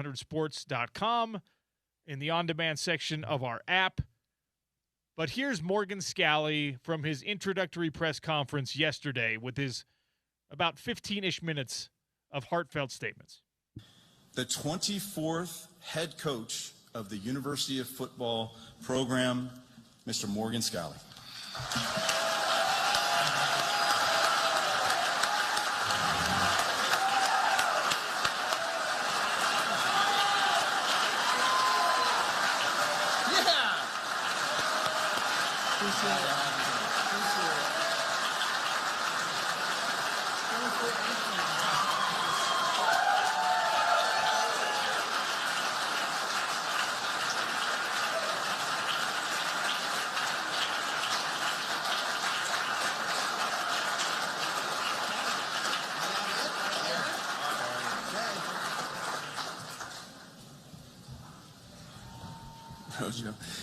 USANdersports.com in the on-demand section of our app. But here's Morgan Scalley from his introductory press conference yesterday with his about 15-ish minutes of heartfelt statements. The 24th head coach of the University of Football program, Mr. Morgan Scalley.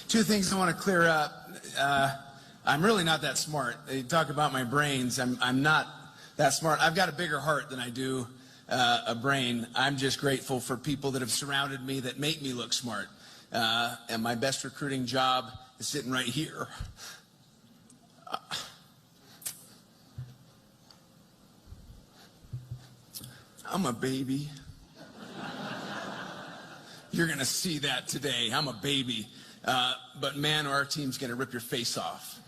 Two things I want to clear up. I'm really not that smart. They talk about my brains. I'm not that smart. I've got a bigger heart than I do a brain. I'm just grateful for people that have surrounded me that make me look smart. And my best recruiting job is sitting right here. I'm a baby. You're going to see that today. I'm a baby. But man, our team's going to rip your face off.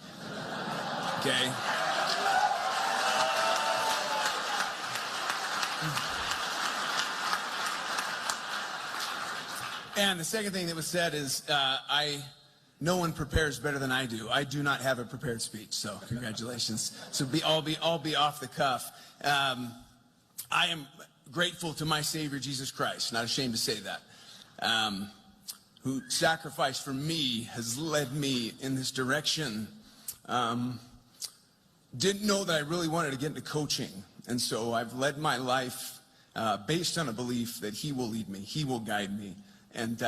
Okay? And the second thing that was said is no one prepares better than I do. I do not have a prepared speech, so congratulations. So I'll be off the cuff. I am grateful to my Savior, Jesus Christ, not ashamed to say that, who sacrificed for me, has led me in this direction. Didn't know that I really wanted to get into coaching, and so I've led my life based on a belief that he will lead me, he will guide me, and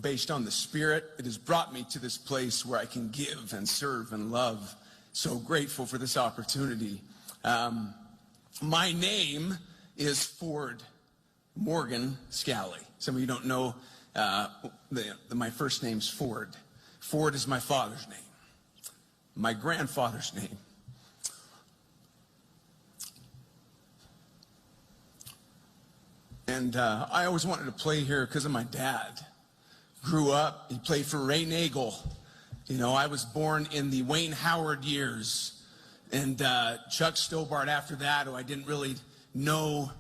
based on the Spirit, it has brought me to this place where I can give and serve and love. So grateful for this opportunity. My name is Ford Morgan Scalley. Some of you don't know my first name's Ford. Ford is my father's name, my grandfather's name. And I always wanted to play here because of my dad. Grew up, he played for Ray Nagel. You know, I was born in the Wayne Howard years. And Chuck Stobart after that, who I didn't really know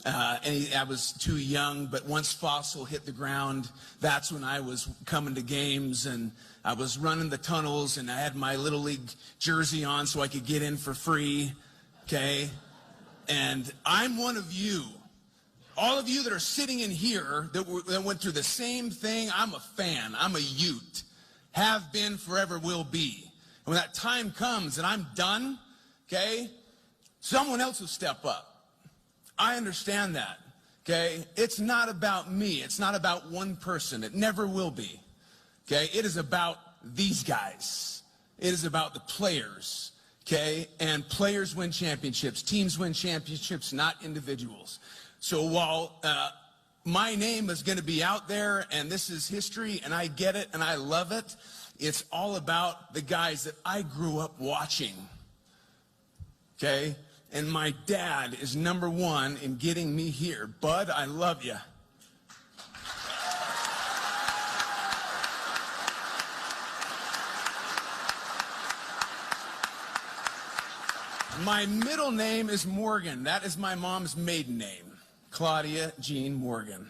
I was too young, but once Fossil hit the ground, that's when I was coming to games, and I was running the tunnels, and I had my Little League jersey on so I could get in for free, okay? And I'm one of you. All of you that are sitting in here that went through the same thing, I'm a fan. I'm a Ute. Have been, forever will be. And when that time comes and I'm done, okay, someone else will step up. I understand that, okay? It's not about me. It's not about one person. It never will be, okay? It is about these guys. It is about the players, okay? And players win championships. Teams win championships, not individuals. So while my name is going to be out there, and this is history, and I get it, and I love it, it's all about the guys that I grew up watching, okay? And my dad is number one in getting me here. Bud, I love you. My middle name is Morgan. That is my mom's maiden name, Claudia Jean Morgan.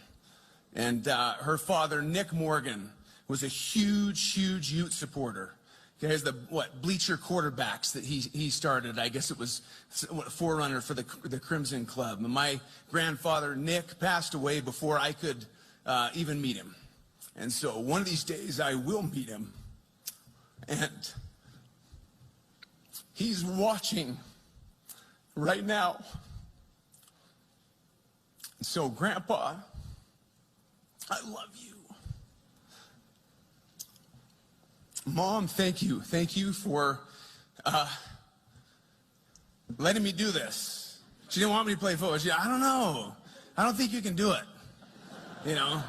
And her father, Nick Morgan, was a huge, huge Ute supporter. Okay, as the bleacher quarterbacks that he started. I guess it was a forerunner for the Crimson Club. And my grandfather Nick passed away before I could even meet him. And so one of these days I will meet him, and he's watching right now. So Grandpa, I love you. Mom, thank you. Thank you for letting me do this. She didn't want me to play football. I don't know. I don't think you can do it. you know.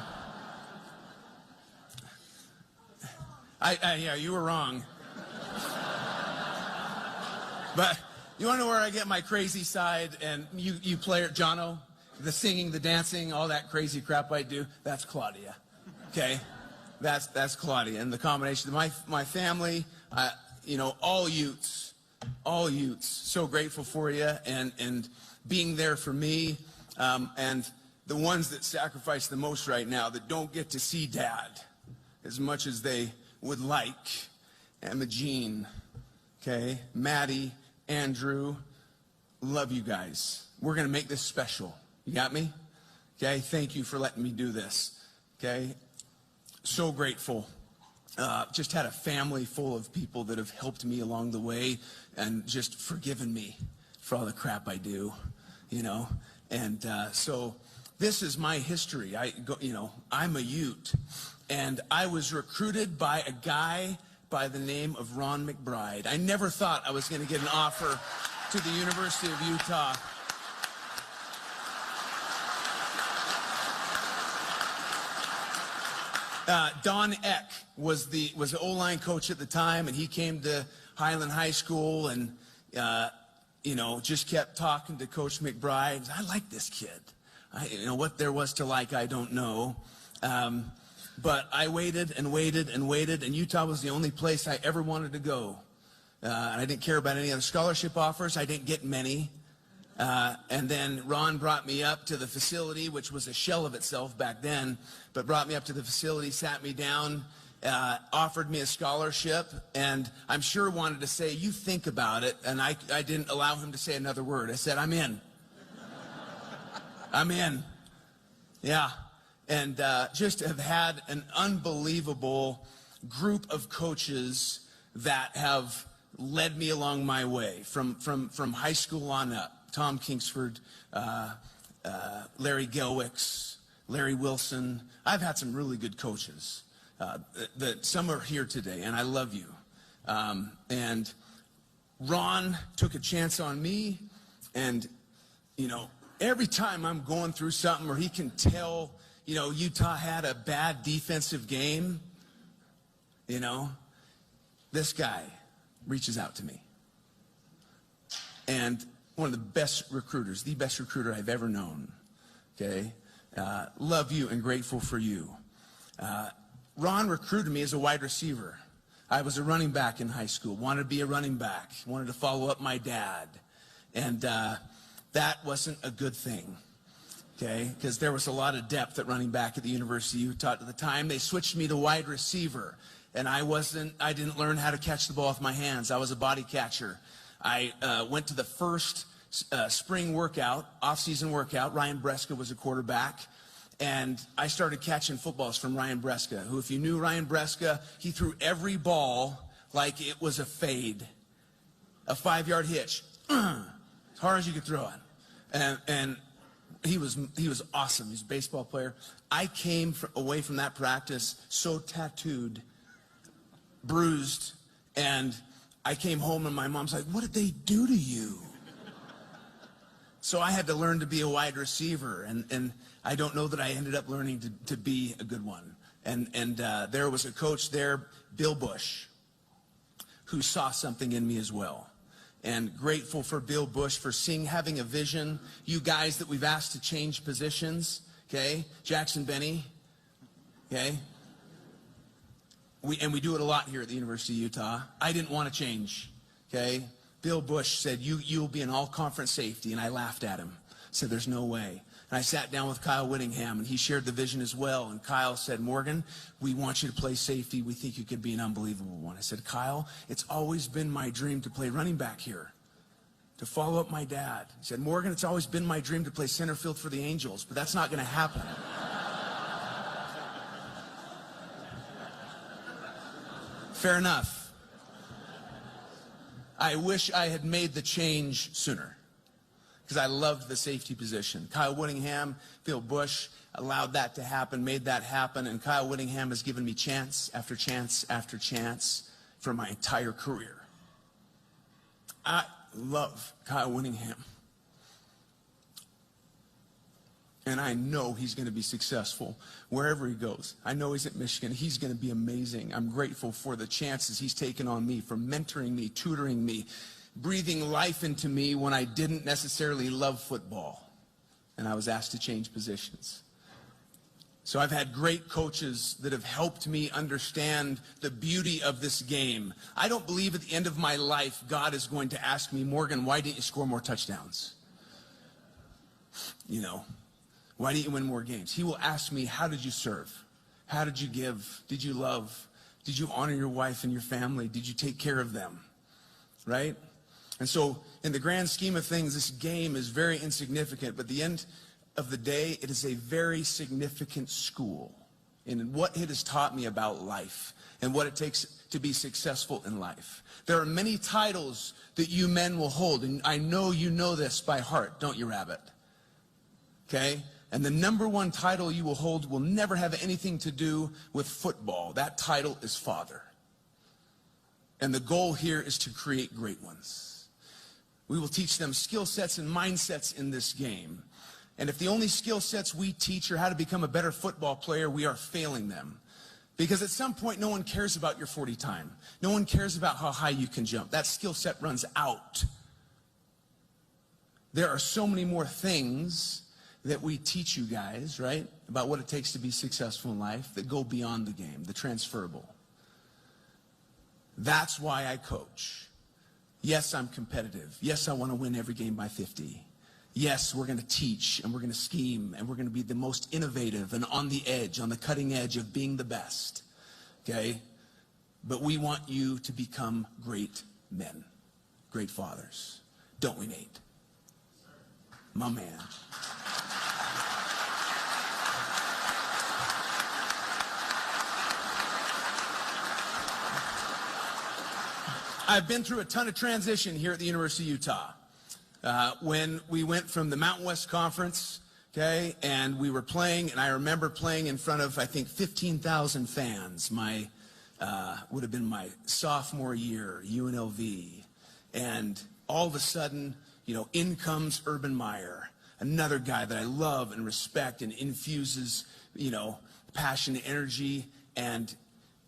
Yeah, you were wrong. But you want to know where I get my crazy side? And you play it, Jono, the singing, the dancing, all that crazy crap I do, that's Claudia, okay? That's Claudia. And the combination of my family, you know, all Utes, so grateful for you and being there for me. And the ones that sacrifice the most right now that don't get to see Dad as much as they would like. Emma Jean, okay, Maddie, Andrew, love you guys. We're going to make this special. You got me? Okay, thank you for letting me do this. Okay, so grateful. Just had a family full of people that have helped me along the way and just forgiven me for all the crap I do, you know. And so this is my history. I'm a Ute, and I was recruited by a guy by the name of Ron McBride. I never thought I was going to get an offer to the University of Utah. Don Eck was the O-line coach at the time, and he came to Highland High School and, you know, just kept talking to Coach McBride. I like this kid. You know, what there was to like, I don't know. But I waited and waited and waited, and Utah was the only place I ever wanted to go. And I didn't care about any other scholarship offers. I didn't get many. And then Ron brought me up to the facility, which was a shell of itself back then, but brought me up to the facility, sat me down, offered me a scholarship, and I'm sure wanted to say, you think about it, and I didn't allow him to say another word. I said, I'm in. I'm in. Yeah. And just have had an unbelievable group of coaches that have led me along my way from high school on up. Tom Kingsford, Larry Gelwicks, Larry Wilson. I've had some really good coaches. That some are here today, and I love you. And Ron took a chance on me, and, you know, every time I'm going through something or he can tell, you know, Utah had a bad defensive game, you know, this guy reaches out to me. And one of the best recruiters, the best recruiter I've ever known, okay? Love you and grateful for you. Ron recruited me as a wide receiver. I was a running back in high school, wanted to be a running back, wanted to follow up my dad. And that wasn't a good thing, okay? Because there was a lot of depth at running back at the University of Utah at the time. They switched me to wide receiver, and I didn't learn how to catch the ball with my hands. I was a body catcher. I went to the first spring workout, off-season workout. Ryan Breska was a quarterback. And I started catching footballs from Ryan Breska, who, if you knew Ryan Breska, he threw every ball like it was a fade, a 5-yard hitch, as hard as you could throw it. And he was awesome. He was a baseball player. I came away from that practice so tattooed, bruised, and I came home and my mom's like, "What did they do to you?" So I had to learn to be a wide receiver, and I don't know that I ended up learning to be a good one. And there was a coach there, Bill Bush, who saw something in me as well. And grateful for Bill Bush for having a vision. You guys that we've asked to change positions, okay? Jackson Benny, okay? We do it a lot here at the University of Utah. I didn't want to change, okay? Bill Bush said, you'll be an all-conference safety, and I laughed at him. Said, there's no way. And I sat down with Kyle Whittingham, and he shared the vision as well. And Kyle said, Morgan, we want you to play safety. We think you could be an unbelievable one. I said, Kyle, it's always been my dream to play running back here, to follow up my dad. He said, Morgan, it's always been my dream to play center field for the Angels, but that's not going to happen. Fair enough. I wish I had made the change sooner, because I loved the safety position. Kyle Whittingham, Bill Bush allowed that to happen, made that happen, and Kyle Whittingham has given me chance after chance after chance for my entire career. I love Kyle Whittingham. And I know he's going to be successful wherever he goes. I know he's at Michigan. He's going to be amazing. I'm grateful for the chances he's taken on me, for mentoring me, tutoring me, breathing life into me when I didn't necessarily love football. And I was asked to change positions. So I've had great coaches that have helped me understand the beauty of this game. I don't believe at the end of my life God is going to ask me, Morgan, why didn't you score more touchdowns? You know, why didn't you win more games? He will ask me, how did you serve? How did you give? Did you love? Did you honor your wife and your family? Did you take care of them? Right? And so in the grand scheme of things, this game is very insignificant, but at the end of the day, it is a very significant school in what it has taught me about life and what it takes to be successful in life. There are many titles that you men will hold, and I know you know this by heart, don't you, Rabbit? Okay? And the number one title you will hold will never have anything to do with football. That title is father. And the goal here is to create great ones. We will teach them skill sets and mindsets in this game. And if the only skill sets we teach are how to become a better football player, we are failing them. Because at some point, no one cares about your 40 time. No one cares about how high you can jump. That skill set runs out. There are so many more things that we teach you guys, right, about what it takes to be successful in life that go beyond the game, the transferable. That's why I coach. Yes, I'm competitive. Yes, I want to win every game by 50. Yes, we're going to teach, and we're going to scheme, and we're going to be the most innovative and on the edge, on the cutting edge of being the best, okay? But we want you to become great men, great fathers. Don't we, Nate? My man. I've been through a ton of transition here at the University of Utah. When we went from the Mountain West Conference, okay, and we were playing, and I remember playing in front of, I think, 15,000 fans. Would have been my sophomore year, UNLV. And all of a sudden, you know, in comes Urban Meyer, another guy that I love and respect and infuses, you know, passion, energy. And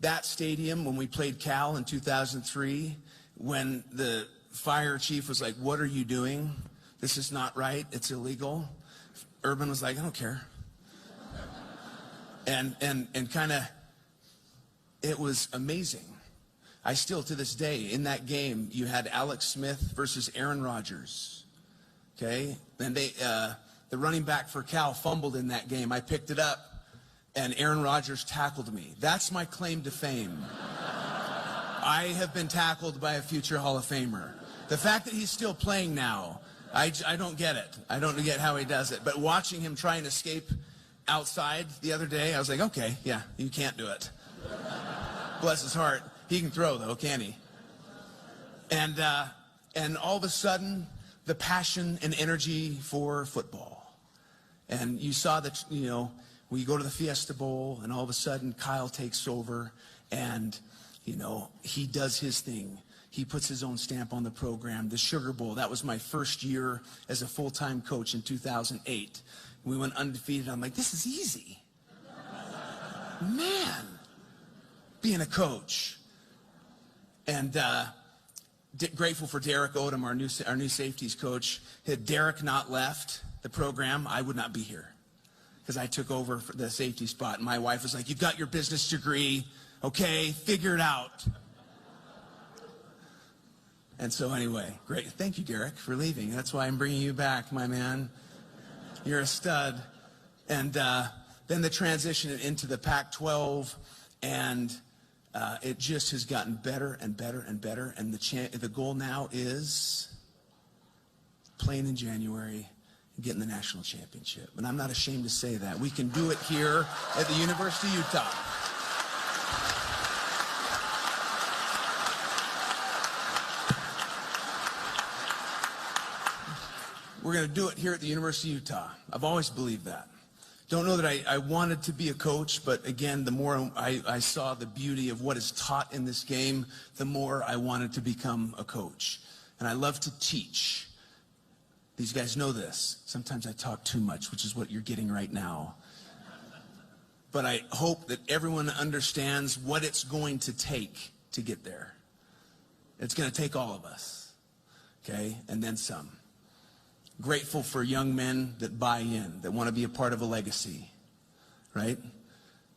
that stadium, when we played Cal in 2003, when the fire chief was like, what are you doing? This is not right. It's illegal. Urban was like, I don't care. And kind of, it was amazing. I still, to this day, in that game, you had Alex Smith versus Aaron Rodgers. Okay? And the running back for Cal fumbled in that game. I picked it up, and Aaron Rodgers tackled me. That's my claim to fame. I have been tackled by a future Hall of Famer. The fact that he's still playing now, I don't get it. I don't get how he does it. But watching him try and escape outside the other day, I was like, okay, yeah, you can't do it. Bless his heart. He can throw, though, can he? And all of a sudden, the passion and energy for football. And you saw that, you know, we go to the Fiesta Bowl, and all of a sudden, Kyle takes over, and, you know, he does his thing. He puts his own stamp on the program. The Sugar Bowl, that was my first year as a full-time coach in 2008. We went undefeated. I'm like, this is easy. Man, being a coach. And grateful for Derek Odom, our new safeties coach. Had Derek not left the program, I would not be here because I took over for the safety spot. And my wife was like, you've got your business degree. Okay, figure it out. And so anyway, great. Thank you, Derek, for leaving. That's why I'm bringing you back, my man. You're a stud. And then the transition into the Pac-12, and it just has gotten better and better and better. And the goal now is playing in January and getting the national championship. And I'm not ashamed to say that. We can do it here at the University of Utah. We're going to do it here at the University of Utah. I've always believed that. Don't know that I wanted to be a coach, but again, the more I saw the beauty of what is taught in this game, the more I wanted to become a coach. And I love to teach. These guys know this. Sometimes I talk too much, which is what you're getting right now. But I hope that everyone understands what it's going to take to get there. It's going to take all of us, okay, and then some. Grateful for young men that buy in, that want to be a part of a legacy, right?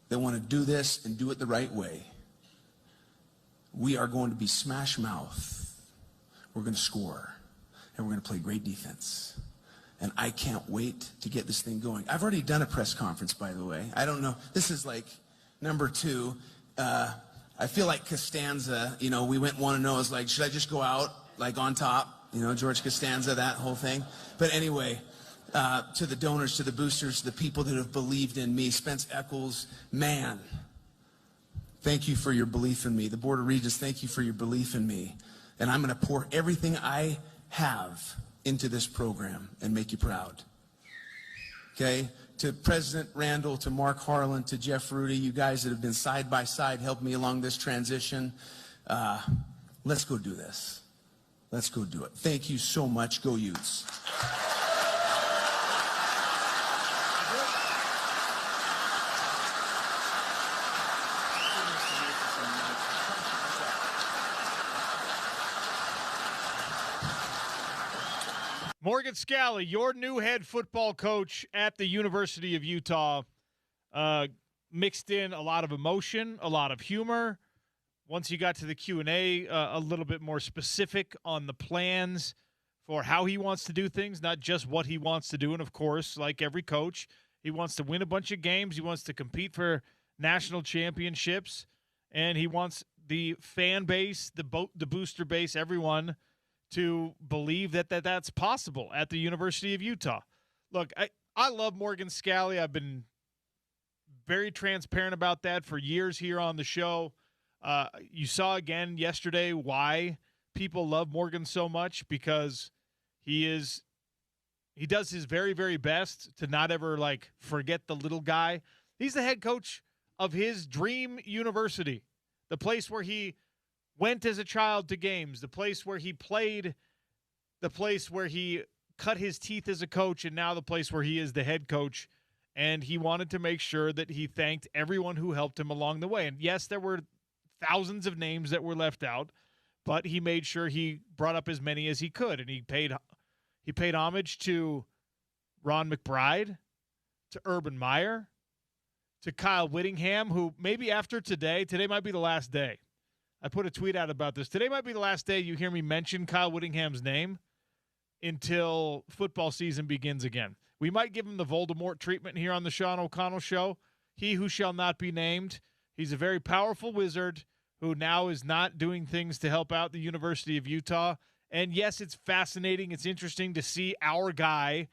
That want to do this and do it the right way. We are going to be smash mouth. We're going to score, and we're going to play great defense. And I can't wait to get this thing going. I've already done a press conference, by the way. I don't know. This is like number 2. I feel like Costanza, we went 1-0. I was like, should I just go out like on top? George Costanza, that whole thing. But anyway, to the donors, to the boosters, to the people that have believed in me, Spence Checketts, man, thank you for your belief in me. The Board of Regents, thank you for your belief in me. And I'm going to pour everything I have into this program and make you proud. Okay? To President Randall, to Mark Harlan, to Jeff Rudy, you guys that have been side by side, helped me along this transition. Let's go do this. Let's go do it. Thank you so much. Go Utes. Morgan Scalley, your new head football coach at the University of Utah, mixed in a lot of emotion, a lot of humor. Once you got to the Q&A, a little bit more specific on the plans for how he wants to do things, not just what he wants to do. And, of course, like every coach, he wants to win a bunch of games. He wants to compete for national championships. And he wants the fan base, the booster base, everyone to believe that that's possible at the University of Utah. Look, I love Morgan Scalley. I've been very transparent about that for years here on the show. You saw again yesterday why people love Morgan so much, because he does his very, very best to not ever forget the little guy. He's the head coach of his dream university, the place where he went as a child to games, the place where he played, the place where he cut his teeth as a coach, and now the place where he is the head coach. And he wanted to make sure that he thanked everyone who helped him along the way. And yes, there were thousands of names that were left out, but he made sure he brought up as many as he could. And he paid homage to Ron McBride, to Urban Meyer, to Kyle Whittingham, who maybe after today might be the last day. I put a tweet out about this. Today might be the last day you hear me mention Kyle Whittingham's name until football season begins again. We might give him the Voldemort treatment here on the Sean O'Connell Show. He who shall not be named. He's a very powerful wizard who now is not doing things to help out the University of Utah. And yes, it's fascinating. It's interesting to see our guy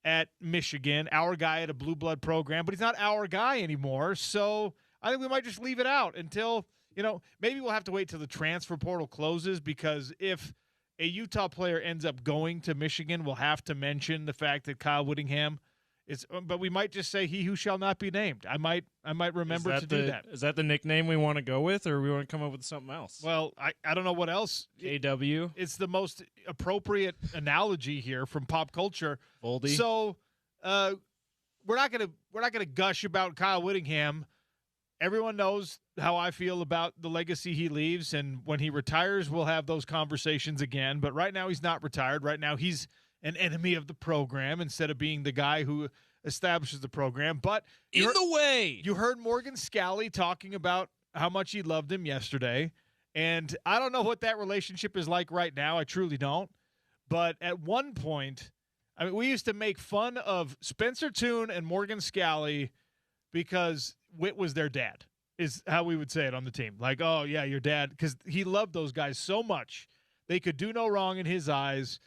at Michigan, our guy at a blue blood program, but he's not our guy anymore. So I think we might just leave it out until, maybe we'll have to wait till the transfer portal closes, because if a Utah player ends up going to Michigan, we'll have to mention the fact that Kyle Whittingham is, but we might just say he who shall not be named. I might remember to do that. Is that the nickname we want to go with, or we want to come up with something else? Well, I don't know what else. KW. It's the most appropriate analogy here from pop culture. Voldy. So we're not gonna gush about Kyle Whittingham. Everyone knows how I feel about the legacy he leaves, and when he retires, we'll have those conversations again. But right now, he's not retired. Right now, he's an enemy of the program instead of being the guy who establishes the program. But in the way, you heard Morgan Scalley talking about how much he loved him yesterday, and I don't know what that relationship is like right now. I truly don't. But at one point, we used to make fun of Spencer Toon and Morgan Scalley because Whit was their dad, is how we would say it on the team. Like, oh, yeah, your dad, because he loved those guys so much. They could do no wrong in his eyes.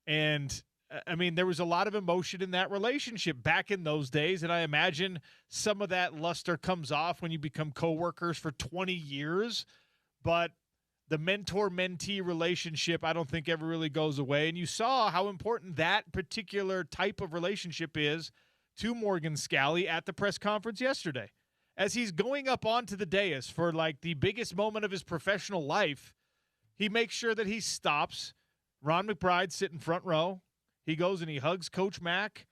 And, there was a lot of emotion in that relationship back in those days, and I imagine some of that luster comes off when you become coworkers for 20 years. But the mentor-mentee relationship, I don't think ever really goes away. And you saw how important that particular type of relationship is to Morgan Scalley at the press conference yesterday. As he's going up onto the dais for the biggest moment of his professional life, he makes sure that he stops. Ron McBride sitting front row. he goes and he hugs Coach Mack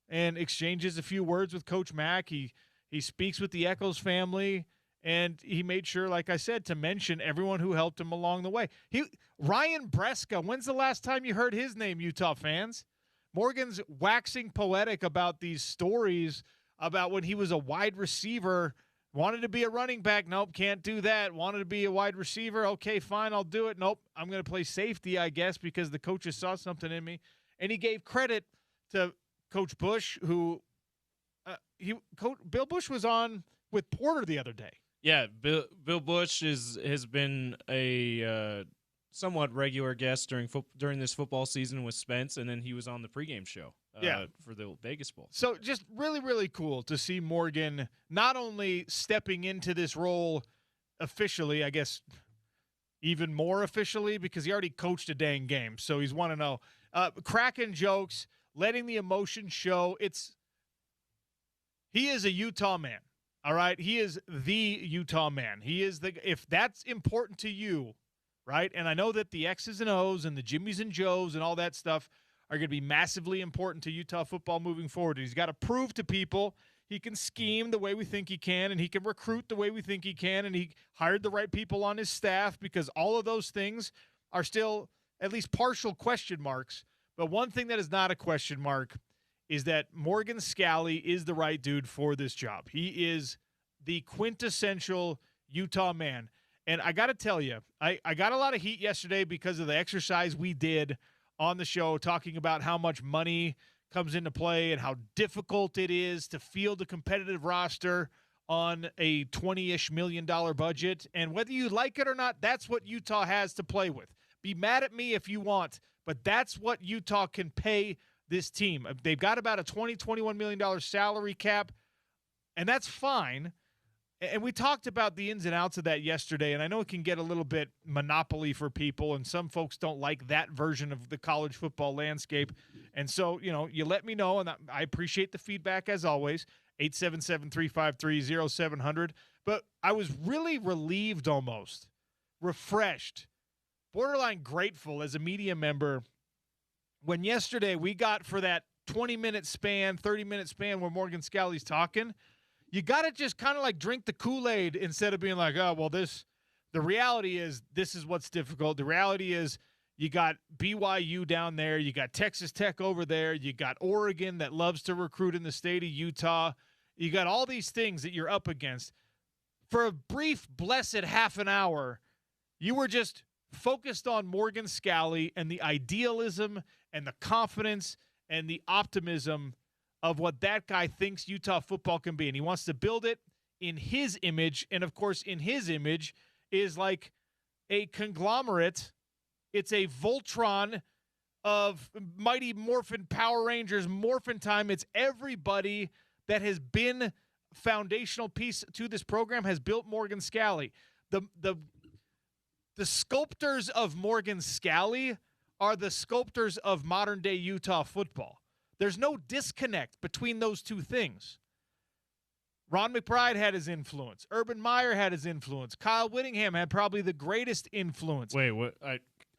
and exchanges a few words with Coach Mack. He speaks with the Echols family, and he made sure, like I said, to mention everyone who helped him along the way. Ryan Breska, when's the last time you heard his name, Utah fans? Morgan's waxing poetic about these stories about when he was a wide receiver, wanted to be a running back. Nope, can't do that. Wanted to be a wide receiver. Okay, fine, I'll do it. Nope, I'm going to play safety, I guess, because the coaches saw something in me. And he gave credit to Coach Bush, who Bill Bush was on with Porter the other day. Yeah, Bill Bush has been a somewhat regular guest during this football season with Spence, and then he was on the pregame show for the Vegas Bowl. So just really, really cool to see Morgan not only stepping into this role officially, I guess even more officially, because he already coached a dang game, so he's 1-0. Cracking jokes, letting the emotion show. He is a Utah man, all right? He is the Utah man. If that's important to you, right? And I know that the X's and O's and the Jimmies and Joes and all that stuff are going to be massively important to Utah football moving forward. He's got to prove to people he can scheme the way we think he can, and he can recruit the way we think he can, and he hired the right people on his staff, because all of those things are still at least partial question marks. But one thing that is not a question mark is that Morgan Scalley is the right dude for this job. He is the quintessential Utah man. And I got to tell you, I got a lot of heat yesterday because of the exercise we did on the show, talking about how much money comes into play and how difficult it is to field a competitive roster on a $20-ish million budget. And whether you like it or not, that's what Utah has to play with. Be mad at me if you want, but that's what Utah can pay this team. They've got about a $21 million salary cap, and that's fine. And we talked about the ins and outs of that yesterday, and I know it can get a little bit monopoly for people, and some folks don't like that version of the college football landscape. And so, you let me know, and I appreciate the feedback as always, 877-353-0700. But I was really relieved, almost, refreshed, borderline grateful as a media member when yesterday we got, for that 20-minute span, 30-minute span where Morgan Scalley's talking, you got to just kind of like drink the Kool-Aid instead of being like, oh, well, the reality is this is what's difficult. The reality is you got BYU down there. You got Texas Tech over there. You got Oregon that loves to recruit in the state of Utah. You got all these things that you're up against. For a brief, blessed half an hour, you were just focused on Morgan Scalley and the idealism and the confidence and the optimism of what that guy thinks Utah football can be. And he wants to build it in his image. And, of course, in his image is like a conglomerate. It's a Voltron of Mighty Morphin Power Rangers Morphin Time. It's everybody that has been foundational piece to this program has built Morgan Scalley. The sculptors of Morgan Scalley are the sculptors of modern-day Utah football. There's no disconnect between those two things. Ron McBride had his influence. Urban Meyer had his influence. Kyle Whittingham had probably the greatest influence. Wait, what?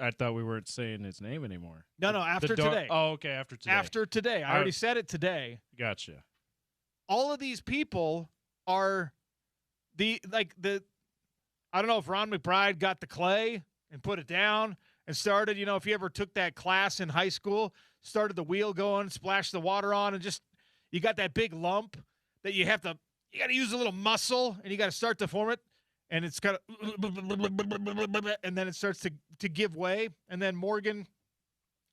I thought we weren't saying his name anymore. No, after today. Oh, okay, after today. After today. I already said it today. Gotcha. All of these people are I don't know if Ron McBride got the clay and put it down and started, if you ever took that class in high school, started the wheel going, splashed the water on, and just, you got that big lump that you got to use a little muscle, and you got to start to form it, and it's kind of, and then it starts to give way. And then Morgan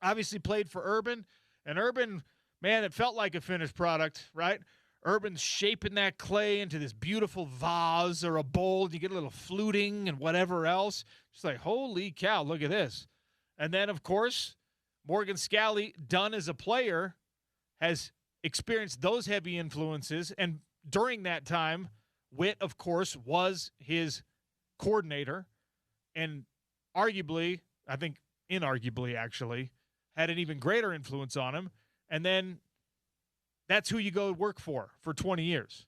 obviously played for Urban, and Urban, man, it felt like a finished product, right? Urban's shaping that clay into this beautiful vase or a bowl. You get a little fluting and whatever else. Just like, holy cow, look at this. And then, of course, Morgan Scalley, done as a player, has experienced those heavy influences. And during that time, Witt, of course, was his coordinator. And arguably, I think inarguably actually, had an even greater influence on him. And then that's who you go work for 20 years.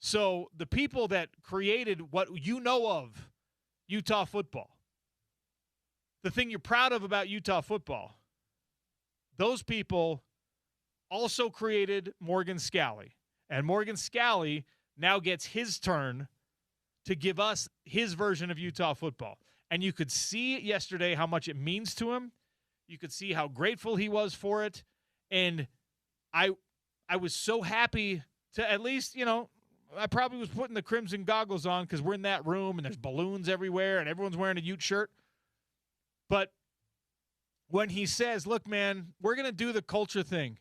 So the people that created what you know of Utah football, the thing you're proud of about Utah football, those people also created Morgan Scalley. And Morgan Scalley now gets his turn to give us his version of Utah football. And you could see yesterday how much it means to him. You could see how grateful he was for it. And I was so happy to at least, I probably was putting the crimson goggles on because we're in that room and there's balloons everywhere and everyone's wearing a Ute shirt. But when he says, look, man, we're going to do the culture thing.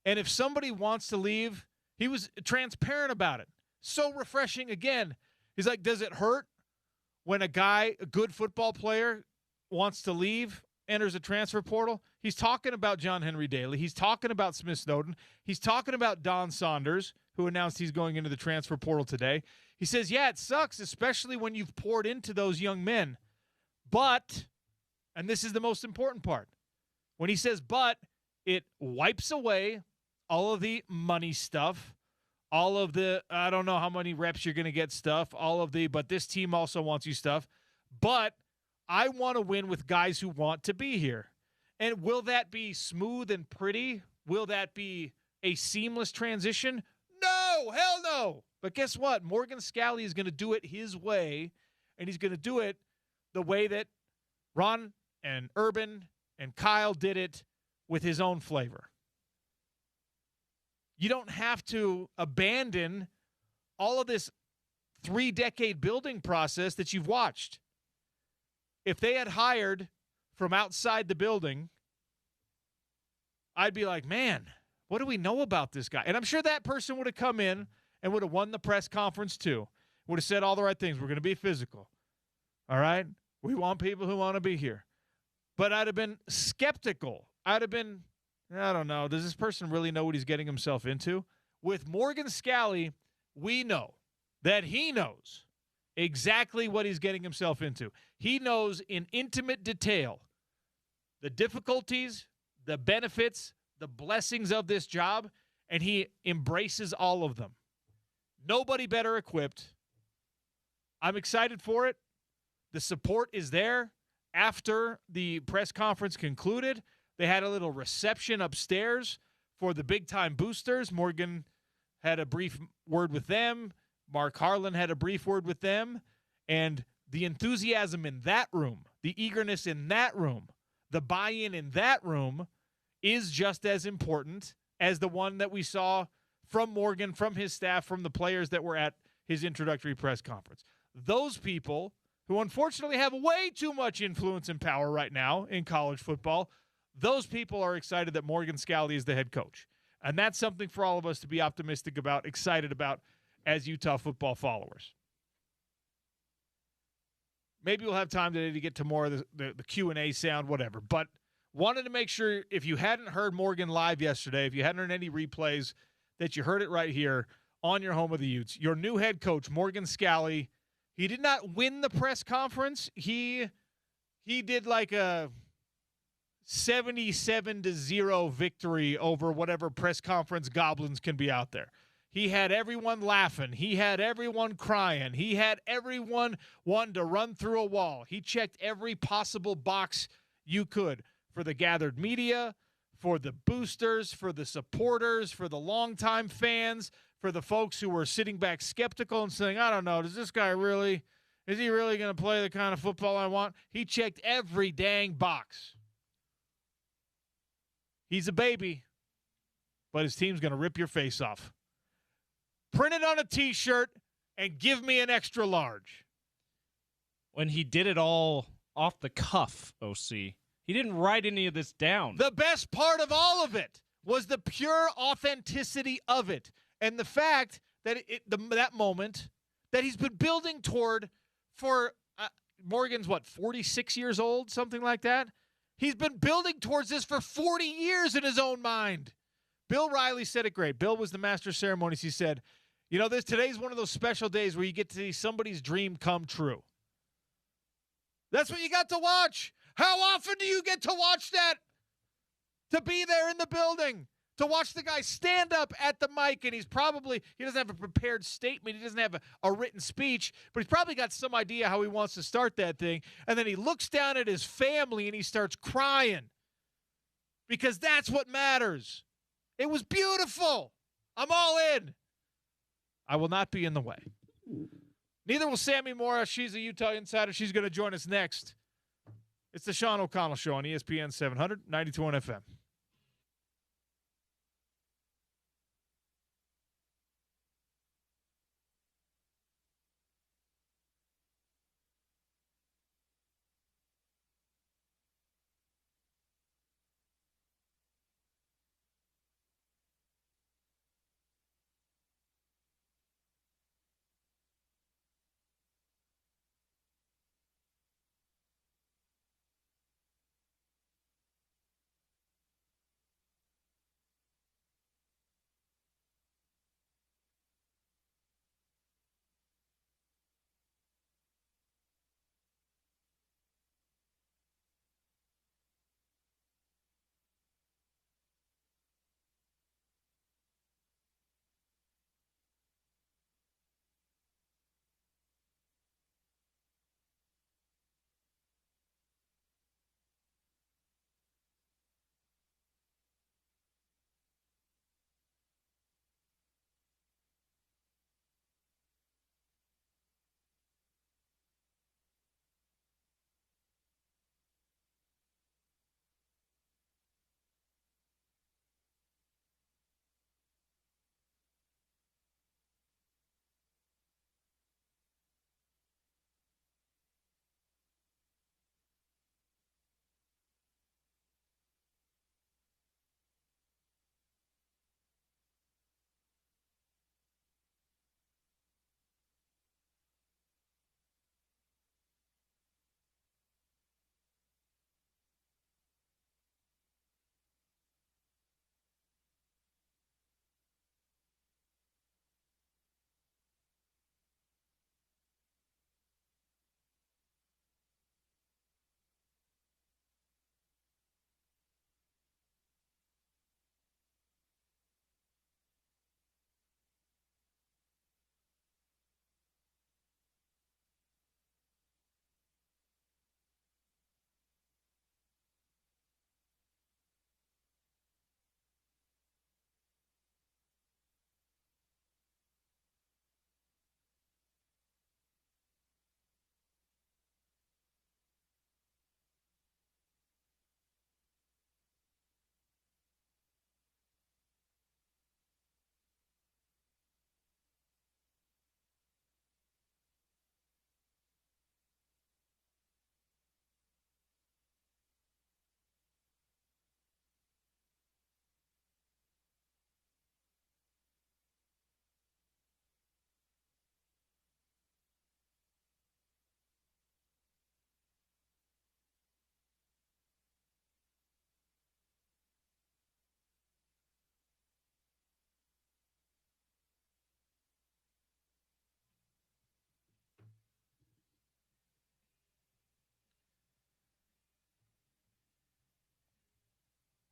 And if somebody wants to leave, he was transparent about it. So refreshing. Again, he's like, does it hurt when a good football player wants to leave, enters a transfer portal? He's talking about John Henry Daly. He's talking about Smith Snowden. He's talking about Don Saunders, who announced he's going into the transfer portal today. He says, yeah, it sucks, especially when you've poured into those young men. But, and this is the most important part, when he says but, it wipes away all of the money stuff, all of the, I don't know how many reps you're going to get stuff, all of the, but this team also wants you stuff. But I want to win with guys who want to be here. And will that be smooth and pretty? Will that be a seamless transition? No, hell no. But guess what? Morgan Scalley is going to do it his way, and he's going to do it the way that Ron and Urban and Kyle did it with his own flavor. You don't have to abandon all of this 3-decade building process that you've watched. If they had hired from outside the building, I'd be like, man, what do we know about this guy? And I'm sure that person would have come in and would have won the press conference too. Would have said all the right things. We're going to be physical. All right? We want people who want to be here. But I'd have been skeptical. I'd have been, I don't know, does this person really know what he's getting himself into? With Morgan Scalley, we know that he knows exactly what he's getting himself into. He knows in intimate detail the difficulties, the benefits, the blessings of this job, and he embraces all of them. Nobody better equipped. I'm excited for it. The support is there. After the press conference concluded, they had a little reception upstairs for the big-time boosters. Morgan had a brief word with them. Mark Harlan had a brief word with them. And the enthusiasm in that room, the eagerness in that room, the buy-in in that room is just as important as the one that we saw from Morgan, from his staff, from the players that were at his introductory press conference. Those people who unfortunately have way too much influence and power right now in college football, those people are excited that Morgan Scalley is the head coach. And that's something for all of us to be optimistic about, excited about as Utah football followers. Maybe we'll have time today to get to more of the Q&A sound, whatever. But wanted to make sure if you hadn't heard Morgan live yesterday, if you hadn't heard any replays, that you heard it right here on your home of the Utes. Your new head coach, Morgan Scalley, he did not win the press conference. He did like a 77-0 victory over whatever press conference goblins can be out there. He had everyone laughing. He had everyone crying. He had everyone wanting to run through a wall. He checked every possible box you could for the gathered media, for the boosters, for the supporters, for the longtime fans, for the folks who were sitting back skeptical and saying, I don't know, is he really going to play the kind of football I want? He checked every dang box. He's a baby, but his team's going to rip your face off. Print it on a T-shirt and give me an extra large. When he did it all off the cuff, OC, he didn't write any of this down. The best part of all of it was the pure authenticity of it. And the fact that that moment that he's been building toward for Morgan's, 46 years old, something like that? He's been building towards this for 40 years in his own mind. Bill Riley said it great. Bill was the master of ceremonies. He said, today's one of those special days where you get to see somebody's dream come true. That's what you got to watch. How often do you get to watch that? To be there in the building, to watch the guy stand up at the mic, and he doesn't have a prepared statement. He doesn't have a written speech, but he's probably got some idea how he wants to start that thing. And then he looks down at his family and he starts crying. because that's what matters. It was beautiful. I'm all in. I will not be in the way. Neither will Sammy Mora. She's a Utah insider. She's going to join us next. It's the Sean O'Connell Show on ESPN 700, 92.1 FM.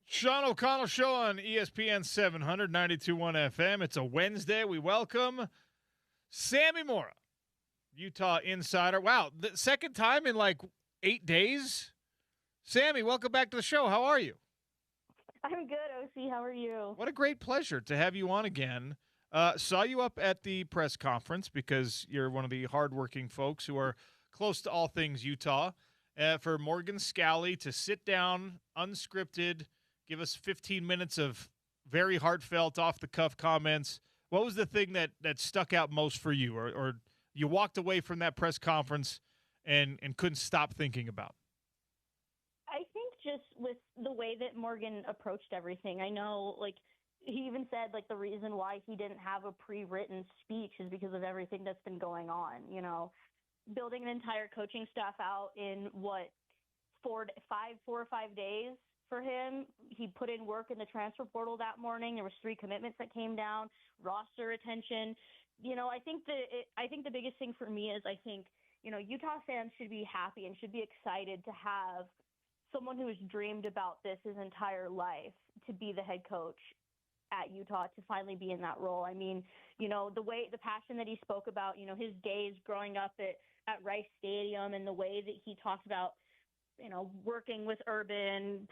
Sean O'Connell Show on ESPN 700, 92.1 FM. It's a Wednesday. We welcome Sammy Mora, Utah insider. Wow, the second time in like 8 days. Sammy, welcome back to the show. How are you? I'm good, OC. How are you? What a great pleasure to have you on again. Saw you up at the press conference because you're one of the hardworking folks who are close to all things Utah. For Morgan Scalley to sit down, unscripted, give us 15 minutes of very heartfelt, off-the-cuff comments. What was the thing that stuck out most for you, or you walked away from that press conference and couldn't stop thinking about? I think just with the way that Morgan approached everything, I know, like, he even said, like, the reason why he didn't have a pre-written speech is because of everything that's been going on, you know. Building an entire coaching staff out in, 4 or 5 days for him. He put in work in the transfer portal that morning. There was 3 commitments that came down, roster retention. You know, I think the biggest thing for me is I think, you know, Utah fans should be happy and should be excited to have someone who has dreamed about this his entire life to be the head coach at Utah, to finally be in that role. I mean, you know, the passion that he spoke about, you know, his days growing up at Rice Stadium, and the way that he talked about working with Urban,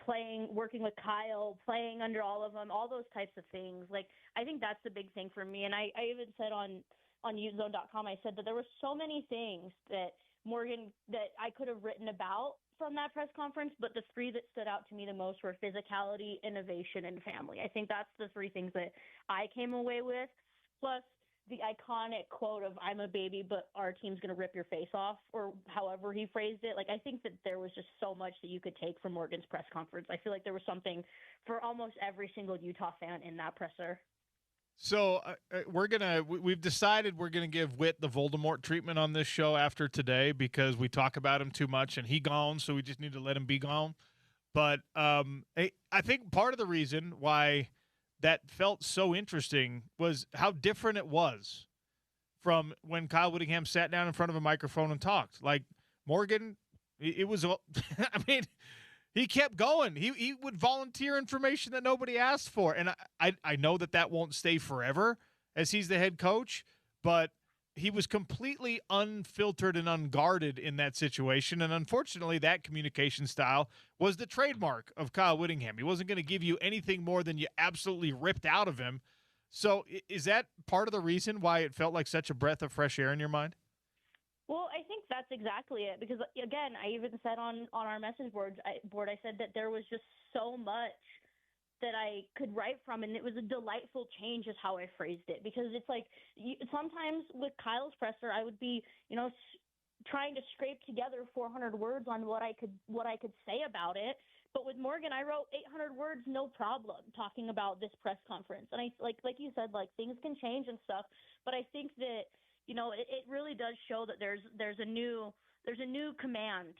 working with Kyle, playing under all of them, all those types of things. Like, I think that's the big thing for me. And I even said on UZone.com, I said that there were so many things that I could have written about from that press conference, but the three that stood out to me the most were physicality, innovation, and family. I think that's the three things that I came away with, plus the iconic quote of "I'm a baby, but our team's going to rip your face off," or however he phrased it. Like, I think that there was just so much that you could take from Morgan's press conference. I feel like there was something for almost every single Utah fan in that presser. So we've decided we're gonna give Whit the Voldemort treatment on this show after today because we talk about him too much and he gone, so we just need to let him be gone. But I think part of the reason why that felt so interesting was how different it was from when Kyle Whittingham sat down in front of a microphone and talked. Like Morgan, it was. I mean, he kept going. He would volunteer information that nobody asked for. And I know that won't stay forever as he's the head coach, but he was completely unfiltered and unguarded in that situation. And unfortunately, that communication style was the trademark of Kyle Whittingham. He wasn't going to give you anything more than you absolutely ripped out of him. So is that part of the reason why it felt like such a breath of fresh air in your mind? Well, I think that's exactly it. Because, again, I even said on our message board, I said that there was just so much that I could write from, and it was a delightful change is how I phrased it. Because it's like sometimes with Kyle's presser, I would be, trying to scrape together 400 words on what I could say about it. But with Morgan, I wrote 800 words, no problem, talking about this press conference. And I like you said, like things can change and stuff. But I think that it really does show that there's a new command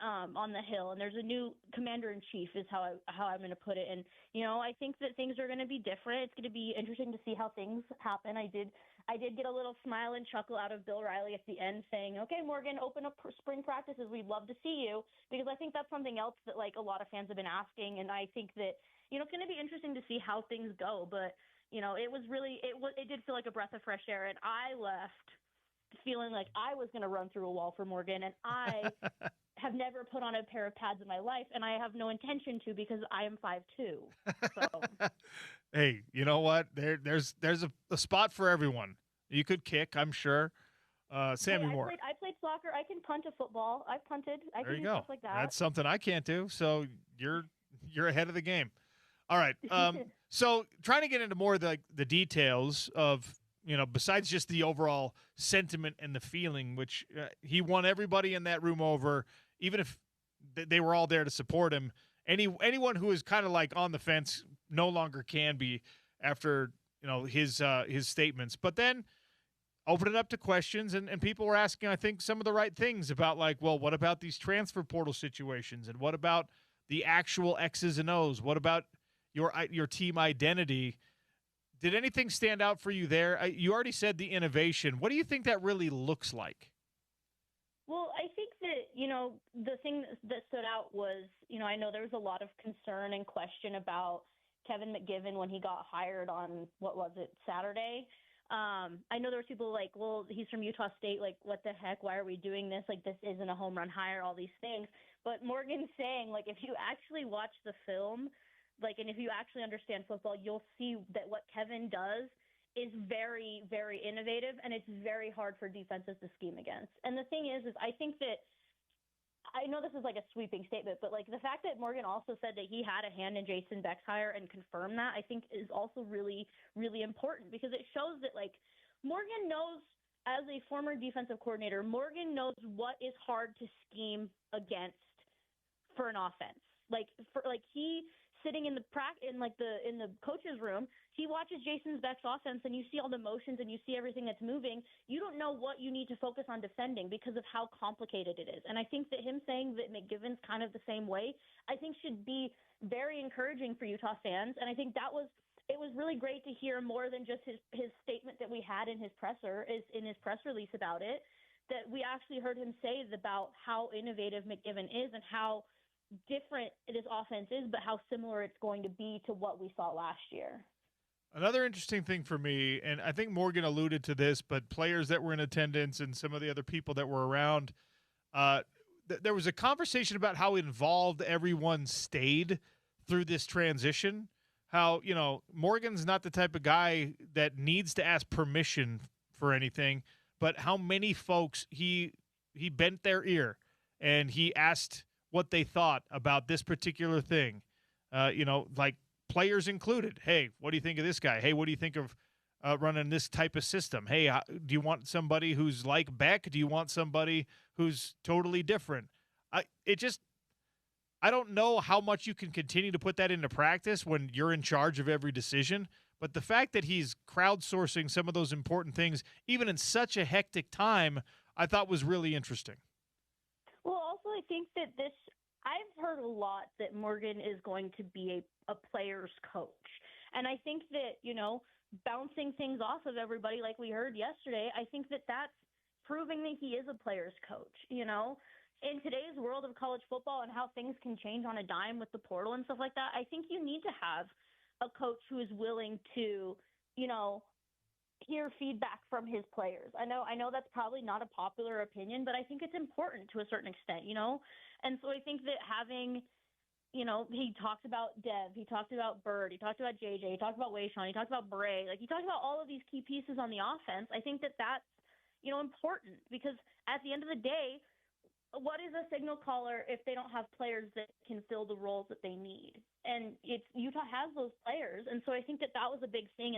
on the Hill, and there's a new commander-in-chief is how I'm going to put it. And, I think that things are going to be different. It's going to be interesting to see how things happen. I did get a little smile and chuckle out of Bill Riley at the end saying, "Okay, Morgan, open up spring practices. We'd love to see you," because I think that's something else that like a lot of fans have been asking. And I think that, it's going to be interesting to see how things go. But, it did feel like a breath of fresh air. And I left feeling like I was going to run through a wall for Morgan. And I have never put on a pair of pads in my life, and I have no intention to because I am 5'2". So. Hey, you know what? There's a spot for everyone. You could kick, I'm sure. Sammy Moore. I played soccer. I can punt a football. I've punted. I there can you do go. Stuff like that. That's something I can't do. So you're ahead of the game. All right. So trying to get into more of the details of, besides just the overall sentiment and the feeling, which he won everybody in that room over, even if they were all there to support him. Anyone who is kind of like on the fence no longer can be after, his statements. But then open it up to questions, and people were asking, I think, some of the right things about like, well, what about these transfer portal situations? And what about the actual X's and O's? What about your team identity? Did anything stand out for you there? You already said the innovation. What do you think that really looks like? Well, I think that, the thing that stood out was, I know there was a lot of concern and question about Kevin McGivern when he got hired on, Saturday? I know there was people like, well, he's from Utah State. Like, what the heck? Why are we doing this? Like, this isn't a home run hire, all these things. But Morgan's saying, like, if you actually watch the film, like, and if you actually understand football, you'll see that what Kevin does is very, very innovative, and it's very hard for defenses to scheme against. And the thing is I think that I know this is like a sweeping statement, but like the fact that Morgan also said that he had a hand in Jason Beck's hire and confirmed that, I think is also really, really important because it shows that like Morgan knows, as a former defensive coordinator, Morgan knows what is hard to scheme against for an offense. He sitting in the coach's room, he watches Jason Beck's offense and you see all the motions and you see everything that's moving. You don't know what you need to focus on defending because of how complicated it is. And I think that him saying that McGivern's kind of the same way, I think should be very encouraging for Utah fans. And I think it was really great to hear more than just his statement that we had in his press release about it, that we actually heard him say about how innovative McGivern is and how different this offense is, but how similar it's going to be to what we saw last year. Another interesting thing for me, and I think Morgan alluded to this, but players that were in attendance and some of the other people that were around, there was a conversation about how involved everyone stayed through this transition. How, Morgan's not the type of guy that needs to ask permission for anything, but how many folks he bent their ear and he asked what they thought about this particular thing. Like players included. Hey, what do you think of this guy? Hey, what do you think of running this type of system? Hey, do you want somebody who's like Beck? Do you want somebody who's totally different? I don't know how much you can continue to put that into practice when you're in charge of every decision, but the fact that he's crowdsourcing some of those important things, even in such a hectic time, I thought was really interesting. Well, also, I think that I've heard a lot that Morgan is going to be a player's coach. And I think that, bouncing things off of everybody like we heard yesterday, I think that that's proving that he is a player's coach, In today's world of college football and how things can change on a dime with the portal and stuff like that, I think you need to have a coach who is willing to, hear feedback from his players. I know that's probably not a popular opinion, but I think it's important to a certain extent, And so I think that having, he talked about Dev, he talked about Bird, he talked about JJ, he talked about Wayshawn, he talked about Bray, he talked about all of these key pieces on the offense. I think that that's, important because at the end of the day, what is a signal caller if they don't have players that can fill the roles that they need? And Utah has those players, and so I think that was a big thing.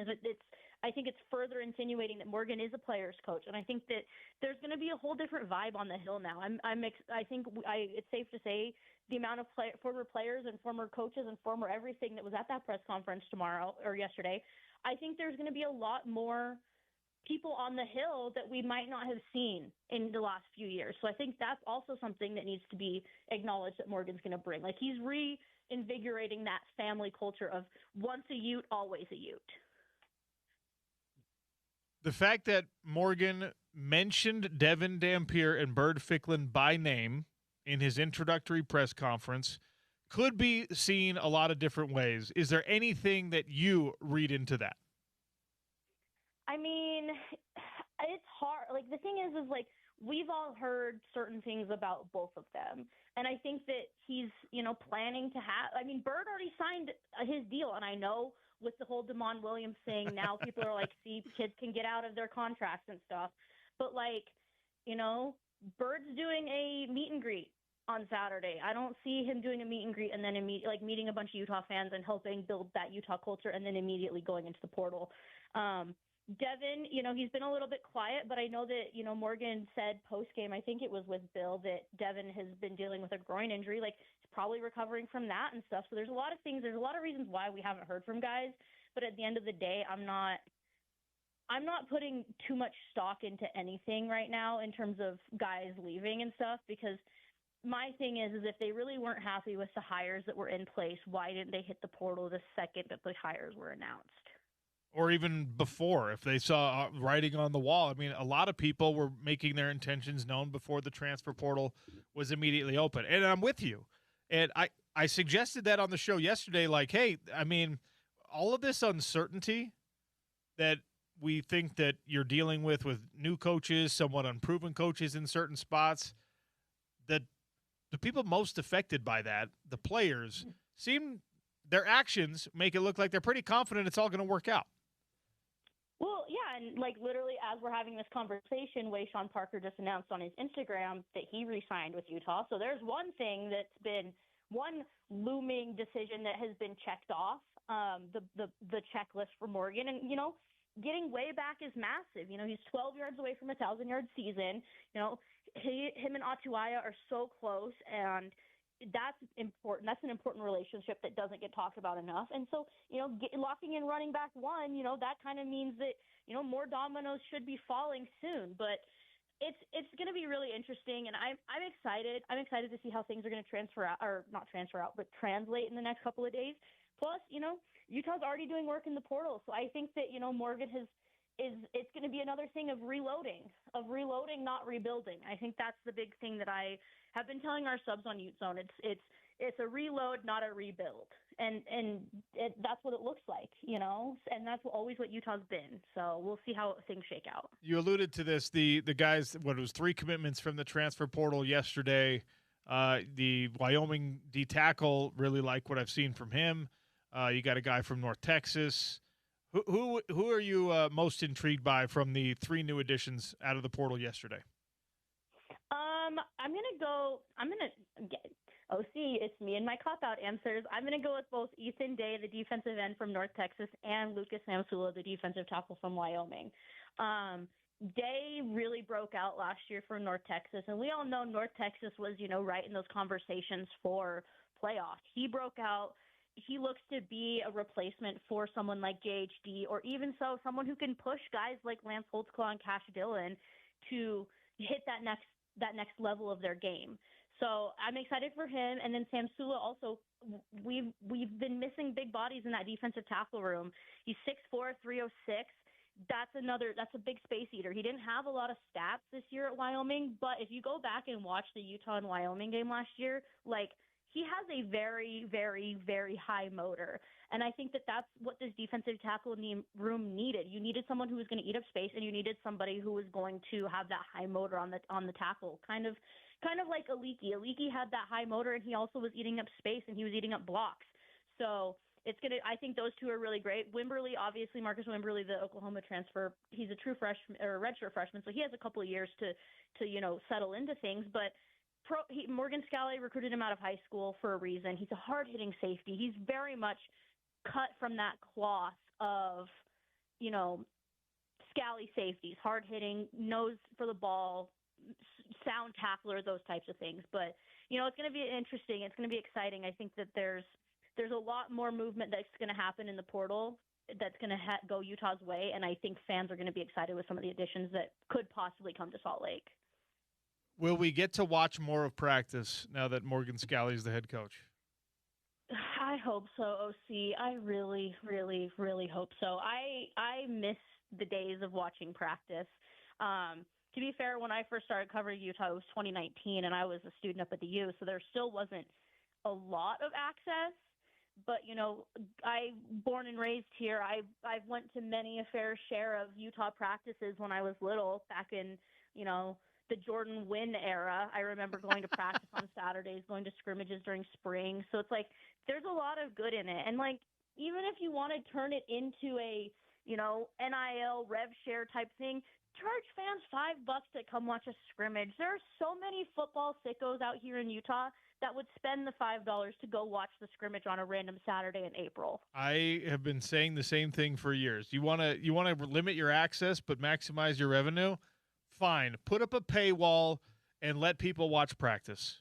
I think it's further insinuating that Morgan is a player's coach, and I think that there's going to be a whole different vibe on the Hill now. It's safe to say the amount of former players and former coaches and former everything that was at that press conference yesterday. I think there's going to be a lot more people on the Hill that we might not have seen in the last few years. So I think that's also something that needs to be acknowledged that Morgan's going to bring. Like he's reinvigorating that family culture of once a Ute, always a Ute. The fact that Morgan mentioned Devin Dampier and Bird Ficklin by name in his introductory press conference could be seen a lot of different ways. Is there anything that you read into that? I mean, it's hard. Like, the thing is like, we've all heard certain things about both of them. And I think that he's, planning to Bird already signed his deal. And I know with the whole Damon Williams thing, now people are like, see, kids can get out of their contracts and stuff. But Bird's doing a meet and greet on Saturday. I don't see him doing a meet and greet and then meeting a bunch of Utah fans and helping build that Utah culture and then immediately going into the portal. Devin, he's been a little bit quiet, but I know that, Morgan said post-game, I think it was with Bill, that Devin has been dealing with a groin injury. Like, he's probably recovering from that and stuff. So there's a lot of things. There's a lot of reasons why we haven't heard from guys. But at the end of the day, I'm not putting too much stock into anything right now in terms of guys leaving and stuff, because my thing is if they really weren't happy with the hires that were in place, why didn't they hit the portal the second that the hires were announced? Or even before, if they saw writing on the wall. I mean, a lot of people were making their intentions known before the transfer portal was immediately open. And I'm with you. And I suggested that on the show yesterday, like, hey, I mean, all of this uncertainty that we think that you're dealing with new coaches, somewhat unproven coaches in certain spots, that the people most affected by that, the players, their actions make it look like they're pretty confident it's all going to work out. Well, yeah, and literally as we're having this conversation, Wayshawn Parker just announced on his Instagram that he re-signed with Utah. So there's one thing that's been one looming decision that has been checked off, the checklist for Morgan. And, getting way back is massive. He's 12 yards away from a 1,000-yard season. Him and Atuaya are so close, and that's important. That's an important relationship that doesn't get talked about enough. And so, locking in running back one, that kind of means that, more dominoes should be falling soon. But it's going to be really interesting, and I'm excited. I'm excited to see how things are going to translate in the next couple of days. Plus, Utah's already doing work in the portal, so I think that Morgan it's going to be another thing of reloading, not rebuilding. I think that's the big thing that I have been telling our subs on Ute Zone. It's a reload, not a rebuild, and that's what it looks like, and that's always what Utah's been. So we'll see how things shake out. You alluded to this, the guys, what it was 3 commitments from the transfer portal yesterday. The Wyoming D tackle, really like what I've seen from him. You got a guy from North Texas. Who are you most intrigued by from the 3 new additions out of the portal yesterday? I'm gonna get OC. It's me and my cop-out answers. I'm gonna go with both Ethan Day, the defensive end from North Texas, and Lucas Samsula, the defensive tackle from Wyoming. Day really broke out last year for North Texas, and we all know North Texas was, right in those conversations for playoffs. He broke out. He looks to be a replacement for someone like JHD, or even so, someone who can push guys like Lance Holtzclaw and Cash Dillon to hit that next level of their game. So I'm excited for him. And then Samsula also, we've been missing big bodies in that defensive tackle room. He's 6'4", 306. That's a big space eater. He didn't have a lot of stats this year at Wyoming, but if you go back and watch the Utah and Wyoming game last year, he has a very, very, very high motor. And I think that's what this defensive tackle room needed. You needed someone who was going to eat up space, and you needed somebody who was going to have that high motor on the tackle. Kind of like Aliki. Aliki had that high motor, and he also was eating up space, and he was eating up blocks. So I think those two are really great. Wimberly, obviously, Marcus Wimberly, the Oklahoma transfer, he's a true freshman or redshirt freshman, so he has a couple of years to settle into things. But Morgan Scally recruited him out of high school for a reason. He's a hard-hitting safety. He's very much cut from that cloth of, Scally safeties, hard-hitting, nose for the ball, sound tackler, those types of things. But, it's going to be interesting. It's going to be exciting. I think that there's a lot more movement that's going to happen in the portal that's going to go Utah's way, and I think fans are going to be excited with some of the additions that could possibly come to Salt Lake. Will we get to watch more of practice now that Morgan Scally is the head coach? I hope so, OC. I really, really, really hope so. I miss the days of watching practice. To be fair, when I first started covering Utah, it was 2019, and I was a student up at the U, so there still wasn't a lot of access. But, I born and raised here. I've went to many a fair share of Utah practices when I was little, back in, the Jordan Wynn era. I remember going to practice on Saturdays, going to scrimmages during spring. So it's there's a lot of good in it. And even if you want to turn it into a, NIL rev share type thing, charge fans $5 to come watch a scrimmage. There are so many football sickos out here in Utah that would spend the $5 to go watch the scrimmage on a random Saturday in April. I have been saying the same thing for years. You want to limit your access but maximize your revenue? Fine. Put up a paywall and let people watch practice.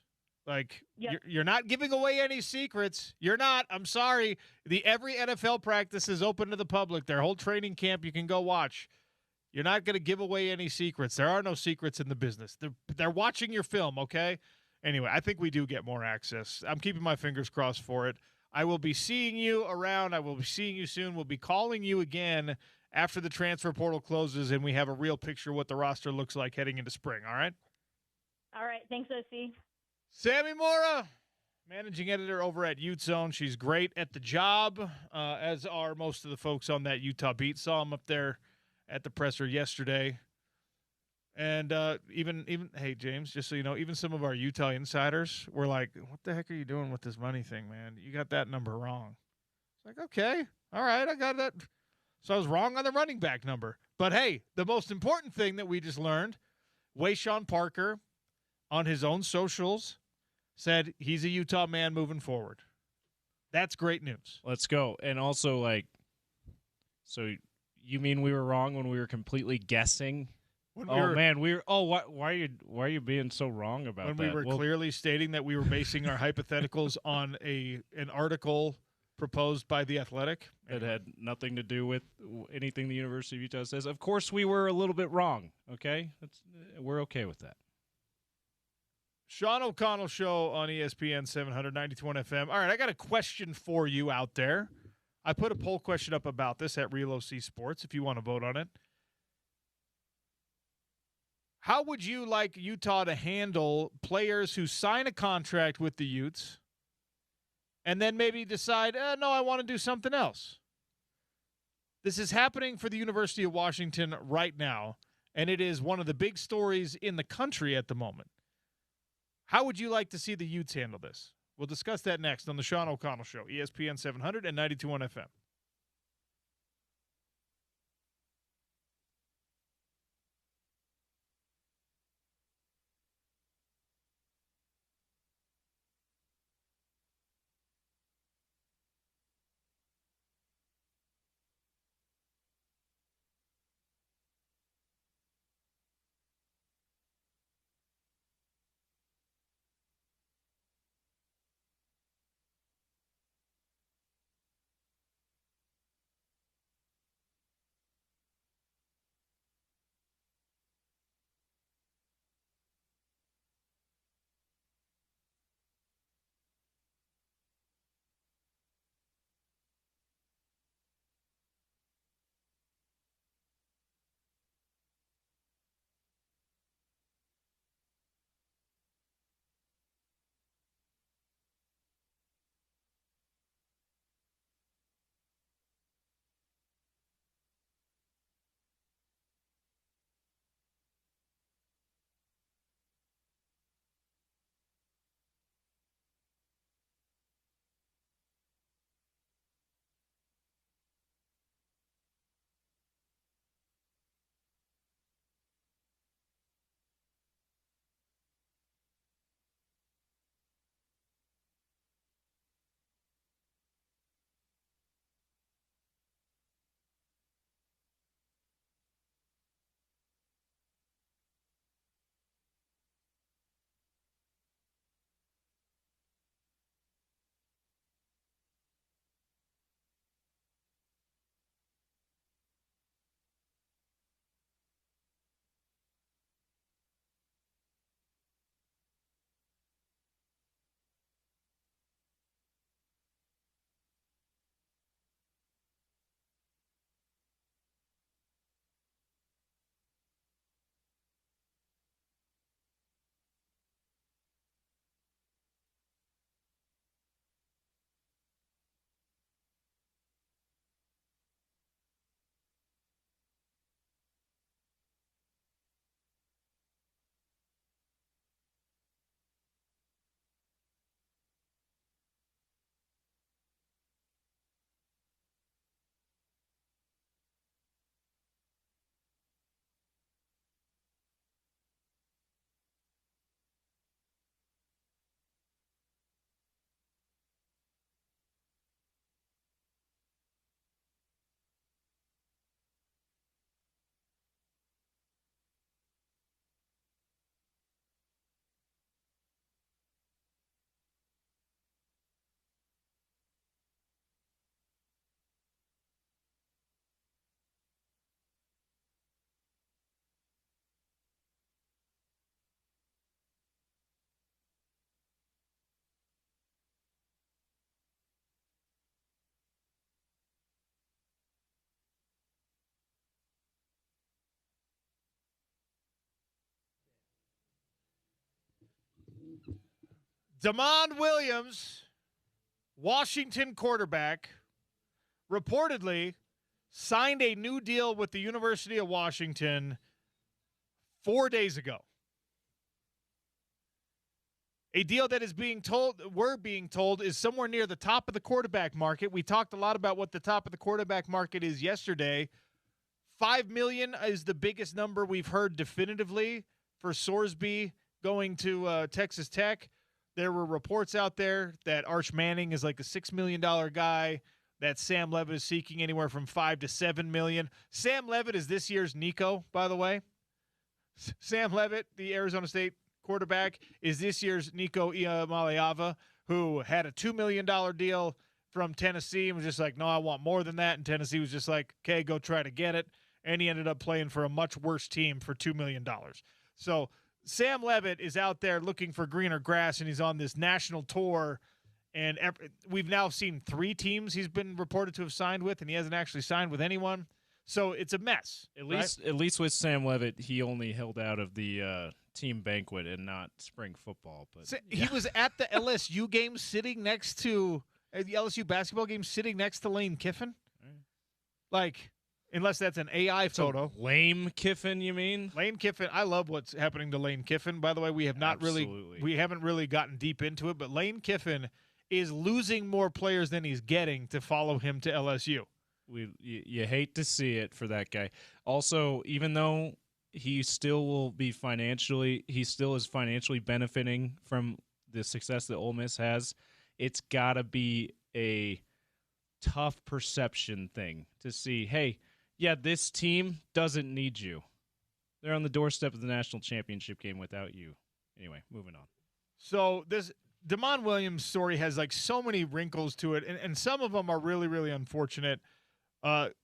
Yep. You're not giving away any secrets. You're not. I'm sorry. Every NFL practice is open to the public. Their whole training camp you can go watch. You're not going to give away any secrets. There are no secrets in the business. They're watching your film, okay? Anyway, I think we do get more access. I'm keeping my fingers crossed for it. I will be seeing you around. I will be seeing you soon. We'll be calling you again after the transfer portal closes and we have a real picture of what the roster looks like heading into spring, all right? All right. Thanks, OC. Sammy Mora, managing editor over at Ute Zone. She's great at the job, as are most of the folks on that Utah beat. Saw him up there at the presser yesterday. And even hey, James, just so you know, even some of our Utah insiders were like, what the heck are you doing with this money thing, man? You got that number wrong. It's okay. All right, I got that. So I was wrong on the running back number. But, hey, the most important thing that we just learned, Wayshawn Parker on his own socials said he's a Utah man moving forward. That's great news. Let's go. And also, so you mean we were wrong when we were completely guessing? Why are you being so wrong about that? When we were clearly stating that we were basing our hypotheticals on an article proposed by The Athletic. It had nothing to do with anything the University of Utah says. Of course, we were a little bit wrong, okay? We're okay with that. Sean O'Connell Show on ESPN 791 FM. All right, I got a question for you out there. I put a poll question up about this at Real OC Sports if you want to vote on it. How would you like Utah to handle players who sign a contract with the Utes and then maybe decide, no, I want to do something else? This is happening for the University of Washington right now, and it is one of the big stories in the country at the moment. How would you like to see the Utes handle this? We'll discuss that next on the Sean O'Connell Show, ESPN 700 and 92.1 FM. Damon Williams, Washington quarterback, reportedly signed a new deal with the University of Washington 4 days ago. A deal that we're being told is somewhere near the top of the quarterback market. We talked a lot about what the top of the quarterback market is yesterday. $5 million is the biggest number we've heard definitively for Sorsby going to Texas Tech. There were reports out there that Arch Manning is like a $6 million guy, that Sam Levitt is seeking anywhere from $5 to $7 million. Sam Levitt is this year's Nico, by the way. Sam Levitt, the Arizona State quarterback, is this year's Nico Iamaleava, who had a $2 million deal from Tennessee and was just like, no, I want more than that. And Tennessee was just like, okay, go try to get it. And he ended up playing for a much worse team for $2 million. So Sam Levitt is out there looking for greener grass, and he's on this national tour. And we've now seen 3 teams he's been reported to have signed with, and he hasn't actually signed with anyone. So it's a mess. At least with Sam Levitt, he only held out of the team banquet and not spring football. But he was at the LSU game sitting next to the LSU basketball game, sitting next to Lane Kiffin. Like, unless that's an AI photo. Lane Kiffin, you mean? Lane Kiffin. I love what's happening to Lane Kiffin. By the way, we haven't really gotten deep into it, but Lane Kiffin is losing more players than he's getting to follow him to LSU. You hate to see it for that guy. Also, even though he still is financially benefiting from the success that Ole Miss has, it's got to be a tough perception thing to see, hey, yeah, this team doesn't need you. They're on the doorstep of the national championship game without you. Anyway, moving on. So this Damon Williams story has like so many wrinkles to it, and some of them are really, really unfortunate.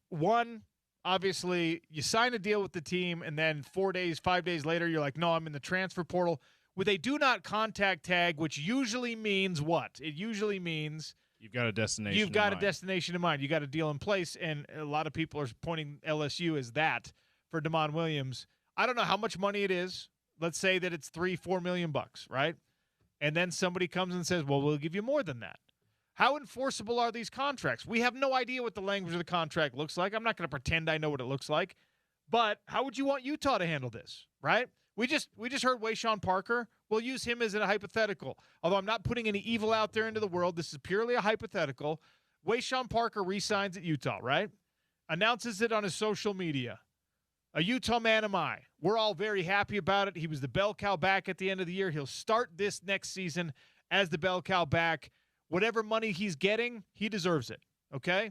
One, obviously, you sign a deal with the team, and then 5 days later, you're like, no, I'm in the transfer portal with a do not contact tag, which usually means what? It usually means you've got a destination. You've got a destination in mind. You got a deal in place, and a lot of people are pointing LSU as that for Damon Williams. I don't know how much money it is. Let's say that it's $3-4 million, right? And then somebody comes and says, well, we'll give you more than that. How enforceable are these contracts? We have no idea what the language of the contract looks like. I'm not going to pretend I know what it looks like. But how would you want Utah to handle this, right? We just heard Wayshawn Parker. We'll use him as a hypothetical. Although I'm not putting any evil out there into the world. This is purely a hypothetical. Wayshawn Parker re-signs at Utah, right? Announces it on his social media. A Utah man am I. We're all very happy about it. He was the bell cow back at the end of the year. He'll start this next season as the bell cow back. Whatever money he's getting, he deserves it, okay?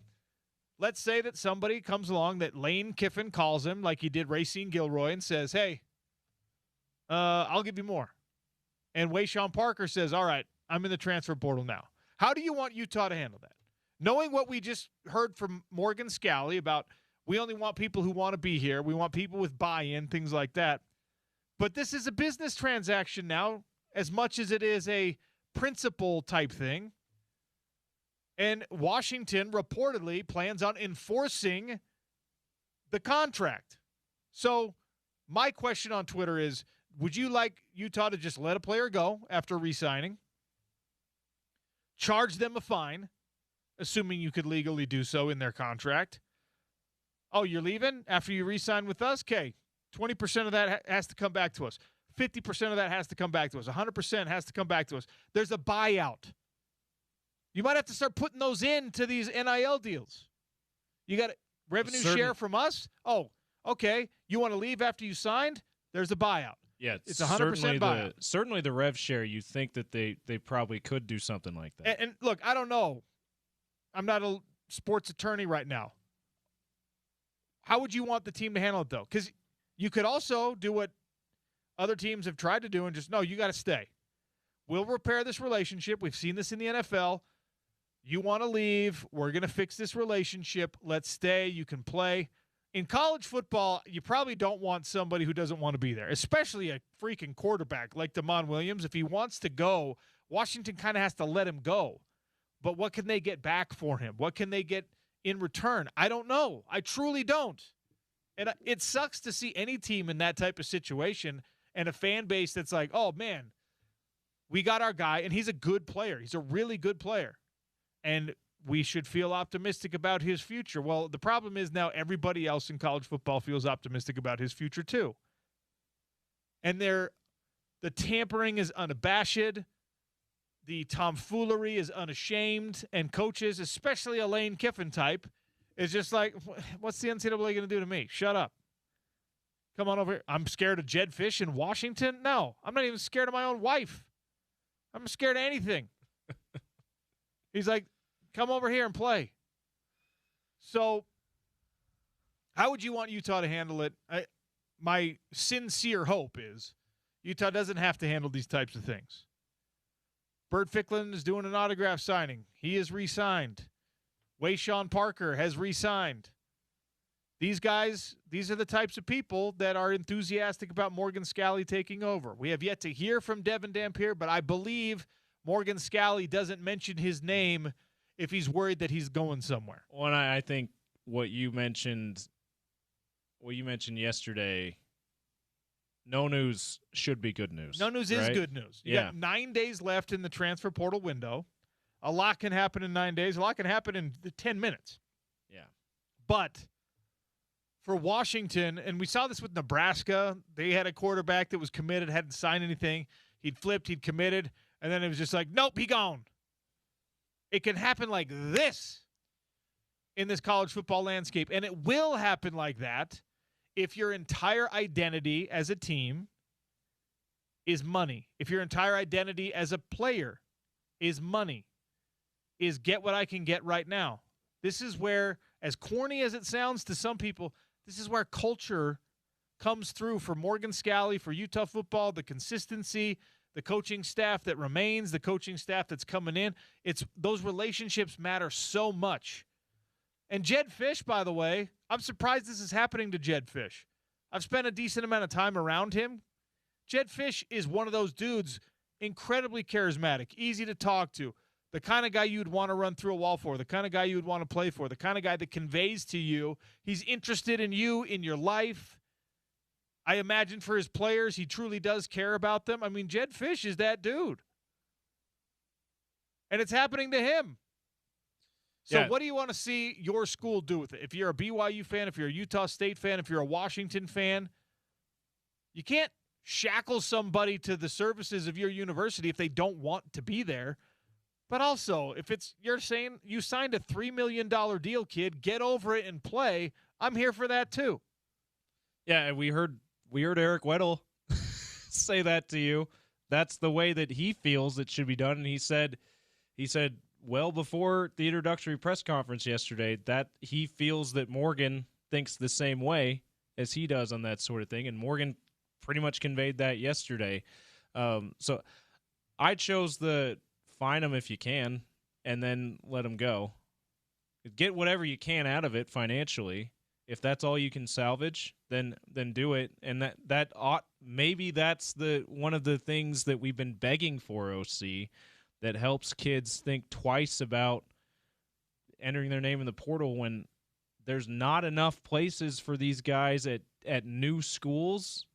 Let's say that somebody comes along, that Lane Kiffin calls him like he did Racine Gilroy and says, hey, I'll give you more. And Wayshawn Parker says, all right, I'm in the transfer portal now. How do you want Utah to handle that? Knowing what we just heard from Morgan Scalley about we only want people who want to be here, we want people with buy-in, things like that. But this is a business transaction now as much as it is a principal type thing. And Washington reportedly plans on enforcing the contract. So my question on Twitter is, would you like Utah to just let a player go after re-signing, charge them a fine, assuming you could legally do so in their contract? Oh, you're leaving after you re-sign with us? Okay, 20% of that has to come back to us. 50% of that has to come back to us. 100% has to come back to us. There's a buyout. You might have to start putting those into these NIL deals. You got revenue share from us? Oh, okay. You want to leave after you signed? There's a buyout. Yeah, it's 100% buyout. Certainly the rev share, you think that they probably could do something like that. And look, I don't know. I'm not a sports attorney right now. How would you want the team to handle it, though? Because you could also do what other teams have tried to do and just, no, you got to stay. We'll repair this relationship. We've seen this in the NFL. You want to leave. We're going to fix this relationship. Let's stay. You can play. In college football, you probably don't want somebody who doesn't want to be there, especially a freaking quarterback like Damon Williams. If he wants to go, Washington kind of has to let him go. But what can they get back for him? What can they get in return? I don't know. I truly don't. And it sucks to see any team in that type of situation and a fan base that's like, oh, man, we got our guy, and he's a good player. He's a really good player. And we should feel optimistic about his future. Well, the problem is now everybody else in college football feels optimistic about his future too. And the tampering is unabashed. The tomfoolery is unashamed. And coaches, especially a Lane Kiffin type, is just like, what's the NCAA going to do to me? Shut up. Come on over here. I'm scared of Jed Fish in Washington? No, I'm not even scared of my own wife. I'm scared of anything. He's like, come over here and play. So how would you want Utah to handle it? My sincere hope is Utah doesn't have to handle these types of things. Bert Ficklin is doing an autograph signing. He is re-signed. Wayshawn Parker has re-signed. These guys, these are the types of people that are enthusiastic about Morgan Scalley taking over. We have yet to hear from Devin Dampier, but I believe Morgan Scalley doesn't mention his name if he's worried that he's going somewhere. Well, and I think what you mentioned yesterday, no news should be good news. No news is good news. You got 9 days left in the transfer portal window. A lot can happen in 9 days. A lot can happen in 10 minutes. Yeah. But for Washington, and we saw this with Nebraska. They had a quarterback that was committed, hadn't signed anything. He'd flipped, he'd committed, and then it was just like, nope, he gone. It can happen like this in this college football landscape, and it will happen like that if your entire identity as a team is money. If your entire identity as a player is money, is get what I can get right now. This is where, as corny as it sounds to some people, this is where culture comes through for Morgan Scalley, for Utah football, the consistency, the coaching staff that remains, the coaching staff that's coming in. It's those relationships matter so much. And Jed Fish, by the way, I'm surprised this is happening to Jed Fish. I've spent a decent amount of time around him. Jed Fish is one of those dudes, incredibly charismatic, easy to talk to, the kind of guy you'd want to run through a wall for, the kind of guy you would want to play for, the kind of guy that conveys to you he's interested in you, in your life. I imagine for his players, he truly does care about them. I mean, Jed Fish is that dude. And it's happening to him. So what do you want to see your school do with it? If you're a BYU fan, if you're a Utah State fan, if you're a Washington fan, you can't shackle somebody to the services of your university if they don't want to be there. But also, if you're saying you signed a $3 million deal, kid, get over it and play, I'm here for that too. Yeah, and we heard Eric Weddle say that to you. That's the way that he feels it should be done. And he said well before the introductory press conference yesterday that he feels that Morgan thinks the same way as he does on that sort of thing. And Morgan pretty much conveyed that yesterday. So I chose the fine him if you can and then let him go. Get whatever you can out of it financially. If that's all you can salvage, then do it. And that ought, maybe that's one of the things that we've been begging for, OC, that helps kids think twice about entering their name in the portal when there's not enough places for these guys at new schools.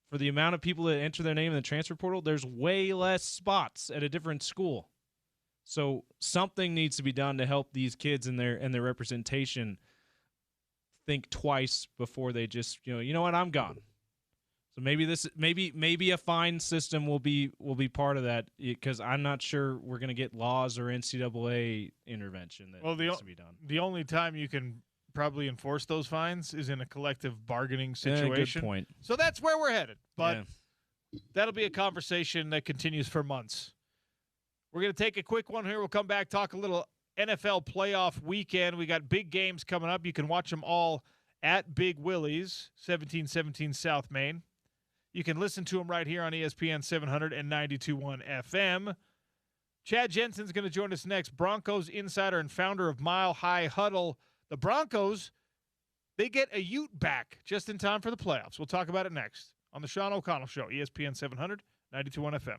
For the amount of people that enter their name in the transfer portal, there's way less spots at a different school. So something needs to be done to help these kids and their representation think twice before they just, you know what, I'm gone. So maybe a fine system will be part of that, because I'm not sure we're going to get laws or NCAA intervention that needs to be done. The only time you can probably enforce those fines is in a collective bargaining situation. Good point. So that's where we're headed. But that'll be a conversation that continues for months. We're going to take a quick one here. We'll come back, talk a little NFL playoff weekend. We got big games coming up. You can watch them all at Big Willie's, 1717 South Main. You can listen to them right here on ESPN 700 and 92.1 FM. Chad Jensen's going to join us next. Broncos insider and founder of Mile High Huddle. The Broncos, they get a Ute back just in time for the playoffs. We'll talk about it next on the Sean O'Connell Show, ESPN 700, 92.1 FM.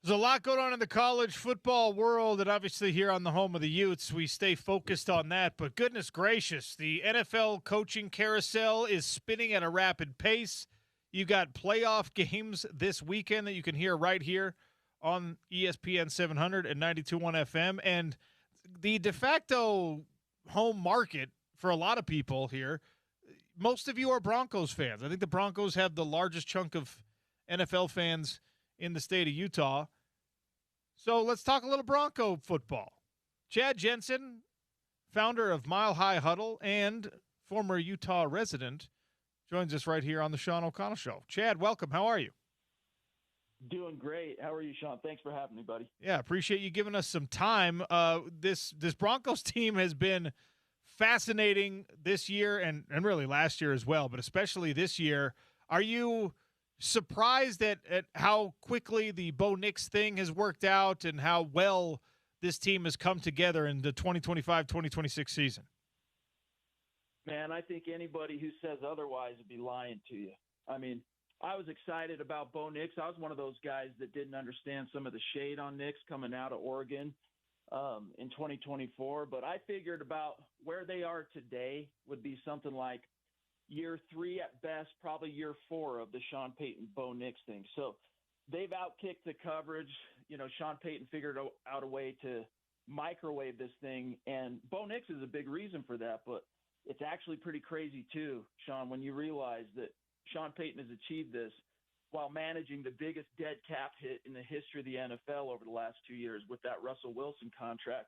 There's a lot going on in the college football world, and obviously here on the home of the Utes, we stay focused on that. But goodness gracious, the NFL coaching carousel is spinning at a rapid pace. You got playoff games this weekend that you can hear right here on ESPN 700 and 92.1 FM. And the de facto home market for a lot of people here, most of you are Broncos fans. I think the Broncos have the largest chunk of NFL fans in the state of Utah. So let's talk a little Bronco football. Chad Jensen, founder of Mile High Huddle and former Utah resident, joins us right here on the Sean O'Connell Show. Chad, welcome. How are you? Doing great. How are you, Sean? Thanks for having me, buddy. Yeah, appreciate you giving us some time. This Broncos team has been fascinating this year and really last year as well, but especially this year. Are you surprised at how quickly the Bo Nix thing has worked out and how well this team has come together in the 2025-2026 season? Man, I think anybody who says otherwise would be lying to you. I mean, I was excited about Bo Nix. I was one of those guys that didn't understand some of the shade on Nix coming out of Oregon in 2024. But I figured about where they are today would be something like year 3 at best, probably year 4 of the Sean Payton Bo Nix thing. So they've outkicked the coverage. You know, Sean Payton figured out a way to microwave this thing. And Bo Nix is a big reason for that. But it's actually pretty crazy too, Sean, when you realize that Sean Payton has achieved this while managing the biggest dead cap hit in the history of the NFL over the last 2 years with that Russell Wilson contract.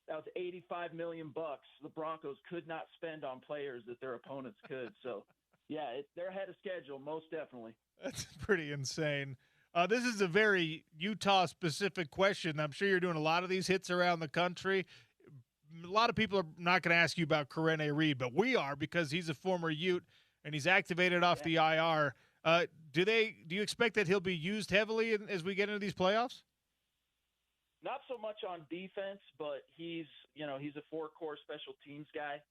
That was $85 million the Broncos could not spend on players that their opponents could. So, yeah, they're ahead of schedule, most definitely. That's pretty insane. This is a very Utah-specific question. I'm sure you're doing a lot of these hits around the country. A lot of people are not going to ask you about Corene Reed, but we are because he's a former Ute and he's activated off the IR. Do you expect that he'll be used heavily as we get into these playoffs? Not so much on defense, but he's a 4-core special teams guy,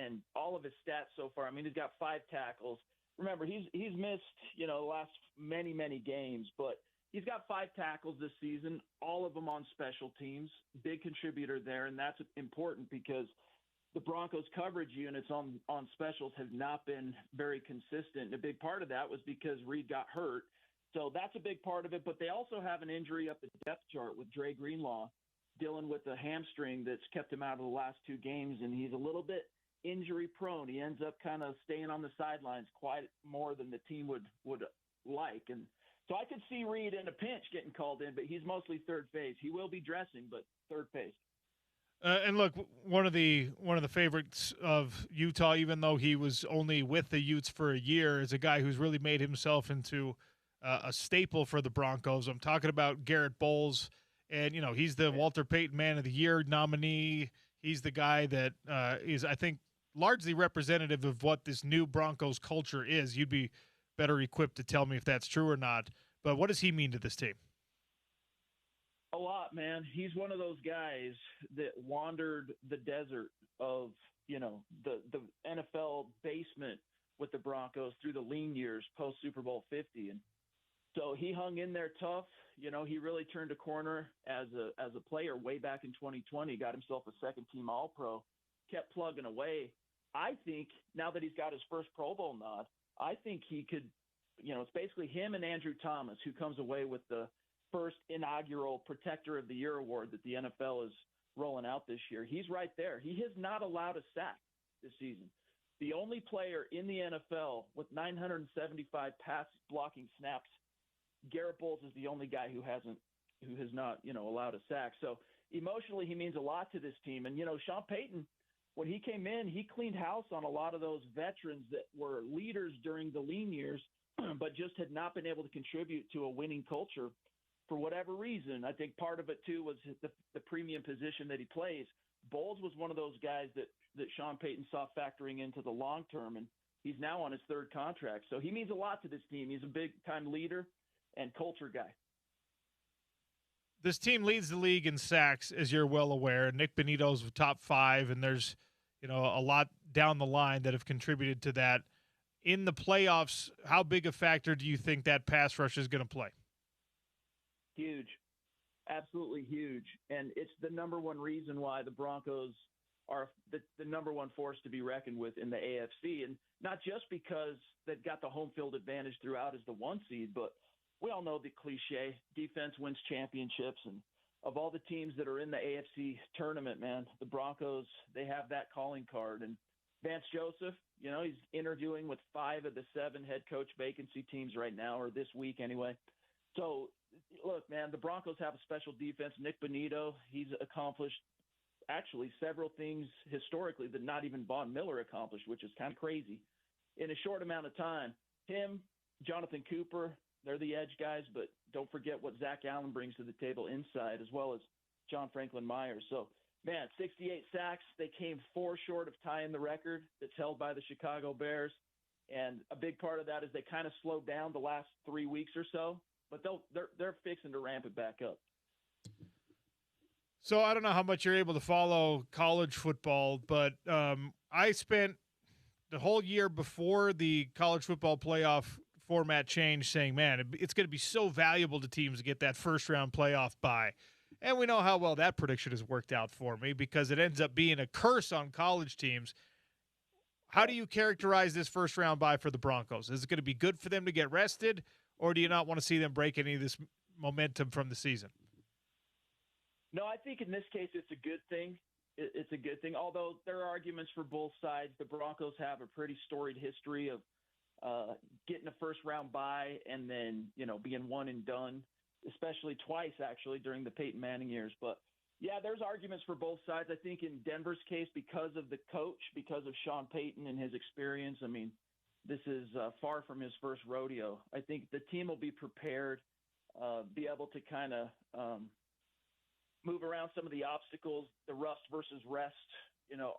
and all of his stats so far. I mean, he's got 5 tackles. Remember, he's missed the last many games, but he's got 5 tackles this season, all of them on special teams. Big contributor there, and that's important because the Broncos coverage units on specials have not been very consistent. And a big part of that was because Reed got hurt. So that's a big part of it. But they also have an injury up the depth chart with Dre Greenlaw dealing with a hamstring that's kept him out of the last 2 games. And he's a little bit injury prone. He ends up kind of staying on the sidelines quite more than the team would like. And so I could see Reed in a pinch getting called in, but he's mostly third base. He will be dressing, but third base. And look, one of the favorites of Utah, even though he was only with the Utes for a year, is a guy who's really made himself into a staple for the Broncos. I'm talking about Garrett Bowles, and he's the Walter Payton Man of the Year nominee. He's the guy that is, I think, largely representative of what this new Broncos culture is. You'd be better equipped to tell me if that's true or not. But what does he mean to this team? A lot, man. He's one of those guys that wandered the desert of, the NFL basement with the Broncos through the lean years post Super Bowl 50. And so he hung in there tough. He really turned a corner as a player way back in 2020, got himself a second-team All-Pro, kept plugging away. I think now that he's got his first Pro Bowl nod, I think he could, it's basically him and Andrew Thomas who comes away with the first inaugural Protector of the Year award that the NFL is rolling out this year. He's right there. He has not allowed a sack this season. The only player in the NFL with 975 pass blocking snaps, Garrett Bowles is the only guy who has not, allowed a sack. So emotionally, he means a lot to this team. And, Sean Payton, when he came in, he cleaned house on a lot of those veterans that were leaders during the lean years, but just had not been able to contribute to a winning culture for whatever reason. I think part of it, too, was the premium position that he plays. Bowles was one of those guys that Sean Payton saw factoring into the long term, and he's now on his 3rd contract. So he means a lot to this team. He's a big-time leader and culture guy. This team leads the league in sacks, as you're well aware. Nick Benito's top 5, and there's a lot down the line that have contributed to that. In the playoffs, how big a factor do you think that pass rush is going to play? Huge. absolutely huge. And it's the number one reason why the Broncos are the number one force to be reckoned with in the AFC. And not just because they've got the home field advantage throughout as the one seed, but we all know the cliche, defense wins championships. And of all the teams that are in the AFC tournament, man, the Broncos, they have that calling card. And Vance Joseph, he's interviewing with 5 of the 7 head coach vacancy teams right now, or this week anyway. So, look, man, the Broncos have a special defense. Nick Bonito, he's accomplished actually several things historically that not even Von Miller accomplished, which is kind of crazy. In a short amount of time, him, Jonathan Cooper, they're the edge guys, but don't forget what Zach Allen brings to the table inside, as well as John Franklin Myers. So, man, 68 sacks. They came 4 short of tying the record that's held by the Chicago Bears. And a big part of that is they kind of slowed down the last 3 weeks or so, but they're fixing to ramp it back up. So I don't know how much you're able to follow college football, but I spent the whole year before the college football playoff format changed saying, man, it's going to be so valuable to teams to get that first-round playoff bye. And we know how well that prediction has worked out for me because it ends up being a curse on college teams. How do you characterize this first-round bye for the Broncos? Is it going to be good for them to get rested, or do you not want to see them break any of this momentum from the season? No, I think in this case it's a good thing. It's a good thing, although there are arguments for both sides. The Broncos have a pretty storied history of getting a first-round bye and then, being one and done, especially twice, actually, during the Peyton Manning years. But, yeah, there's arguments for both sides. I think in Denver's case, because of the coach, because of Sean Payton and his experience, I mean, this is far from his first rodeo. I think the team will be prepared, be able to kind of move around some of the obstacles, the rust versus rest,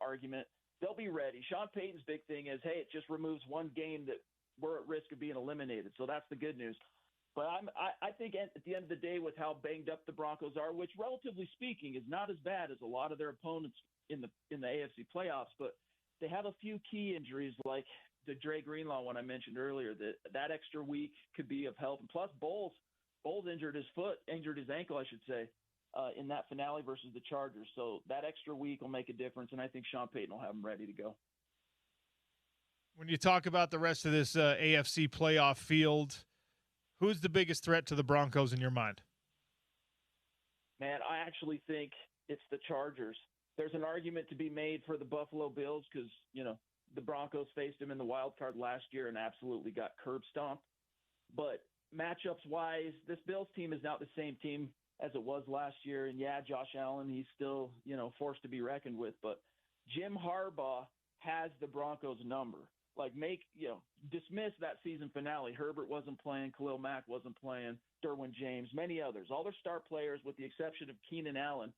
argument. They'll be ready. Sean Payton's big thing is, hey, it just removes one game that we're at risk of being eliminated. So that's the good news. But I think at the end of the day, with how banged up the Broncos are, which relatively speaking is not as bad as a lot of their opponents in the AFC playoffs, but they have a few key injuries like the Dre Greenlaw one I mentioned earlier. That extra week could be of help. And plus, Bowles injured his ankle, I should say, in that finale versus the Chargers. So that extra week will make a difference, and I think Sean Payton will have them ready to go. When you talk about the rest of this AFC playoff field, who's the biggest threat to the Broncos in your mind? Man, I actually think it's the Chargers. There's an argument to be made for the Buffalo Bills because, the Broncos faced them in the wild card last year and absolutely got curb stomped. But matchups-wise, this Bills team is not the same team as it was last year. And, yeah, Josh Allen, he's still, forced to be reckoned with. But Jim Harbaugh has the Broncos number. Dismiss that season finale. Herbert wasn't playing. Khalil Mack wasn't playing. Derwin James, many others. All their star players, with the exception of Keenan Allen,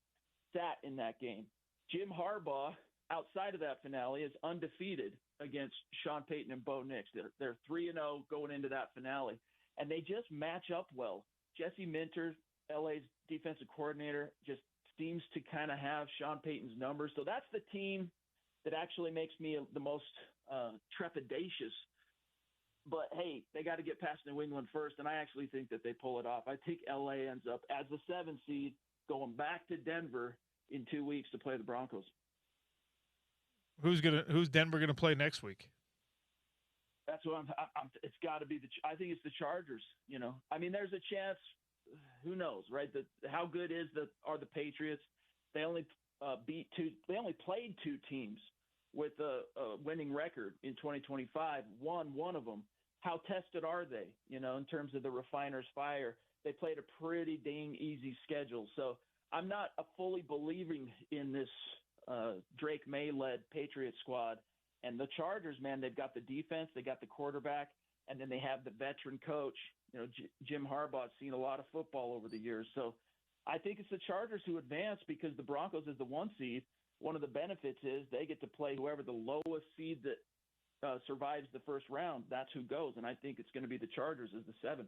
sat in that game. Jim Harbaugh, outside of that finale, is undefeated against Sean Payton and Bo Nix. They're 3-0 going into that finale. And they just match up well. Jesse Minter, LA's defensive coordinator, just seems to kind of have Sean Payton's numbers. So that's the team that actually makes me the most trepidatious. But, hey, they got to get past New England first, and I actually think that they pull it off. I think LA ends up as the 7th seed going back to Denver in 2 weeks to play the Broncos. Who's Denver gonna play next week? That's what it's got to be I think it's the Chargers. I mean, there's a chance. Who knows, right? How good are the Patriots? They only They only played 2 teams with a winning record in 2025. Won one of them. How tested are they? In terms of the refiner's fire, they played a pretty dang easy schedule. So I'm not fully believing in this Drake May-led Patriot squad. And the Chargers, man, they've got the defense, they got the quarterback, and then they have the veteran coach. Jim Harbaugh's seen a lot of football over the years. So I think it's the Chargers who advance because the Broncos is the 1 seed. One of the benefits is they get to play whoever the lowest seed that survives the first round. That's who goes. And I think it's going to be the Chargers as the 7.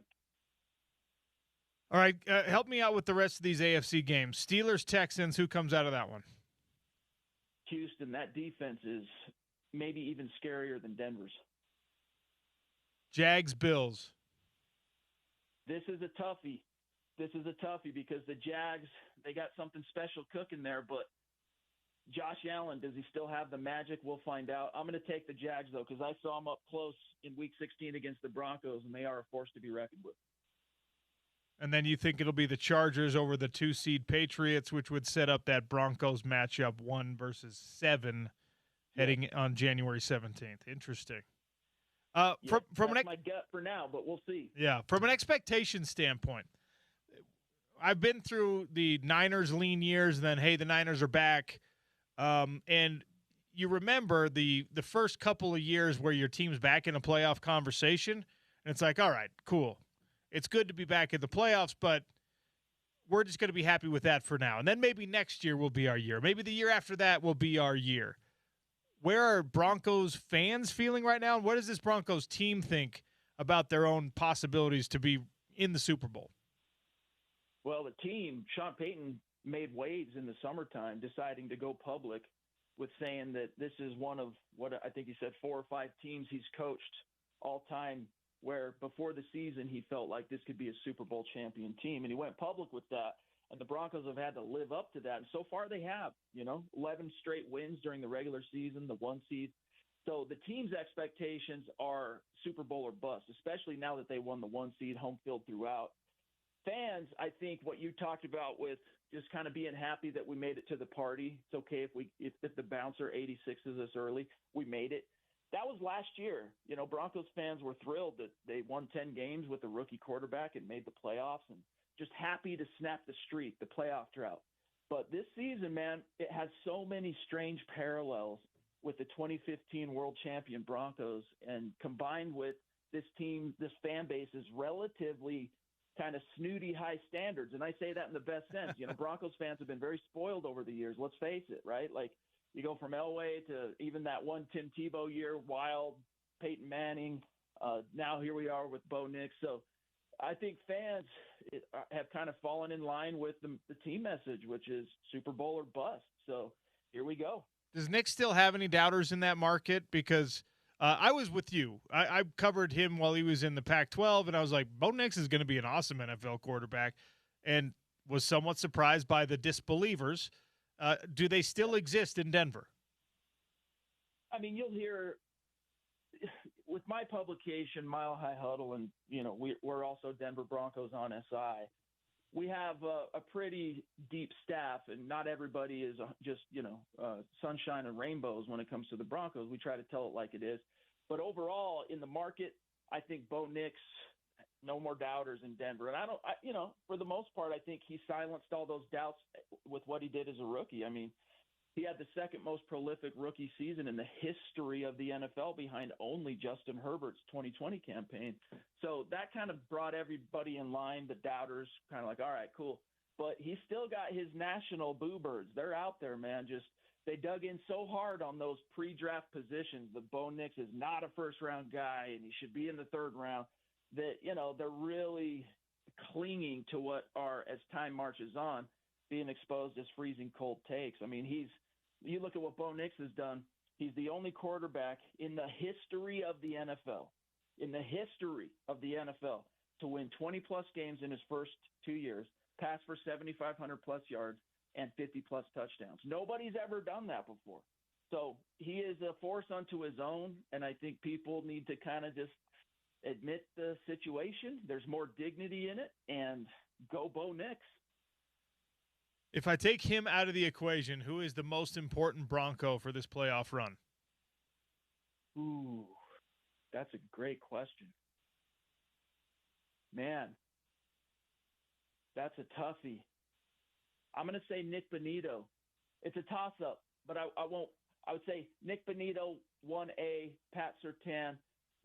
All right, help me out with the rest of these AFC games. Steelers, Texans, who comes out of that one? Houston, that defense is maybe even scarier than Denver's. Jags, Bills. This is a toughie. this is a toughie because the Jags, they got something special cooking there, but Josh Allen, does he still have the magic? We'll find out. I'm going to take the Jags, though, because I saw them up close in Week 16 against the Broncos, and they are a force to be reckoned with. And then you think it'll be the Chargers over the 2-seed Patriots, which would set up that Broncos matchup 1 versus 7 heading on January 17th. Interesting. From that's my gut for now, but we'll see. Yeah, from an expectation standpoint, I've been through the Niners lean years, and then, hey, the Niners are back. And you remember the first couple of years where your team's back in a playoff conversation, and it's like, all right, cool. It's good to be back in the playoffs, but we're just going to be happy with that for now. And then maybe next year will be our year. Maybe the year after that will be our year. Where are Broncos fans feeling right now? And what does this Broncos team think about their own possibilities to be in the Super Bowl? Well, the team, Sean Payton, made waves in the summertime, deciding to go public with saying that this is one of what I think he said 4 or 5 teams he's coached all time where before the season he felt like this could be a Super Bowl champion team. And he went public with that. And the Broncos have had to live up to that. And so far they have, 11 straight wins during the regular season, the 1 seed. So the team's expectations are Super Bowl or bust, especially now that they won the 1 seed, home field throughout. Fans, I think what you talked about with just kind of being happy that we made it to the party. It's okay if the bouncer 86s us early, we made it. That was last year. Broncos fans were thrilled that they won 10 games with a rookie quarterback and made the playoffs and just happy to snap the streak, the playoff drought. But this season, man, it has so many strange parallels with the 2015 world champion Broncos, and combined with this team, this fan base is relatively kind of snooty high standards. And I say that in the best sense. Broncos fans have been very spoiled over the years. Let's face it, right? Like you go from Elway to even that one Tim Tebow year, Wild, Peyton Manning. Now here we are with Bo Nix. So I think fans have kind of fallen in line with the team message, which is Super Bowl or bust. So here we go. Does Nick still have any doubters in that market? Because I was with you. I covered him while he was in the Pac-12, and I was like, Bo Nix is going to be an awesome NFL quarterback, and was somewhat surprised by the disbelievers. Do they still exist in Denver? I mean, you'll hear with my publication, Mile High Huddle, and we're also Denver Broncos on SI. We have a pretty deep staff, and not everybody is just sunshine and rainbows when it comes to the Broncos. We try to tell it like it is. But overall, in the market, I think Bo Nix, no more doubters in Denver. And for the most part, I think he silenced all those doubts with what he did as a rookie. I mean, he had the second most prolific rookie season in the history of the NFL behind only Justin Herbert's 2020 campaign. So that kind of brought everybody in line, the doubters, kind of like, all right, cool. But he still got his national boo birds. They're out there, man. They dug in so hard on those pre-draft positions that Bo Nix is not a first-round guy and he should be in the 3rd round, that, they're really clinging to what are, as time marches on, being exposed as freezing cold takes. I mean, you look at what Bo Nix has done. He's the only quarterback in the history of the NFL, to win 20-plus games in his first 2 years, pass for 7,500-plus yards, and 50-plus touchdowns. Nobody's ever done that before. So he is a force unto his own, and I think people need to kind of just admit the situation. There's more dignity in it, and go Bo Nix. If I take him out of the equation, who is the most important Bronco for this playoff run? Ooh, that's a great question. Man, that's a toughie. I'm going to say Nick Bonito. It's a toss-up, but I won't. I would say Nick Bonito, 1A, Pat Surtain,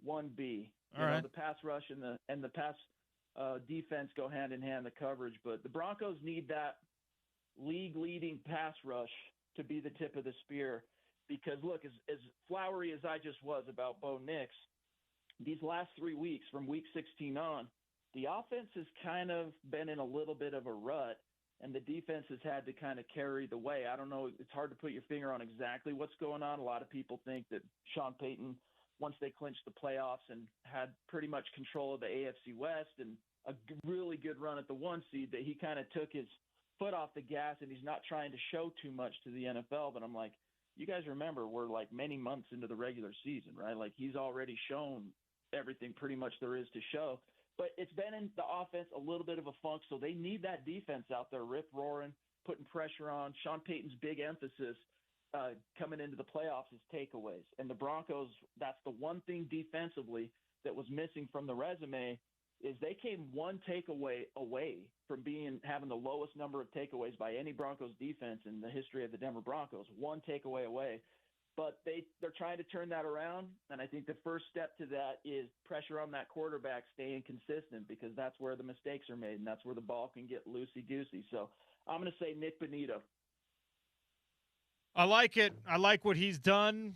1B. All right. The pass rush and the pass defense go hand in hand, the coverage. But the Broncos need that league-leading pass rush to be the tip of the spear. Because, look, as flowery as I just was about Bo Nix, these last 3 weeks from Week 16 on, the offense has kind of been in a little bit of a rut, and the defense has had to kind of carry the way. I don't know. It's hard to put your finger on exactly what's going on. A lot of people think that Sean Payton, once they clinched the playoffs and had pretty much control of the AFC West and really good run at the 1 seed that he kind of took his foot off the gas and he's not trying to show too much to the NFL. But I'm like, you guys remember we're like many months into the regular season, right? Like he's already shown everything pretty much there is to show. But it's been in the offense a little bit of a funk, so they need that defense out there rip-roaring, putting pressure on. Sean Payton's big emphasis coming into the playoffs is takeaways. And the Broncos, that's the one thing defensively that was missing from the resume is they came one takeaway away from having the lowest number of takeaways by any Broncos defense in the history of the Denver Broncos, one takeaway away. But they're trying to turn that around, and I think the first step to that is pressure on that quarterback staying consistent because that's where the mistakes are made, and that's where the ball can get loosey-goosey. So I'm going to say Nick Bonito. I like it. I like what he's done.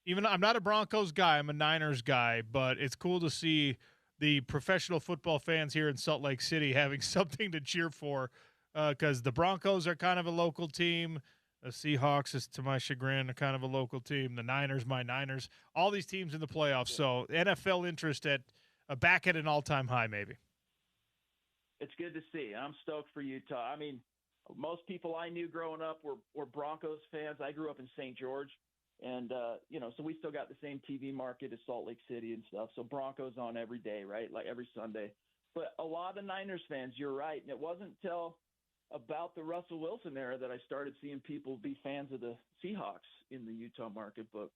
Even I'm not a Broncos guy. I'm a Niners guy, but it's cool to see the professional football fans here in Salt Lake City having something to cheer for because the Broncos are kind of a local team. The Seahawks, is to my chagrin, are kind of a local team. The Niners, my Niners. All these teams in the playoffs. So NFL interest at back at an all-time high maybe. It's good to see. I'm stoked for Utah. I mean, most people I knew growing up were Broncos fans. I grew up in St. George, and, so we still got the same TV market as Salt Lake City and stuff. So Broncos on every day, right, like every Sunday. But a lot of Niners fans, you're right, and it wasn't until about the Russell Wilson era that I started seeing people be fans of the Seahawks in the Utah market. But,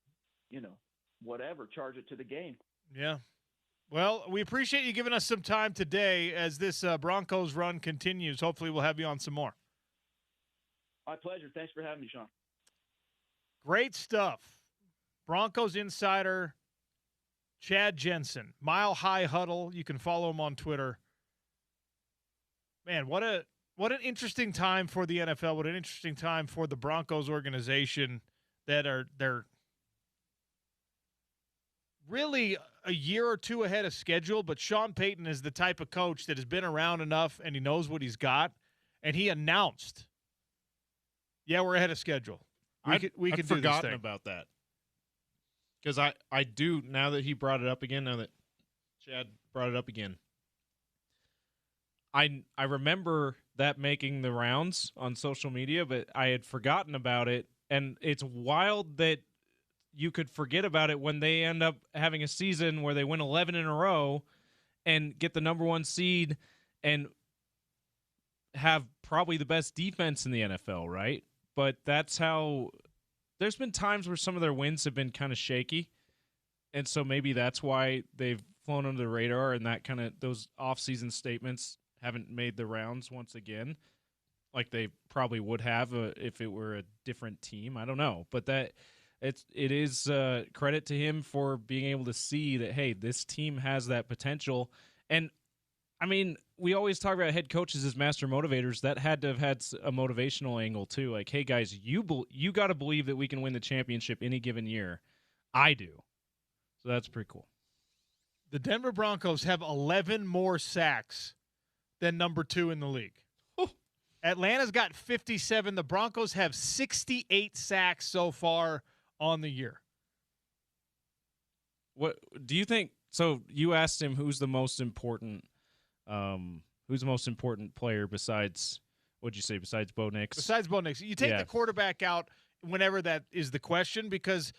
whatever, charge it to the game. Yeah. Well, we appreciate you giving us some time today as this Broncos run continues. Hopefully we'll have you on some more. My pleasure. Thanks for having me, Sean. Great stuff. Broncos insider Chad Jensen, Mile High Huddle. You can follow him on Twitter. Man, what an interesting time for the NFL. What an interesting time for the Broncos organization they're really a year or two ahead of schedule, but Sean Payton is the type of coach that has been around enough and he knows what he's got, and he announced, yeah, we're ahead of schedule. We could do this thing. I'd forgotten about that. Because I do, now that he brought it up again, now that Chad brought it up again, I remember that making the rounds on social media, but I had forgotten about it, and it's wild that you could forget about it when they end up having a season where they win 11 in a row and get the number 1 seed and have probably the best defense in the NFL, right? But that's how – there's been times where some of their wins have been kind of shaky, and so maybe that's why they've flown under the radar and that kind of – those off-season statements haven't made the rounds once again like they probably would have if it were a different team. I don't know. But it is credit to him for being able to see that, hey, this team has that potential. And, I mean, we always talk about head coaches as master motivators. That had to have had a motivational angle, too. Like, hey, guys, you got to believe that we can win the championship any given year. I do. So that's pretty cool. The Denver Broncos have 11 more sacks than number 2 in the league. Oh. Atlanta's got 57. The Broncos have 68 sacks so far on the year. What do you think? So you asked him who's the most important player besides, what'd you say, besides Bo Nix? Besides Bo Nix. You take the quarterback out whenever that is the question because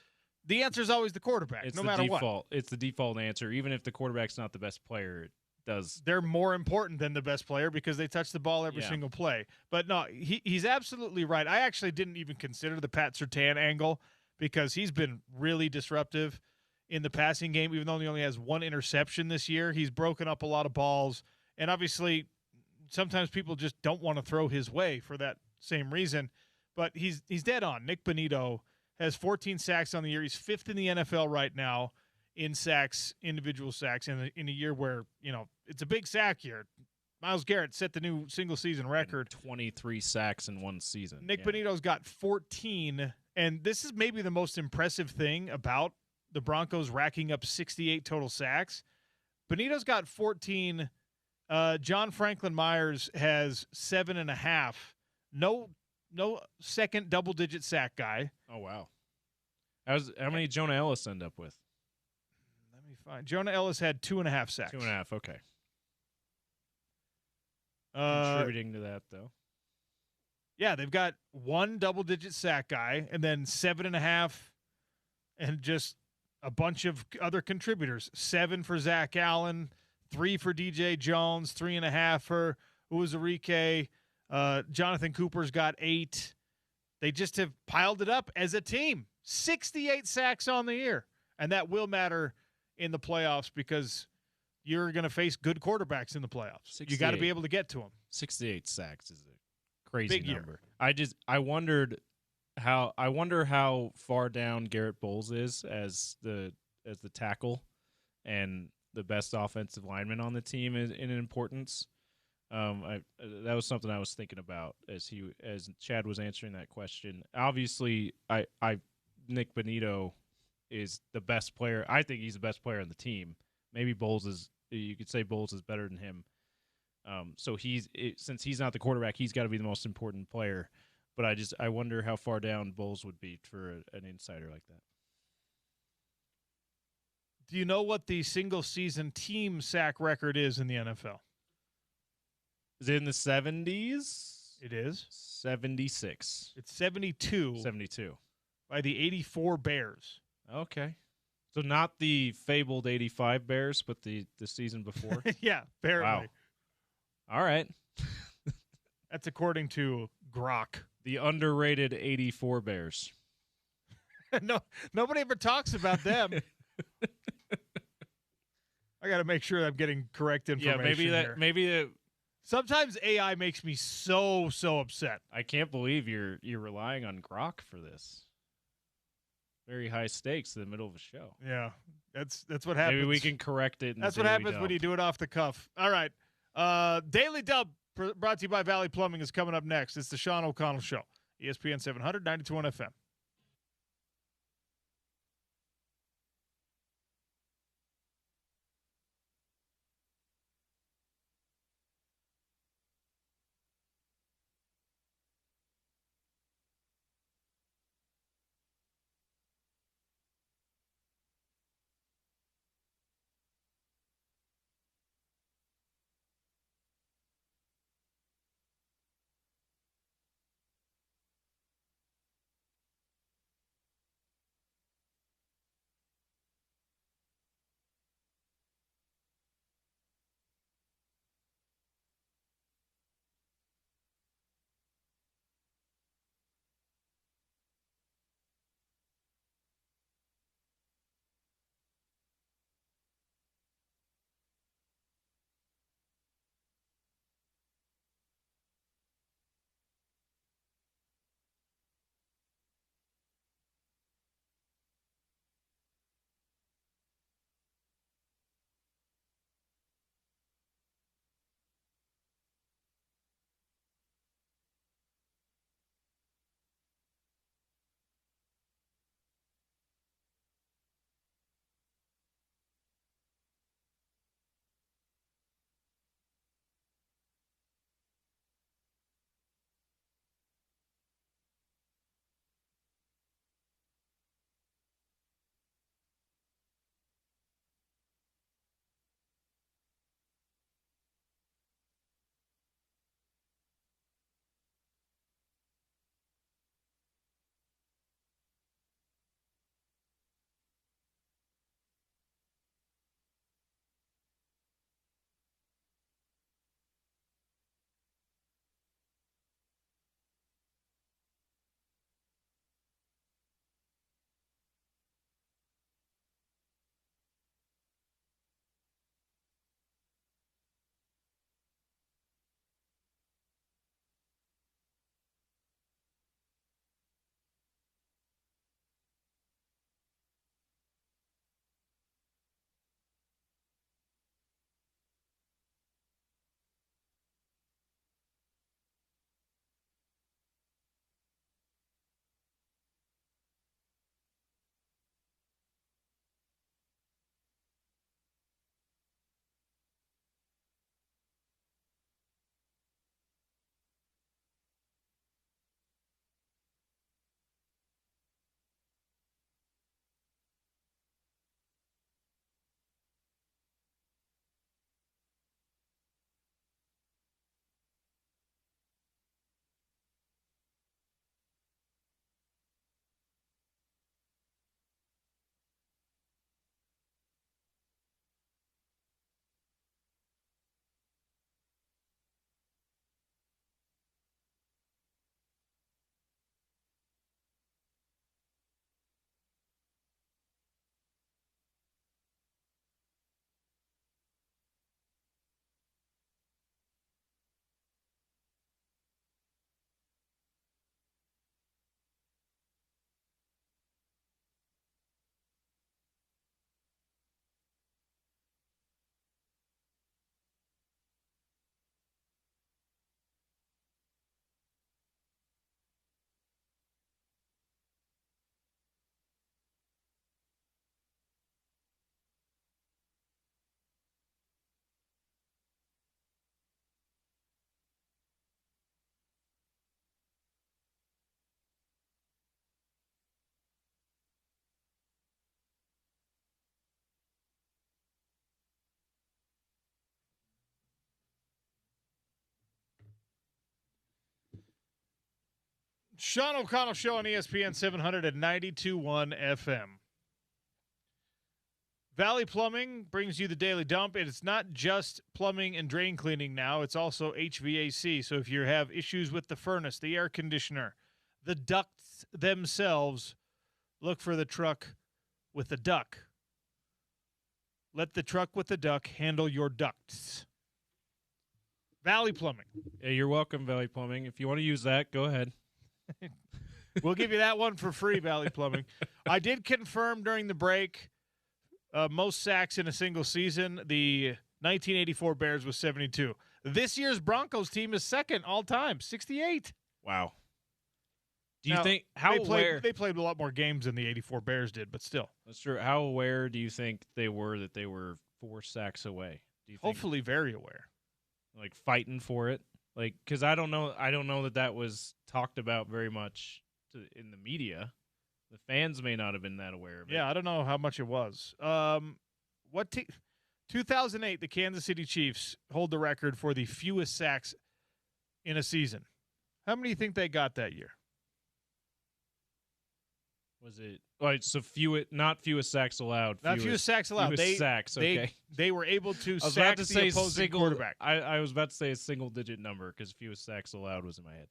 the answer is always the quarterback, no matter what. It's the default answer. Even if the quarterback's not the best player, they're more important than the best player because they touch the ball every single play. But no, he's absolutely right. I actually didn't even consider the Pat Surtain angle because he's been really disruptive in the passing game, even though he only has 1 interception this year. He's broken up a lot of balls, and obviously sometimes people just don't want to throw his way for that same reason. But he's dead on. Nick Bonito has 14 sacks on the year. He's 5th in the NFL right now in sacks, individual sacks, in a year where, it's a big sack year. Myles Garrett set the new single-season record. 23 sacks in one season. Nick Bonito's got 14, and this is maybe the most impressive thing about the Broncos racking up 68 total sacks. Bonito's got 14. John Franklin Myers has 7.5. No second double-digit sack guy. Oh, wow. How many did Jonah Ellis end up with? Let me find. Jonah Ellis had 2.5 sacks. 2.5, okay. contributing to that, though. Yeah, they've got one double-digit sack guy and then 7.5 and just a bunch of other contributors. 7 for Zach Allen, 3 for DJ Jones, 3.5 for Uzurike. Jonathan Cooper's got 8. They just have piled it up as a team. 68 sacks on the year. And that will matter in the playoffs because you're going to face good quarterbacks in the playoffs. You got to be able to get to them. 68 sacks is a crazy Big number. Year. I wonder how far down Garrett Bowles is as the tackle and the best offensive lineman on the team in importance. That was something I was thinking about as Chad was answering that question. Obviously, Nick Bonito is the best player. I think he's the best player on the team. Maybe you could say Bowles is better than him. So since he's not the quarterback, he's got to be the most important player. But I wonder how far down Bowles would be for an insider like that. Do you know what the single-season team sack record is in the NFL? Is it in the 70s? It is. 76. It's 72. 72. By the 84 Bears. Okay. So not the fabled 85 Bears, but the season before? Yeah, barely. Wow. All right. That's according to Grok. The underrated 84 Bears. No, nobody ever talks about them. I got to make sure I'm getting correct information. Yeah, maybe sometimes AI makes me so upset. I can't believe you're relying on Grok for this. Very high stakes in the middle of a show. Yeah, that's what happens. Maybe we can correct it. That's what happens when you do it off the cuff. All right. Daily Dub brought to you by Valley Plumbing is coming up next. It's the Sean O'Connell Show. ESPN 700, 92.1 FM. Sean O'Connell Show on ESPN 792.1 FM. Valley Plumbing brings you the Daily Dump. It's not just plumbing and drain cleaning now. It's also HVAC. So if you have issues with the furnace, the air conditioner, the ducts themselves, look for the truck with the duck. Let the truck with the duck handle your ducts. Valley Plumbing. Yeah, you're welcome, Valley Plumbing. If you want to use that, go ahead. We'll give you that one for free, Valley Plumbing. I did confirm during the break most sacks in a single season. The 1984 Bears was 72. This year's Broncos team is second all time, 68. Wow. Do you Now, think they played a lot more games than the 84 Bears did, but still. That's true. How aware do you think they were that they were 4 sacks away? Do you think, Hopefully very aware. like, fighting for it? Like, because I don't know that was talked about very much in the media. The fans may not have been that aware of it. Yeah, I don't know how much it was. 2008, the Kansas City Chiefs hold the record for the fewest sacks in a season. How many do you think they got that year? Was it? All right, so not fewest sacks allowed. Not fewest sacks allowed. Fewest sacks, okay. They were able to I was sack about to the say opposing quarterback. I was about to say a single-digit number because fewest sacks allowed was in my head.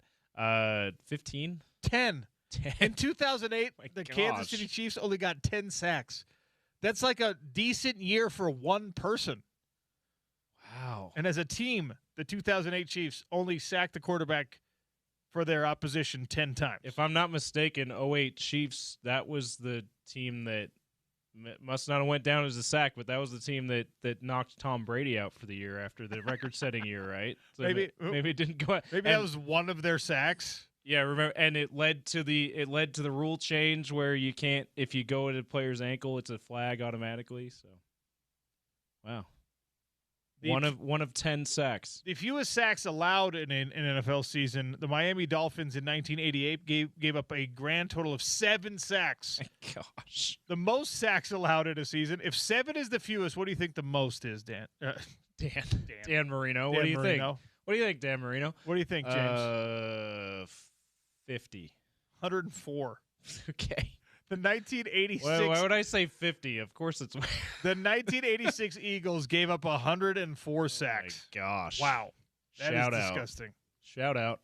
15? 10. 10. In 2008, the gosh. Kansas City Chiefs only got 10 sacks. That's like a decent year for one person. Wow. And as a team, the 2008 Chiefs only sacked the quarterback for their opposition 10 times. If I'm not mistaken, 08 Chiefs, that was the team that must not have went down as a sack, but that was the team that knocked Tom Brady out for the year after the record-setting year, right? So maybe it didn't go. Maybe that was one of their sacks. Yeah, remember, and it led to the rule change where you can't, if you go at a player's ankle, it's a flag automatically. So, wow, one of 10 sacks. The fewest sacks allowed in an NFL season, the Miami Dolphins in 1988 gave up a grand total of 7 sacks. My gosh, the most sacks allowed in a season. If 7 is the fewest, what do you think the most is, Dan? Dan Marino. Dan What do you Marino. think? What do you think, Dan Marino? What do you think, James? 50. 104. Okay. The 1986. Why would I say 50? Of course it's. The 1986 Eagles gave up 104 sacks. Oh my gosh. Wow. That Shout is out. disgusting. Shout out.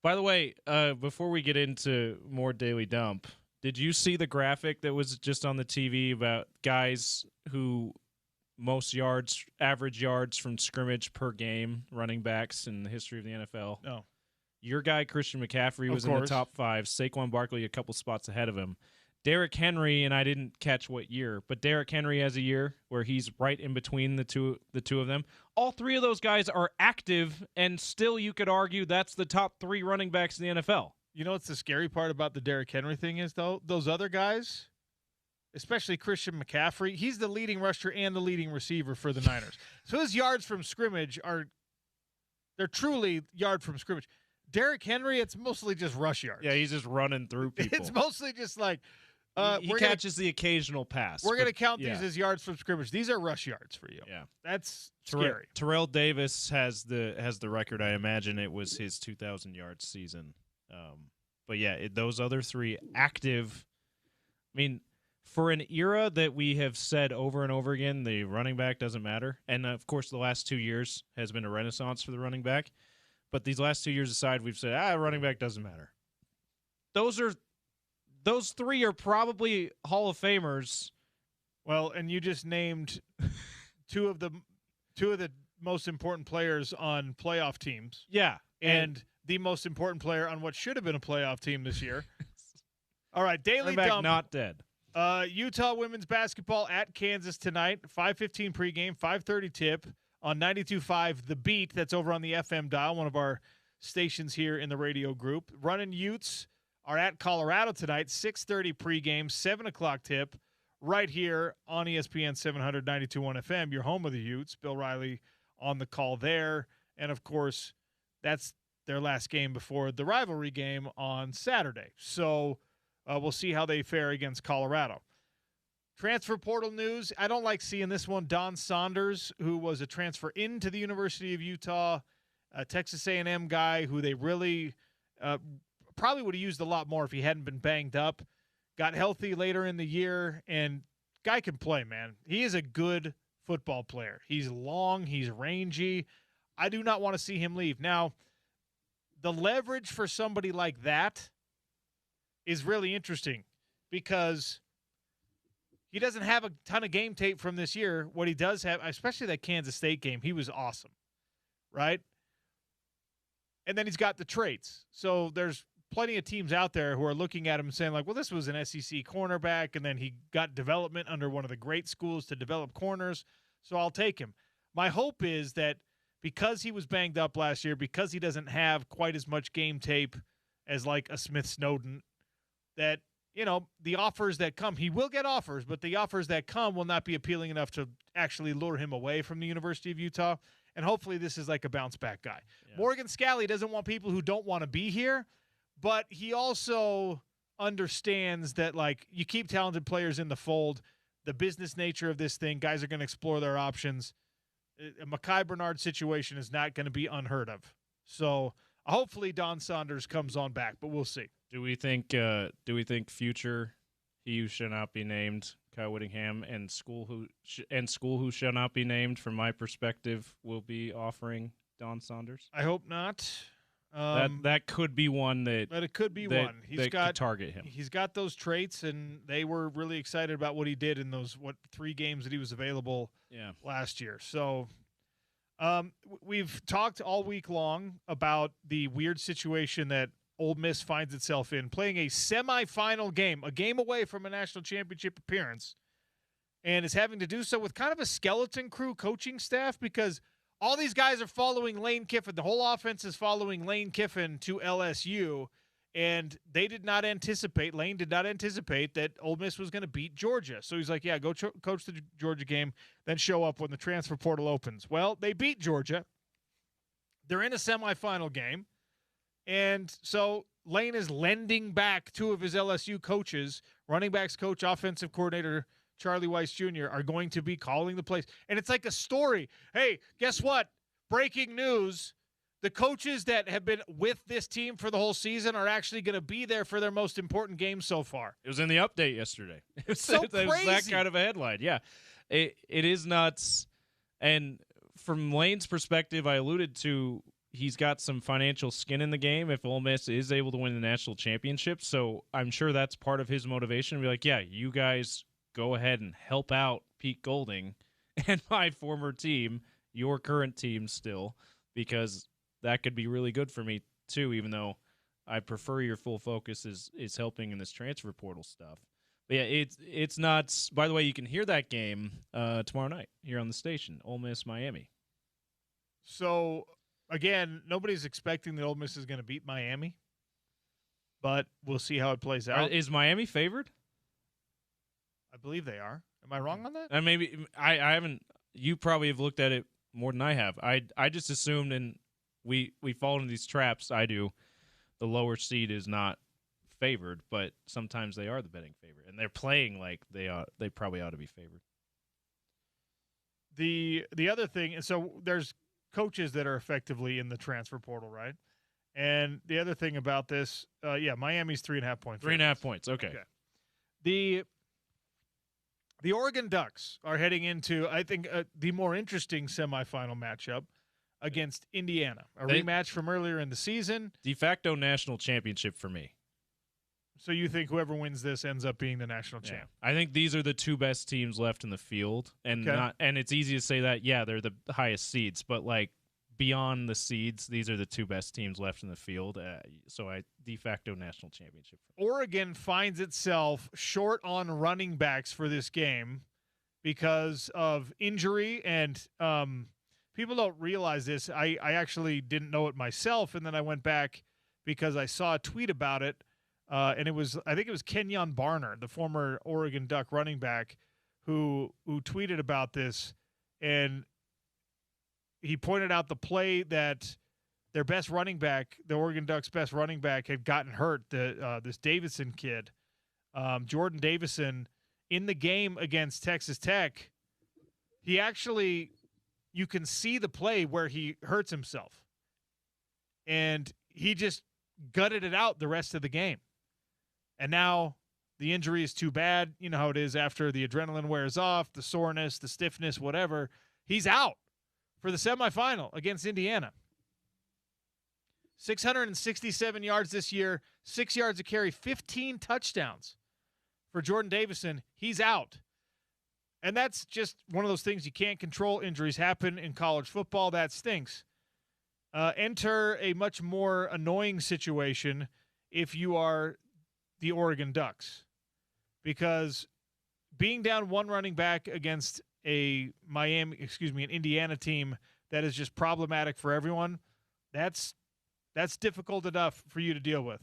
By the way, before we get into more Daily Dump, did you see the graphic that was just on the TV about guys who average yards from scrimmage per game, running backs in the history of the NFL? No. Your guy, Christian McCaffrey, was in the top 5. Saquon Barkley a couple spots ahead of him. Derrick Henry, and I didn't catch what year, but Derrick Henry has a year where he's right in between the two of them. All 3 of those guys are active, and still you could argue that's the top 3 running backs in the NFL. You know what's the scary part about the Derrick Henry thing is, though? Those other guys, especially Christian McCaffrey, he's the leading rusher and the leading receiver for the Niners. So his yards from scrimmage they're truly yard from scrimmage. Derrick Henry, it's mostly just rush yards. Yeah, he's just running through people. It's mostly just like he catches the occasional pass. We're going to count these as yards from scrimmage. These are rush yards for you. Yeah, that's scary. Terrell Davis has the record. I imagine it was his 2,000 yards season. But yeah, those other 3 active. I mean, for an era that we have said over and over again, the running back doesn't matter, and of course, the last 2 years has been a renaissance for the running back. But these last 2 years aside, we've said, running back doesn't matter. Those 3 are probably Hall of Famers. Well, and you just named two of the most important players on playoff teams. Yeah. And the most important player on what should have been a playoff team this year. All right, Daily Running back Dump. not dead. Utah women's basketball at Kansas tonight, 5:15 pregame, 5:30 tip. On 92.5 The Beat, that's over on the FM dial, one of our stations here in the radio group. Running Utes are at Colorado tonight, 6:30 pregame, 7 o'clock tip, right here on ESPN 792.1 FM, your home of the Utes. Bill Riley on the call there. And, of course, that's their last game before the rivalry game on Saturday. So we'll see how they fare against Colorado. Transfer portal news. I don't like seeing this one. Don Saunders, who was a transfer into the University of Utah, a Texas A&M guy who they really probably would have used a lot more if he hadn't been banged up, got healthy later in the year, and guy can play, man. He is a good football player. He's long, he's rangy. I do not want to see him leave. Now, the leverage for somebody like that is really interesting because he doesn't have a ton of game tape from this year. What he does have, especially that Kansas State game, he was awesome, right? And then he's got the traits. So there's plenty of teams out there who are looking at him and saying, like, well, this was an SEC cornerback, and then he got development under one of the great schools to develop corners, so I'll take him. My hope is that because he was banged up last year, because he doesn't have quite as much game tape as like a Smith Snowden, that, you know, the offers that come, he will get offers, but the offers that come will not be appealing enough to actually lure him away from the University of Utah. And hopefully this is like a bounce-back guy. Yeah. Morgan Scalley doesn't want people who don't want to be here, but he also understands that, like, you keep talented players in the fold, the business nature of this thing, guys are going to explore their options. A Mekhi Bernard situation is not going to be unheard of. So hopefully Don Saunders comes on back, but we'll see. Do we think future he who shall not be named, Kyle Whittingham, and school who shall not be named, from my perspective, will be offering Don Saunders? I hope not. That could be one but it could be one. He's got could target him. He's got those traits, and they were really excited about what he did in those 3 games that he was available last year. So we've talked all week long about the weird situation that Ole Miss finds itself in, playing a semifinal game, a game away from a national championship appearance, and is having to do so with kind of a skeleton crew coaching staff because all these guys are following Lane Kiffin. The whole offense is following Lane Kiffin to LSU, and Lane did not anticipate that Ole Miss was going to beat Georgia. So he's like, yeah, go coach the Georgia game, then show up when the transfer portal opens. Well, they beat Georgia. They're in a semifinal game. And so Lane is lending back 2 of his LSU coaches, running backs coach, offensive coordinator Charlie Weiss Jr. are going to be calling the plays. And it's like a story. Hey, guess what? Breaking news. The coaches that have been with this team for the whole season are actually going to be there for their most important game so far. It was in the update yesterday. It's so crazy. It was that kind of a headline. Yeah, it is nuts. And from Lane's perspective, I alluded to, he's got some financial skin in the game if Ole Miss is able to win the national championship. So I'm sure that's part of his motivation to be like, yeah, you guys go ahead and help out Pete Golding and my former team, your current team still, because that could be really good for me too, even though I prefer your full focus is helping in this transfer portal stuff. But yeah, it's nuts. By the way, you can hear that game tomorrow night here on the station, Ole Miss Miami. So again, nobody's expecting that Ole Miss is going to beat Miami, but we'll see how it plays out. Is Miami favored? I believe they are. Am I wrong on that? And maybe I haven't. You probably have looked at it more than I have. I just assumed, and we fall into these traps. I do. The lower seed is not favored, but sometimes they are the betting favorite, and they're playing like they probably ought to be favored. The other thing, and so there's coaches that are effectively in the transfer portal, right? And the other thing about this, Miami's 3.5 points. 3.5 points. Okay. The Oregon Ducks are heading into, I think, the more interesting semifinal matchup against Indiana, a rematch from earlier in the season. De facto national championship for me. So you think whoever wins this ends up being the national champ? I think these are the 2 best teams left in the field, and it's easy to say that. Yeah, they're the highest seeds, but like beyond the seeds, these are the 2 best teams left in the field. So de facto national championship. Oregon finds itself short on running backs for this game because of injury, and people don't realize this. I actually didn't know it myself, and then I went back because I saw a tweet about it. And I think it was Kenyon Barner, the former Oregon Duck running back, who tweeted about this, and he pointed out the play that their best running back, the Oregon Ducks' best running back, had gotten hurt. This Davison kid, Jordan Davison, in the game against Texas Tech, he actually, you can see the play where he hurts himself, and he just gutted it out the rest of the game. And now the injury is too bad. You know how it is after the adrenaline wears off, the soreness, the stiffness, whatever. He's out for the semifinal against Indiana. 667 yards this year, 6 yards a carry, 15 touchdowns for Jordan Davison. He's out. And that's just one of those things you can't control. Injuries happen in college football. That stinks. Enter a much more annoying situation if you are the Oregon Ducks, because being down one running back against an Indiana team that is just problematic for everyone, that's difficult enough for you to deal with.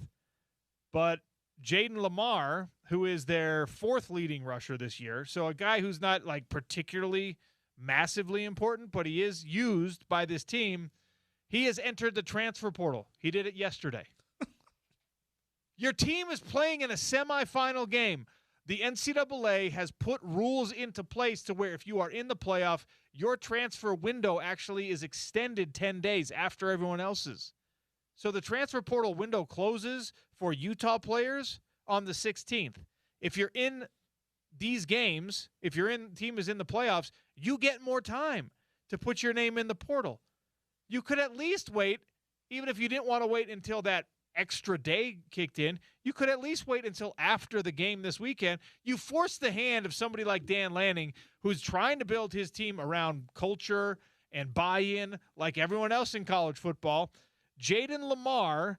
But Jaden Lamar, who is their fourth leading rusher this year, so a guy who's not like particularly massively important, but he is used by this team, he has entered the transfer portal. He did it yesterday. Your team is playing in a semifinal game. The NCAA has put rules into place to where if you are in the playoff, your transfer window actually is extended 10 days after everyone else's. So the transfer portal window closes for Utah players on the 16th. If you're in these games, if your team is in the playoffs, you get more time to put your name in the portal. You could at least wait, even if you didn't want to wait until that extra day kicked in, you could at least wait until after the game this weekend. You force the hand of somebody like Dan Lanning, who's trying to build his team around culture and buy-in like everyone else in college football. Jaden Lamar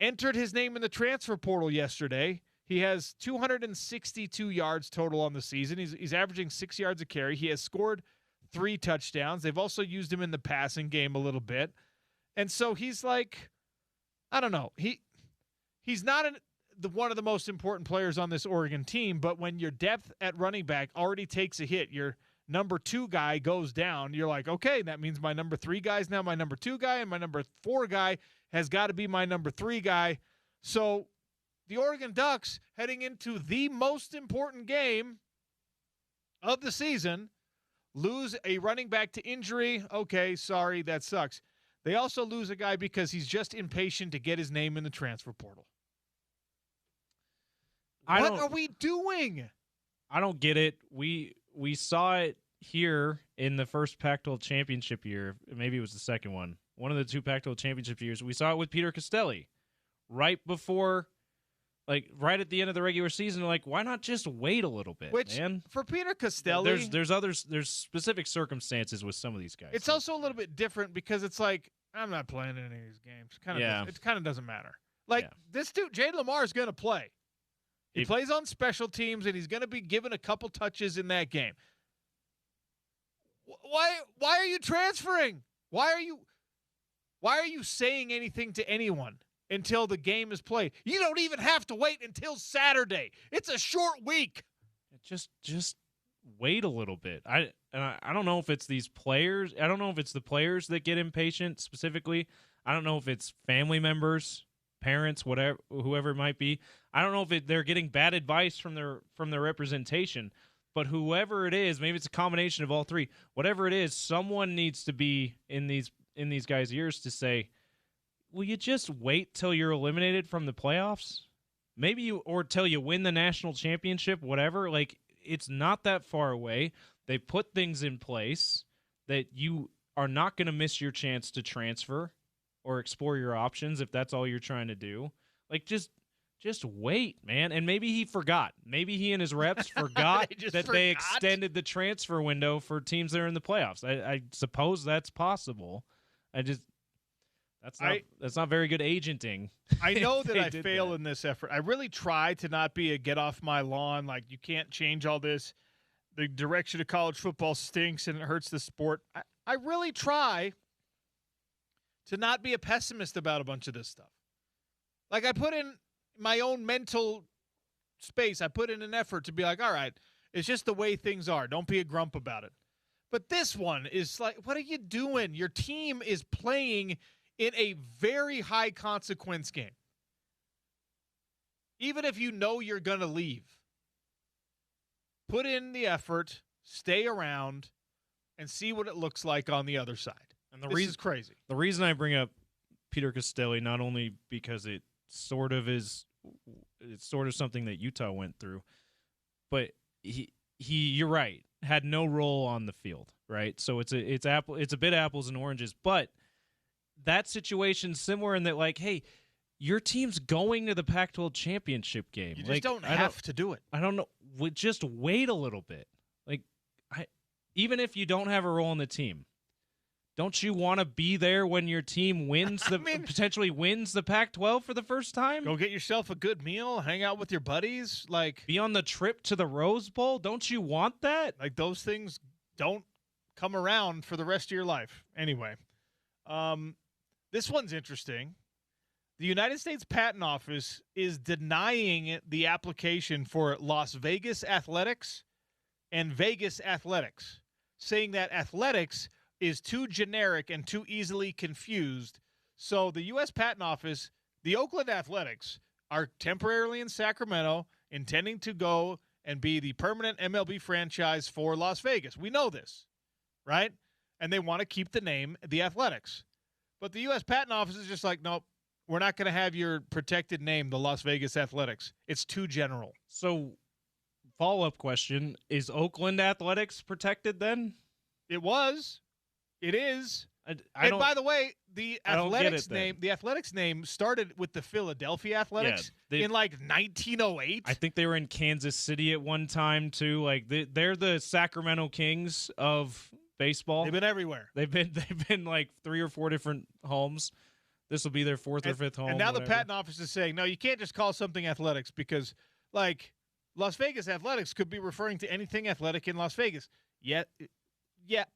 entered his name in the transfer portal yesterday. He has 262 yards total on the season. He's averaging 6 yards a carry. He has scored 3 touchdowns. They've also used him in the passing game a little bit. And so he's like, I don't know. He's not one of the most important players on this Oregon team, but when your depth at running back already takes a hit, your number 2 guy goes down, you're like, okay, that means my number 3 guy is now my number 2 guy, and my number 4 guy has got to be my number 3 guy. So the Oregon Ducks, heading into the most important game of the season, lose a running back to injury. Okay, sorry, that sucks. They also lose a guy because he's just impatient to get his name in the transfer portal. What are we doing? I don't get it. We saw it here in the first Pac-12 championship year. Maybe it was the second one. One of the 2 Pac-12 championship years. We saw it with Peter Costelli right before, like right at the end of the regular season. Like, why not just wait a little bit, man? For Peter Costelli, there's specific circumstances with some of these guys. It's also a little bit different because it's like, I'm not playing any of these games. It kind of doesn't matter. Like this dude, Jaden Lamar, is going to play. He plays on special teams, and he's going to be given a couple touches in that game. Why are you transferring? Why are you saying anything to anyone until the game is played? You don't even have to wait until Saturday. It's a short week. Just wait a little bit. I don't know if it's these players. I don't know if it's the players that get impatient specifically. I don't know if it's family members, parents, whoever it might be. I don't know if they're getting bad advice from their representation. But whoever it is, maybe it's a combination of all 3. Whatever it is, someone needs to be in these guys' ears to say, will you just wait till you're eliminated from the playoffs? Maybe or till you win the national championship, whatever. Like, it's not that far away. They put things in place that you are not going to miss your chance to transfer or explore your options if that's all you're trying to do. Like, just wait, man. And maybe he forgot. Maybe he and his reps forgot they extended the transfer window for teams that are in the playoffs. I suppose that's possible. That's not very good agenting. I know that I fail in this effort. I really try to not be a get off my lawn, like you can't change all this. The direction of college football stinks and it hurts the sport. I really try to not be a pessimist about a bunch of this stuff. Like, I put in my own mental space. I put in an effort to be like, all right, it's just the way things are. Don't be a grump about it. But this one is like, what are you doing? Your team is playing in a very high consequence game. Even if you know you're going to leave, put in the effort, stay around, and see what it looks like on the other side. And this is crazy. The reason I bring up Peter Costelli, not only because it's sort of something that Utah went through, but he you're right, had no role on the field, right? So it's a bit apples and oranges, but that situation's similar in that, like, hey, your team's going to the Pac-12 championship game. You just don't have to do it. I don't know. Just wait a little bit. Like, even if you don't have a role on the team, don't you want to be there when your team wins potentially wins the Pac-12 for the first time? Go get yourself a good meal, hang out with your buddies, like be on the trip to the Rose Bowl. Don't you want that? Like, those things don't come around for the rest of your life. Anyway, this one's interesting. The United States Patent Office is denying the application for Las Vegas Athletics and Vegas Athletics, saying that athletics is too generic and too easily confused. So the U.S. Patent Office, the Oakland Athletics, are temporarily in Sacramento, intending to go and be the permanent MLB franchise for Las Vegas. We know this, right? And they want to keep the name the Athletics. But the U.S. Patent Office is just like, nope, we're not going to have your protected name, the Las Vegas Athletics. It's too general. So, follow-up question, is Oakland Athletics protected then? It was. It is. And by the way, the Athletics name started with the Philadelphia Athletics in like 1908. I think they were in Kansas City at one time too. Like they're the Sacramento Kings of baseball. They've been everywhere. They've been like 3 or 4 different homes. This will be their 4th or 5th home. And now the Patent Office is saying, no, you can't just call something athletics because, like, Las Vegas Athletics could be referring to anything athletic in Las Vegas. Yeah,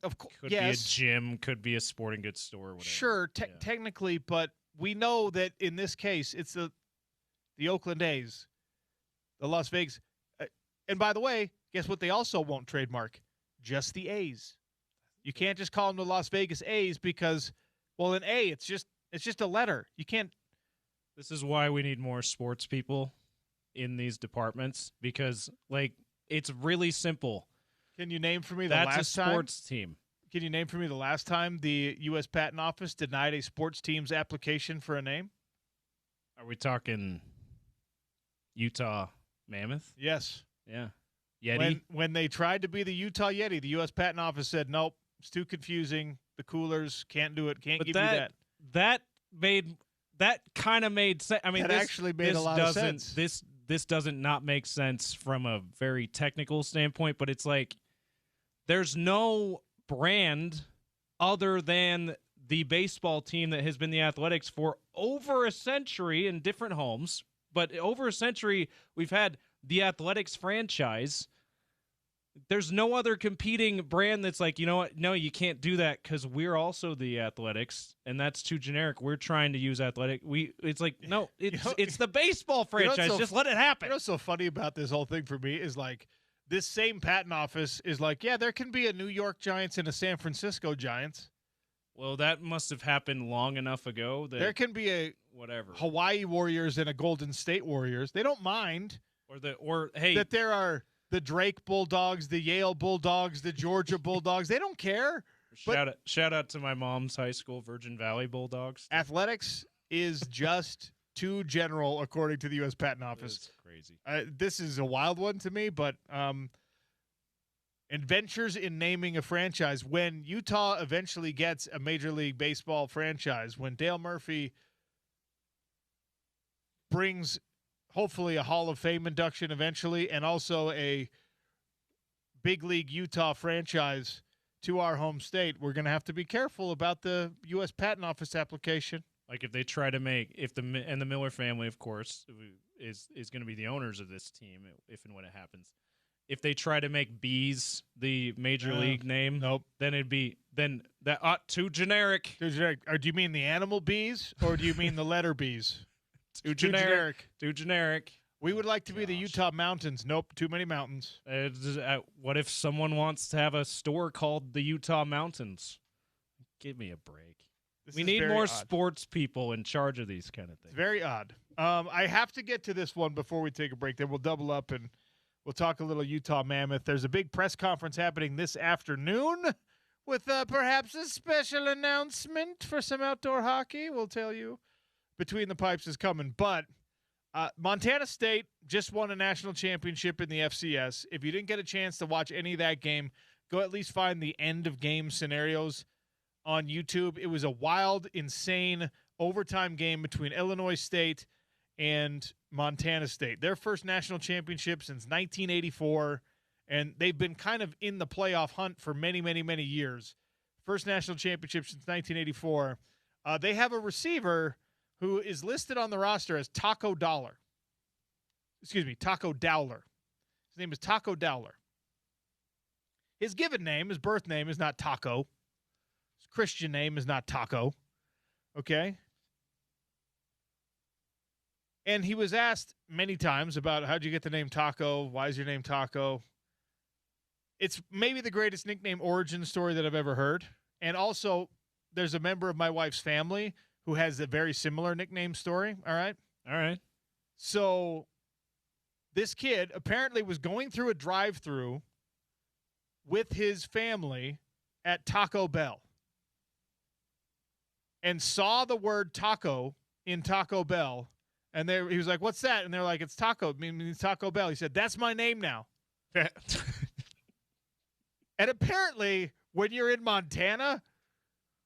of course. Could be a gym, could be a sporting goods store, whatever. Sure, technically, but we know that in this case, it's the Oakland A's, the Las Vegas. And by the way, guess what they also won't trademark? Just the A's. You can't just call them the Las Vegas A's because, well, an A, it's just a letter. You can't. This is why we need more sports people in these departments because, like, it's really simple. Can you name for me the last time? That's a sports team. Can you name for me the last time the U.S. Patent Office denied a sports team's application for a name? Are we talking Utah Mammoth? Yes. Yeah. Yeti? When they tried to be the Utah Yeti, the U.S. Patent Office said, nope, it's too confusing. The Coolers can't do it. Can't give you that. That kind of made sense. I mean, that actually made a lot of sense. This doesn't not make sense from a very technical standpoint, but it's like there's no brand other than the baseball team that has been the Athletics for over a century in different homes. But over a century, we've had the Athletics franchise. There's no other competing brand that's like, you know what? No, you can't do that because we're also the Athletics, and that's too generic. We're trying to use athletic. It's like, no, it's the baseball franchise. Just let it happen. You know what's so funny about this whole thing for me is like this same patent office is like, yeah, there can be a New York Giants and a San Francisco Giants. Well, that must have happened long enough ago that there can be a Hawaii Warriors and a Golden State Warriors. They don't mind. That there are the Drake Bulldogs, the Yale Bulldogs, the Georgia Bulldogs. They don't care. Shout out to my mom's high school, Virgin Valley Bulldogs. Athletics is just too general, according to the U.S. Patent Office. It's crazy. This is a wild one to me, but adventures in naming a franchise. When Utah eventually gets a Major League Baseball franchise, when Dale Murphy brings hopefully a Hall of Fame induction eventually, and also a big league Utah franchise to our home state, we're going to have to be careful about the U.S. Patent Office application. Like if they try to make, the Miller family, of course, is going to be the owners of this team if and when it happens. If they try to make Bees the major league name, nope. Then it'd be too generic. Too generic. Or do you mean the animal bees, or do you mean the letter bees? Too generic. Too generic. We would like to be the Utah Mountains. Nope, too many mountains. What if someone wants to have a store called the Utah Mountains? Give me a break. We need more sports people in charge of these kind of things. It's very odd. I have to get to this one before we take a break. Then we'll double up and we'll talk a little Utah Mammoth. There's a big press conference happening this afternoon with perhaps a special announcement for some outdoor hockey. We'll tell you Between the Pipes is coming. But Montana State just won a national championship in the FCS. If you didn't get a chance to watch any of that game, go at least find the end of game scenarios on YouTube. It was a wild, insane overtime game between Illinois State and Montana State. Their first national championship since 1984, and they've been kind of in the playoff hunt for many, many, many years. First national championship since 1984. They have a receiver who is listed on the roster as Taco Dowler. Taco Dowler. His name is Taco Dowler. His given name, his birth name, is not Taco. His Christian name is not Taco. Okay? And he was asked many times about how'd you get the name Taco? Why is your name Taco? It's maybe the greatest nickname origin story that I've ever heard. And also, there's a member of my wife's family who has a very similar nickname story. All right? All right. So this kid apparently was going through a drive-thru with his family at Taco Bell and saw the word taco in Taco Bell. And he was like, what's that? And they're like, it's taco. It means Taco Bell. He said, that's my name now. And apparently, when you're in Montana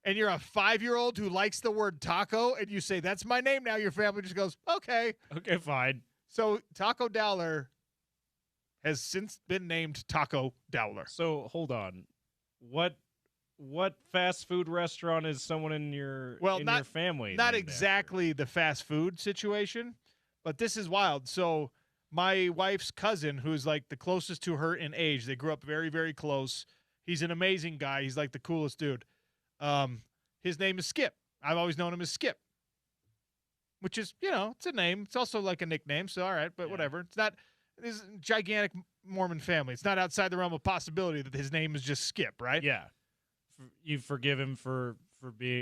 and you're a 5-year-old who likes the word taco and you say, that's my name now, your family just goes, okay. Okay, fine. So Taco Dowler has since been named Taco Dowler. So hold on. What fast food restaurant is someone in your your family? Not named exactly the fast food situation, but this is wild. So my wife's cousin, who's like the closest to her in age, they grew up very, very close. He's an amazing guy. He's like the coolest dude. His name is Skip. I've always known him as Skip, which is, it's a name. It's also like a nickname. So, all right, but whatever. It's not this gigantic Mormon family. It's not outside the realm of possibility that his name is just Skip, right? Yeah. You forgive him for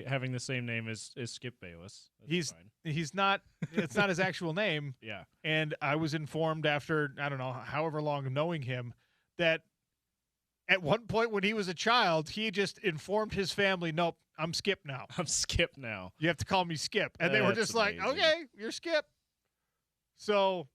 having the same name as Skip Bayless. That's fine. He's not. It's not his actual name. Yeah. And I was informed after, I don't know, however long knowing him, that at one point when he was a child, he just informed his family, nope, I'm Skip now. I'm Skip now. You have to call me Skip. And they were just like, okay, you're Skip. So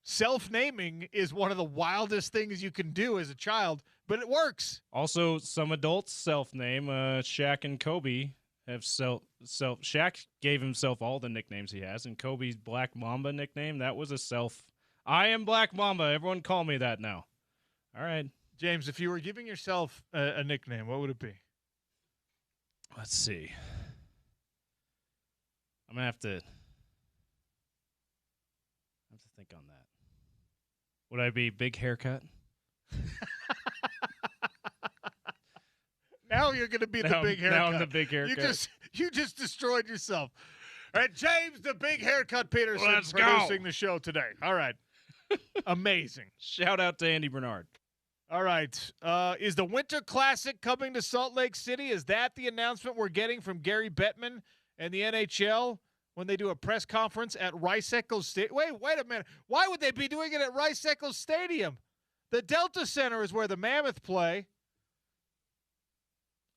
self-naming is one of the wildest things you can do as a child, but it works. Also, some adults self-name. Shaq and Kobe have Shaq gave himself all the nicknames he has, and Kobe's Black Mamba nickname, that was a self. I am Black Mamba. Everyone call me that now. All right. James, if you were giving yourself a nickname, what would it be? Let's see. I'm going to have to think on that. Would I be Big Haircut? Now you're going to be the Big Haircut. Now I'm the Big Haircut. You just destroyed yourself. All right, James, the Big Haircut Peterson, Let's producing go. the show today. All right. Amazing. Shout out to Andy Bernard. All right. Is the Winter Classic coming to Salt Lake City? Is that the announcement we're getting from Gary Bettman and the NHL when they do a press conference at Rice-Eccles Stadium? Wait a minute. Why would they be doing it at Rice-Eccles Stadium? The Delta Center is where the Mammoth play.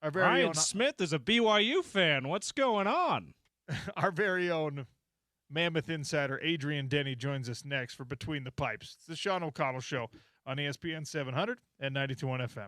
Our very Ryan own Smith is a BYU fan. What's going on? Our very own Mammoth insider Adrian Denny joins us next for Between the Pipes. It's the Sean O'Connell Show on ESPN 700 and 92.1 FM.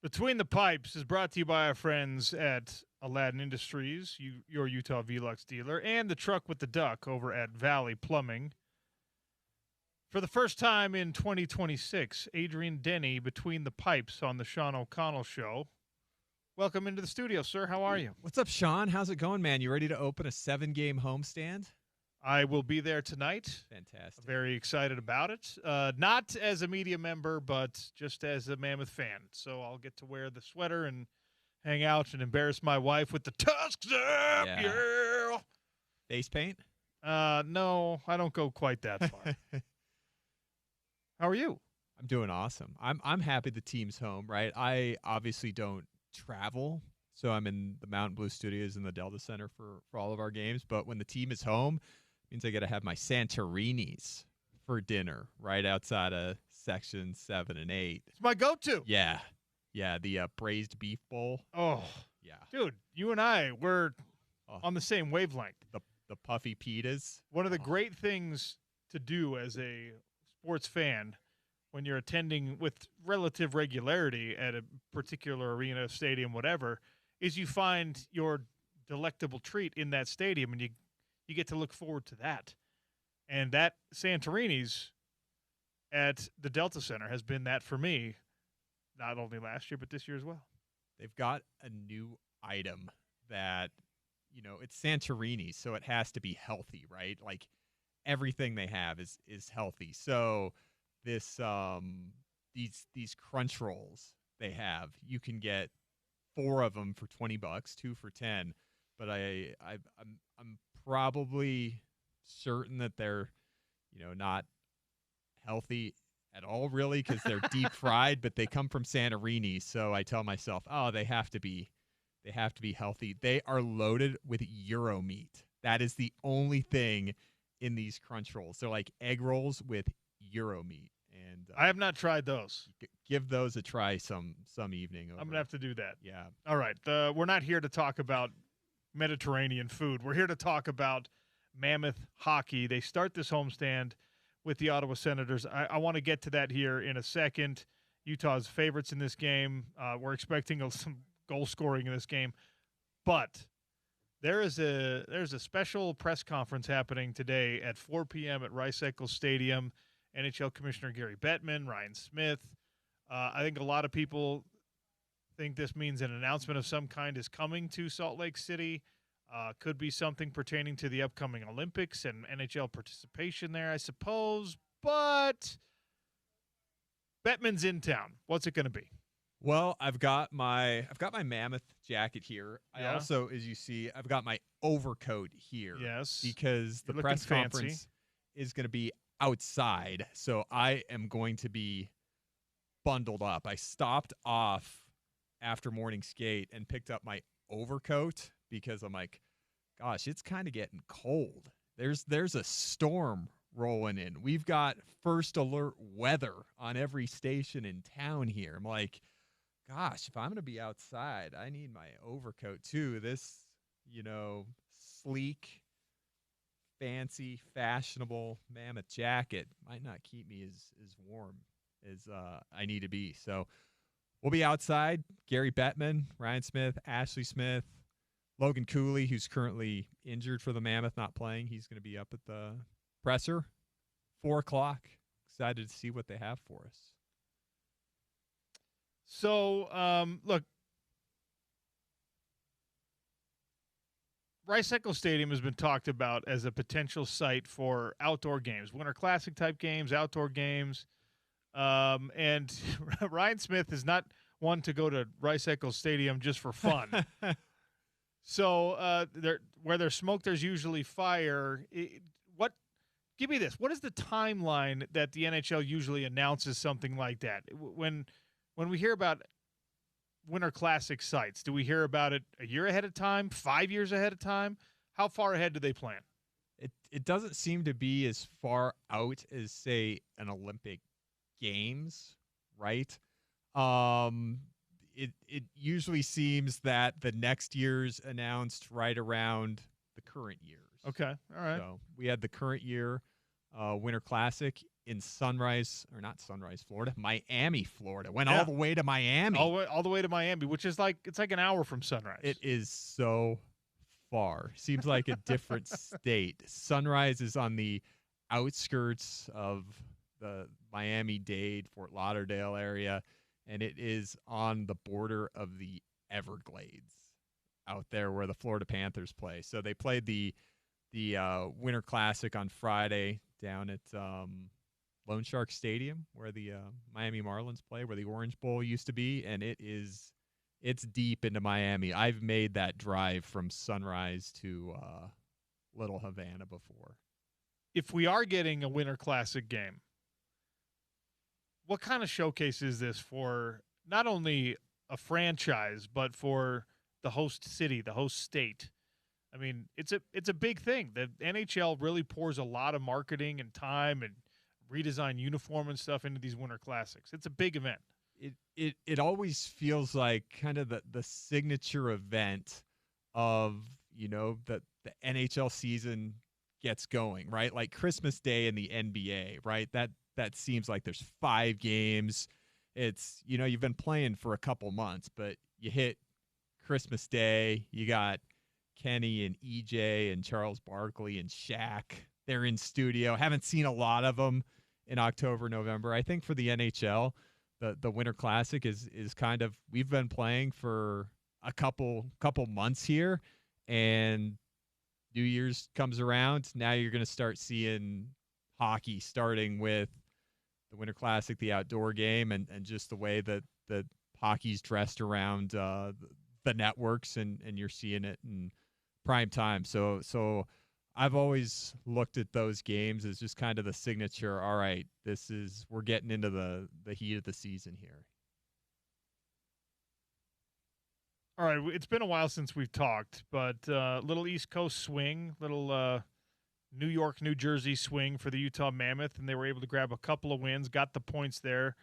Between the Pipes is brought to you by our friends at Aladdin Industries, your Utah Velux dealer, and the Truck with the Duck over at Valley Plumbing. For the first time in 2026, Adrian Denny between the pipes on the Sean O'Connell Show. Welcome into the studio, sir. How are you? What's up, Sean? How's it going, man? You ready to open a 7-game homestand? I will be there tonight. Fantastic. Very excited about it. Not as a media member, but just as a Mammoth fan. So I'll get to wear the sweater and hang out and embarrass my wife with the tusks up. Yeah. Face paint? No, I don't go quite that far. How are you? I'm doing awesome. I'm happy the team's home, right? I obviously don't travel, so I'm in the Mountain Blue Studios in the Delta Center for all of our games. But when the team is home, means I got to have my Santorinis for dinner right outside of Section 7 and 8. It's my go-to. Yeah, the braised beef bowl. Oh, yeah, dude, you and I were on the same wavelength. The puffy pitas. One of the great things to do as a sports fan when you're attending with relative regularity at a particular arena, stadium, whatever, is you find your delectable treat in that stadium, and you get to look forward to that. And that Santorini's at the Delta Center has been that for me, not only last year, but this year as well. They've got a new item that, it's Santorini, so it has to be healthy, right? Like everything they have is healthy. So this these crunch rolls they have, you can get 4 of them for $20, 2 for 10. But I'm probably certain that they're, not healthy at all, really, because they're deep fried. But they come from Santorini, so I tell myself, they have to be healthy. They are loaded with Euro meat. That is the only thing in these crunch rolls. They're like egg rolls with Euro meat. And I have not tried those. Give those a try some evening. I'm gonna have to do that. Yeah. All right. We're not here to talk about Mediterranean food. We're here to talk about Mammoth hockey. They start this homestand with the Ottawa Senators. I want to get to that here in a second. Utah's favorites in this game. We're expecting some goal scoring in this game, but there's a special press conference happening today at 4 p.m. at Rice-Eccles Stadium. NHL Commissioner Gary Bettman, Ryan Smith. I think a lot of people think this means an announcement of some kind is coming to Salt Lake City. Could be something pertaining to the upcoming Olympics and NHL participation there, I suppose. But Bettman's in town. What's it going to be? Well, I've got my Mammoth jacket here. I also, as you see, I've got my overcoat here. Yes, because the press conference is going to be outside, so I am going to be bundled up. I stopped off after morning skate and picked up my overcoat because I'm like, gosh, it's kind of getting cold. There's a storm rolling in. We've got first alert weather on every station in town here. I'm like, gosh, if I'm going to be outside, I need my overcoat too. This, sleek, fancy, fashionable Mammoth jacket might not keep me as warm as I need to be. So we'll be outside. Gary Bettman, Ryan Smith, Ashley Smith, Logan Cooley, who's currently injured for the Mammoth, not playing. He's going to be up at the presser, 4 o'clock. Excited to see what they have for us. So, look, Rice-Eccles Stadium has been talked about as a potential site for outdoor games, Winter Classic type games, outdoor games. And Ryan Smith is not one to go to Rice-Eccles Stadium just for fun. So where there's smoke, there's usually fire. Give me this. What is the timeline that the NHL usually announces something like that? When we hear about Winter Classic sites, do we hear about it a year ahead of time, 5 years ahead of time? How far ahead do they plan? It doesn't seem to be as far out as, say, an Olympic Games, right? It usually seems that the next year's announced right around the current year's. Okay, all right. So we had the current year Winter Classic in Miami, Florida. Went all the way to Miami. All the way to Miami, which is it's like an hour from Sunrise. It is so far. Seems like a different state. Sunrise is on the outskirts of the Miami-Dade, Fort Lauderdale area, and it is on the border of the Everglades out there where the Florida Panthers play. So they played the Winter Classic on Friday down at Lone Shark Stadium where the Miami Marlins play, where the Orange Bowl used to be, and it's deep into Miami. I've made that drive from Sunrise to Little Havana before. If we are getting a Winter Classic game, what kind of showcase is this for not only a franchise but for the host city, the host state? I mean, it's a big thing. The NHL really pours a lot of marketing and time and redesign uniform and stuff into these Winter Classics. It's a big event. It always feels like kind of the signature event of, the NHL season gets going, right? Like Christmas Day in the NBA, right? That seems like there's 5 games. It's, you've been playing for a couple months, but you hit Christmas Day, you got Kenny and EJ and Charles Barkley and Shaq. They're in studio. Haven't seen a lot of them in October, November. I think for the NHL, the Winter Classic is kind of, we've been playing for a couple months here, and New Year's comes around. Now you're going to start seeing hockey starting with the Winter Classic, the outdoor game, and just the way that hockey's dressed around the networks, and you're seeing it in prime time. So I've always looked at those games as just kind of the signature. All right, we're getting into the heat of the season here. All right, it's been a while since we've talked, but little East Coast swing, little New York, New Jersey swing for the Utah Mammoth, and they were able to grab a couple of wins, got the points there.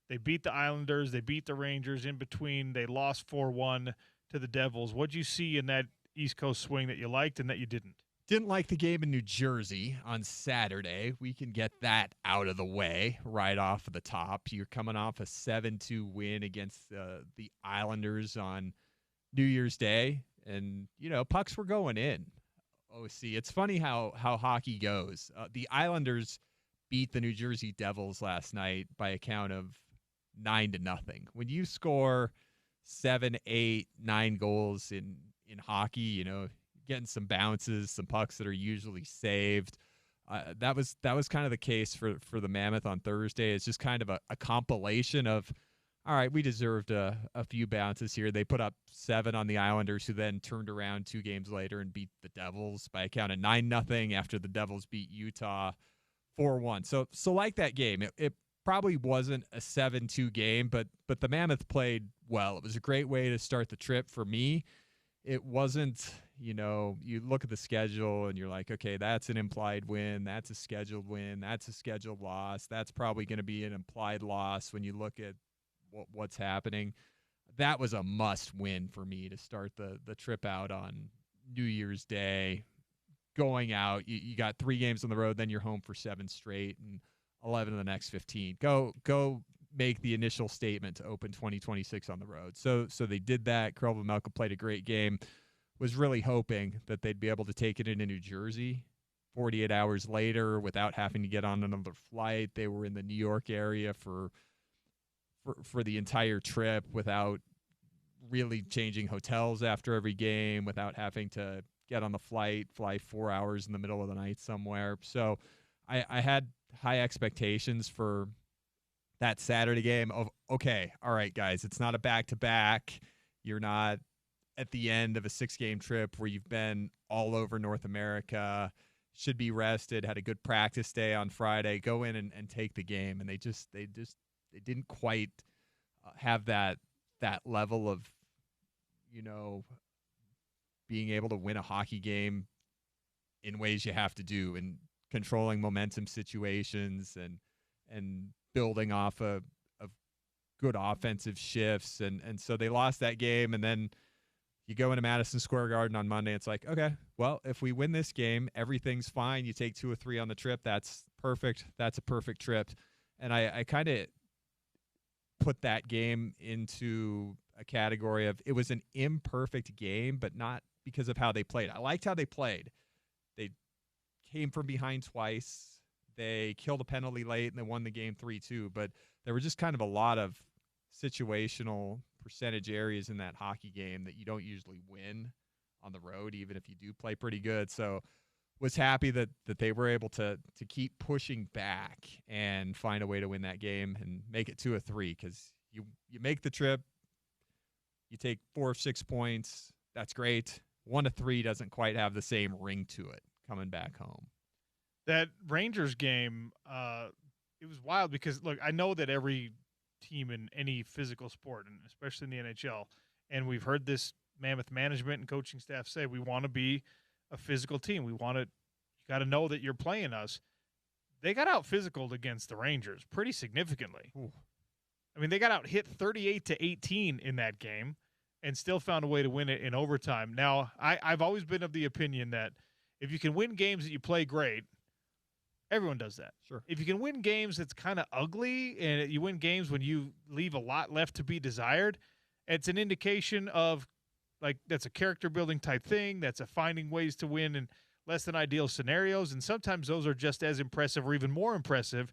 They beat the Islanders, they beat the Rangers. In between, they lost 4-1 to the Devils. What'd you see in that East Coast swing that you liked and that you didn't? Didn't like the game in New Jersey on Saturday. We can get that out of the way right off of the top. You're coming off a 7-2 win against the Islanders on New Year's Day, and, pucks were going in. OC, it's funny how hockey goes. The Islanders beat the New Jersey Devils last night by a count of 9-0. When you score 7, 8, 9 goals in hockey, getting some bounces, some pucks that are usually saved. That was kind of the case for the Mammoth on Thursday. It's just kind of a compilation of, all right, we deserved a few bounces here. They put up 7 on the Islanders, who then turned around 2 games later and beat the Devils by a count of 9-0 after the Devils beat Utah 4-1. So like that game, it probably wasn't a 7-2 game, but the Mammoth played well. It was a great way to start the trip for me. It wasn't, you look at the schedule and you're like, okay, that's an implied win. That's a scheduled win. That's a scheduled loss. That's probably going to be an implied loss when you look at what's happening. That was a must win for me to start the trip out on New Year's Day. Going out, you got 3 games on the road, then you're home for 7 straight and 11 of the next 15. Go make the initial statement to open 2026 on the road. So they did that. Krell Vejmelka played a great game. Was really hoping that they'd be able to take it into New Jersey 48 hours later without having to get on another flight. They were in the New York area for the entire trip without really changing hotels after every game, without having to get on the flight, fly 4 hours in the middle of the night somewhere. So I had high expectations for that Saturday game of, okay, all right, guys, it's not a back-to-back. You're not at the end of a 6-game trip where you've been all over North America, should be rested, had a good practice day on Friday, go in and take the game. And they didn't quite have that level of, being able to win a hockey game in ways you have to do, and controlling momentum situations and building off of good offensive shifts. And so they lost that game. And then you go into Madison Square Garden on Monday. It's like, okay, well, if we win this game, everything's fine. You take 2 or 3 on the trip. That's perfect. That's a perfect trip. And I kind of put that game into a category of it was an imperfect game, but not because of how they played. I liked how they played. They came from behind twice. They killed a penalty late, and they won the game 3-2. But there were just kind of a lot of situational percentage areas in that hockey game that you don't usually win on the road, even if you do play pretty good. So was happy that they were able to keep pushing back and find a way to win that game and make it 2-3, because you make the trip, you take 4 of 6 points. That's great. 1-3 doesn't quite have the same ring to it coming back home. That Rangers game, it was wild because, look, I know that every team in any physical sport, and especially in the NHL, and we've heard this Mammoth management and coaching staff say, we want to be a physical team. We want to, you got to know that you're playing us. They got out physical against the Rangers pretty significantly. Ooh. I mean, they got out hit 38-18 in that game and still found a way to win it in overtime. Now, I've always been of the opinion that if you can win games that you play great, everyone does that. Sure. If you can win games that's kind of ugly and you win games when you leave a lot left to be desired, it's an indication of, like, that's a character building type thing. That's a finding ways to win in less than ideal scenarios. And sometimes those are just as impressive or even more impressive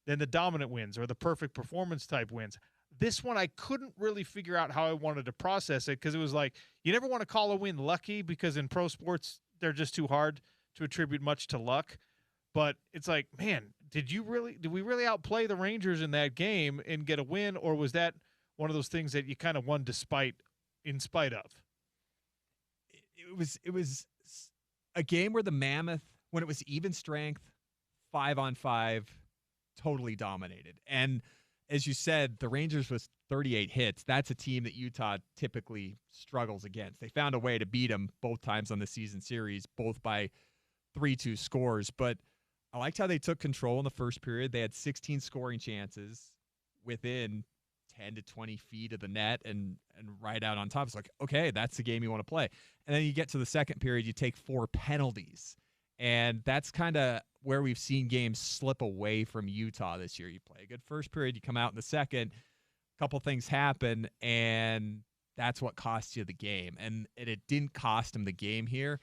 than the dominant wins or the perfect performance type wins. This one, I couldn't really figure out how I wanted to process it, because it was like, you never want to call a win lucky, because in pro sports, they're just too hard to attribute much to luck. But it's like, man, did we really outplay the Rangers in that game and get a win? Or was that one of those things that you kind of won in spite of? It was a game where the Mammoth, when it was even strength, 5-on-5, totally dominated. And as you said, the Rangers was 38 hits. That's a team that Utah typically struggles against. They found a way to beat them both times on the season series, both by 3-2 scores. But I liked how they took control in the first period. They had 16 scoring chances within 10 to 20 feet of the net and right out on top. It's like, okay, that's the game you want to play. And then you get to the second period, you take 4 penalties. And that's kind of where we've seen games slip away from Utah this year. You play a good first period, you come out in the second, a couple things happen, and that's what costs you the game. And it didn't cost them the game here.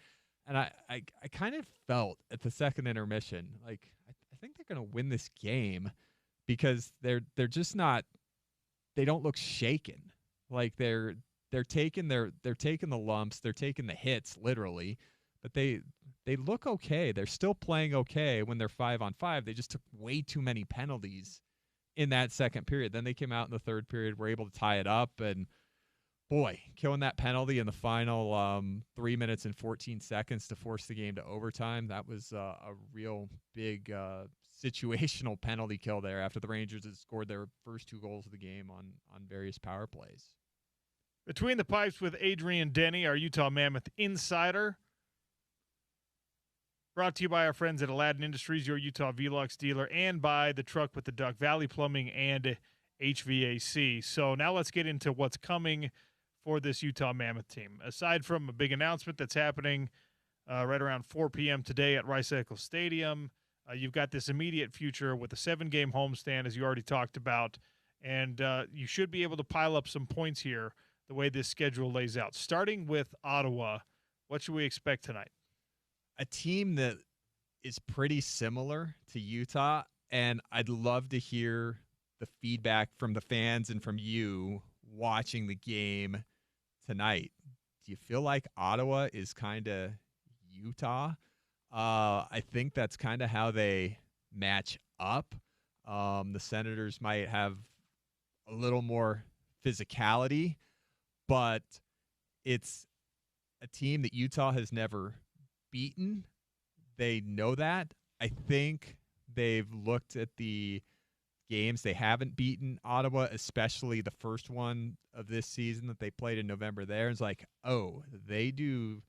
And I kind of felt at the second intermission, like, I think they're going to win this game, because they're just not, they don't look shaken. Like they're taking the lumps, they're taking the hits literally, but they look okay. They're still playing okay when they're 5-on-5. They just took way too many penalties in that second period. Then they came out in the third period, were able to tie it up, and boy, killing that penalty in the final 3 minutes and 14 seconds to force the game to overtime. That was a real big situational penalty kill there after the Rangers had scored their first 2 goals of the game on various power plays. Between the Pipes with Adrian Denny, our Utah Mammoth insider. Brought to you by our friends at Aladdin Industries, your Utah Velux dealer, and by the Truck with the Duck, Valley Plumbing and HVAC. So now let's get into what's coming for this Utah Mammoth team. Aside from a big announcement that's happening right around 4 p.m. today at Rice-Eccles Stadium, you've got this immediate future with a 7-game homestand, as you already talked about, and you should be able to pile up some points here the way this schedule lays out. Starting with Ottawa, what should we expect tonight? A team that is pretty similar to Utah, and I'd love to hear the feedback from the fans and from you watching the game tonight. Do you feel like Ottawa is kind of Utah? I think that's kind of how they match up. The Senators might have a little more physicality, but it's a team that Utah has never beaten. They know that. I think they've looked at the games they haven't beaten Ottawa, especially the first one of this season that they played in November there. It's like, oh, they do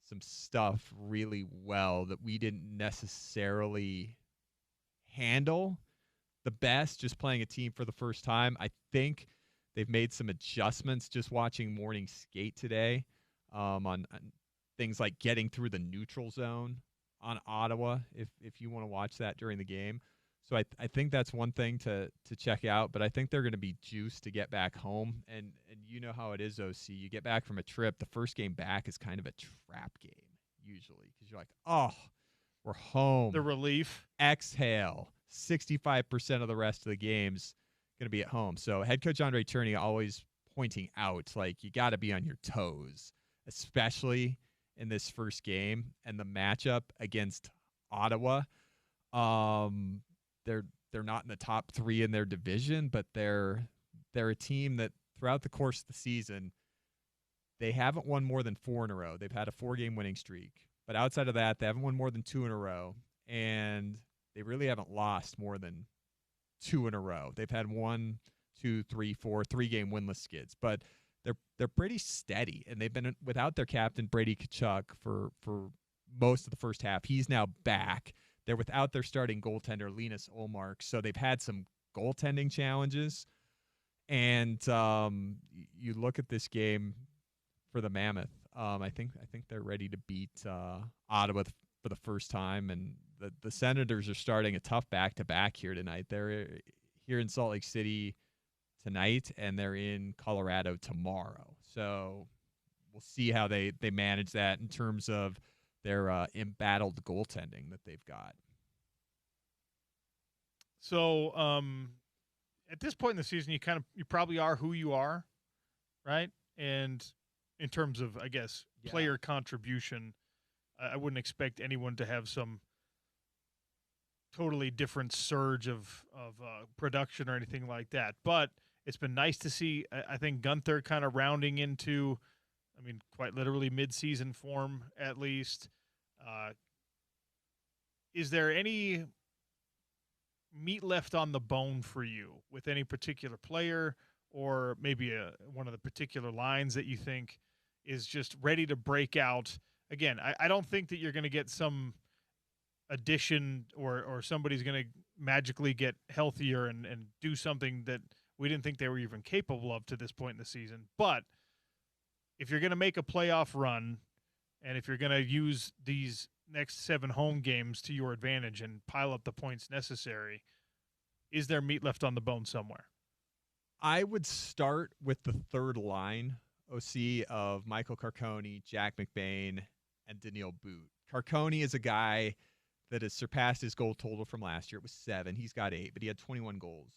some stuff really well that we didn't necessarily handle the best just playing a team for the first time. I think they've made some adjustments just watching morning skate today on things like getting through the neutral zone on Ottawa if you want to watch that during the game. So I think that's one thing to check out, but I think they're going to be juiced to get back home. And you know how it is, OC. You get back from a trip, the first game back is kind of a trap game usually because you're like, oh, we're home. The relief. Exhale. 65% of the rest of the game's going to be at home. So head coach Andre Turney always pointing out, like, you got to be on your toes, especially in this first game and the matchup against Ottawa. They're not in the top 3 in their division, but they're a team that throughout the course of the season, they haven't won more than 4 in a row. They've had a 4-game winning streak, but outside of that, they haven't won more than 2 in a row, and they really haven't lost more than 2 in a row. They've had 1, 2, 3, 4 3-game winless skids, but they're pretty steady, and they've been without their captain Brady Tkachuk for most of the first half. He's now back. They're without their starting goaltender, Linus Ullmark, so they've had some goaltending challenges. And you look at this game for the Mammoth. I think they're ready to beat Ottawa for the first time, and the Senators are starting a tough back-to-back here tonight. They're here in Salt Lake City tonight, and they're in Colorado tomorrow. So we'll see how they manage that in terms of their embattled goaltending that they've got. So at this point in the season, you probably are who you are, right? And in terms of, I guess, player contribution, I wouldn't expect anyone to have some totally different surge of production or anything like that. But it's been nice to see, I think, Gunther kind of rounding into, quite literally mid-season form at least. Is there any meat left on the bone for you with any particular player, or maybe one of the particular lines that you think is just ready to break out? Again, I don't think that you're going to get some addition or somebody's going to magically get healthier and do something that we didn't think they were even capable of to this point in the season. But if you're going to make a playoff run, and if you're going to use these next 7 home games to your advantage and pile up the points necessary, is there meat left on the bone somewhere? I would start with the third line, OC, of Michael Carcone, Jack McBain, and Daniil Boot. Carcone is a guy that has surpassed his goal total from last year. It was 7. He's got 8, but he had 21 goals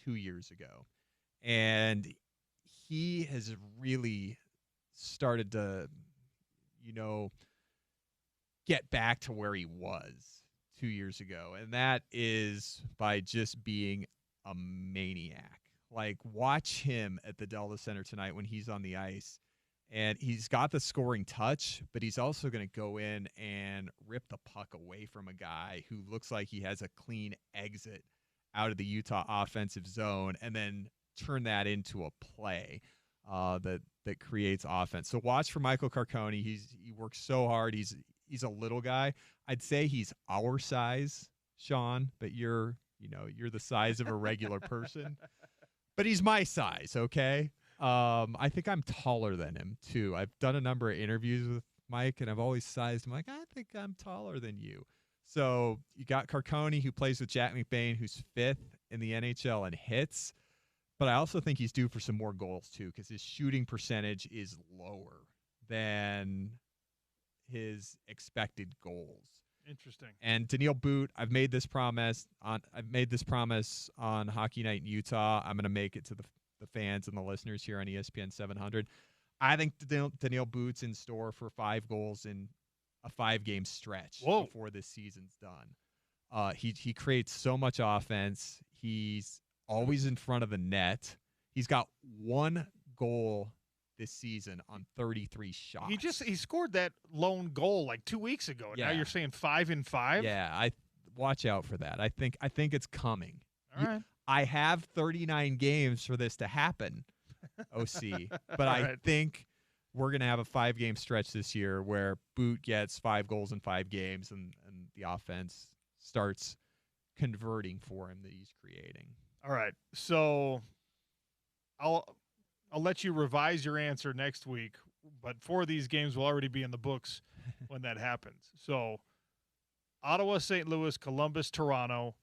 2 years ago. And he has really started to, get back to where he was 2 years ago. And that is by just being a maniac. Like, watch him at the Delta Center tonight when he's on the ice. And he's got the scoring touch, but he's also going to go in and rip the puck away from a guy who looks like he has a clean exit out of the Utah offensive zone and then turn that into a play that creates offense. So watch for Michael Carcone. He works so hard. He's a little guy. I'd say he's our size, Sean, but you're the size of a regular person. But he's my size, okay? I think I'm taller than him, too. I've done a number of interviews with Mike, and I've always sized him like, I think I'm taller than you. So you got Carcone, who plays with Jack McBain, who's 5th in the NHL and hits. But I also think he's due for some more goals, too, because his shooting percentage is lower than his expected goals. Interesting. And Daniil Boot, I've made this promise on Hockey Night in Utah. I'm going to make it to the fans and the listeners here on ESPN 700. I think Daniil Boot's in store for 5 goals in a 5-game stretch before this season's done. He creates so much offense. He's always in front of the net. He's got 1 goal this season on 33 shots. He scored that lone goal like 2 weeks ago. And now you're saying 5 in 5? Yeah, I watch out for that. I think it's coming. All right. I have 39 games for this to happen, OC. But I think we're going to have a 5-game stretch this year where Boot gets 5 goals in 5 games and the offense starts converting for him that he's creating. All right. So I'll let you revise your answer next week, but 4 of these games will already be in the books when that happens. So Ottawa, St. Louis, Columbus, Toronto,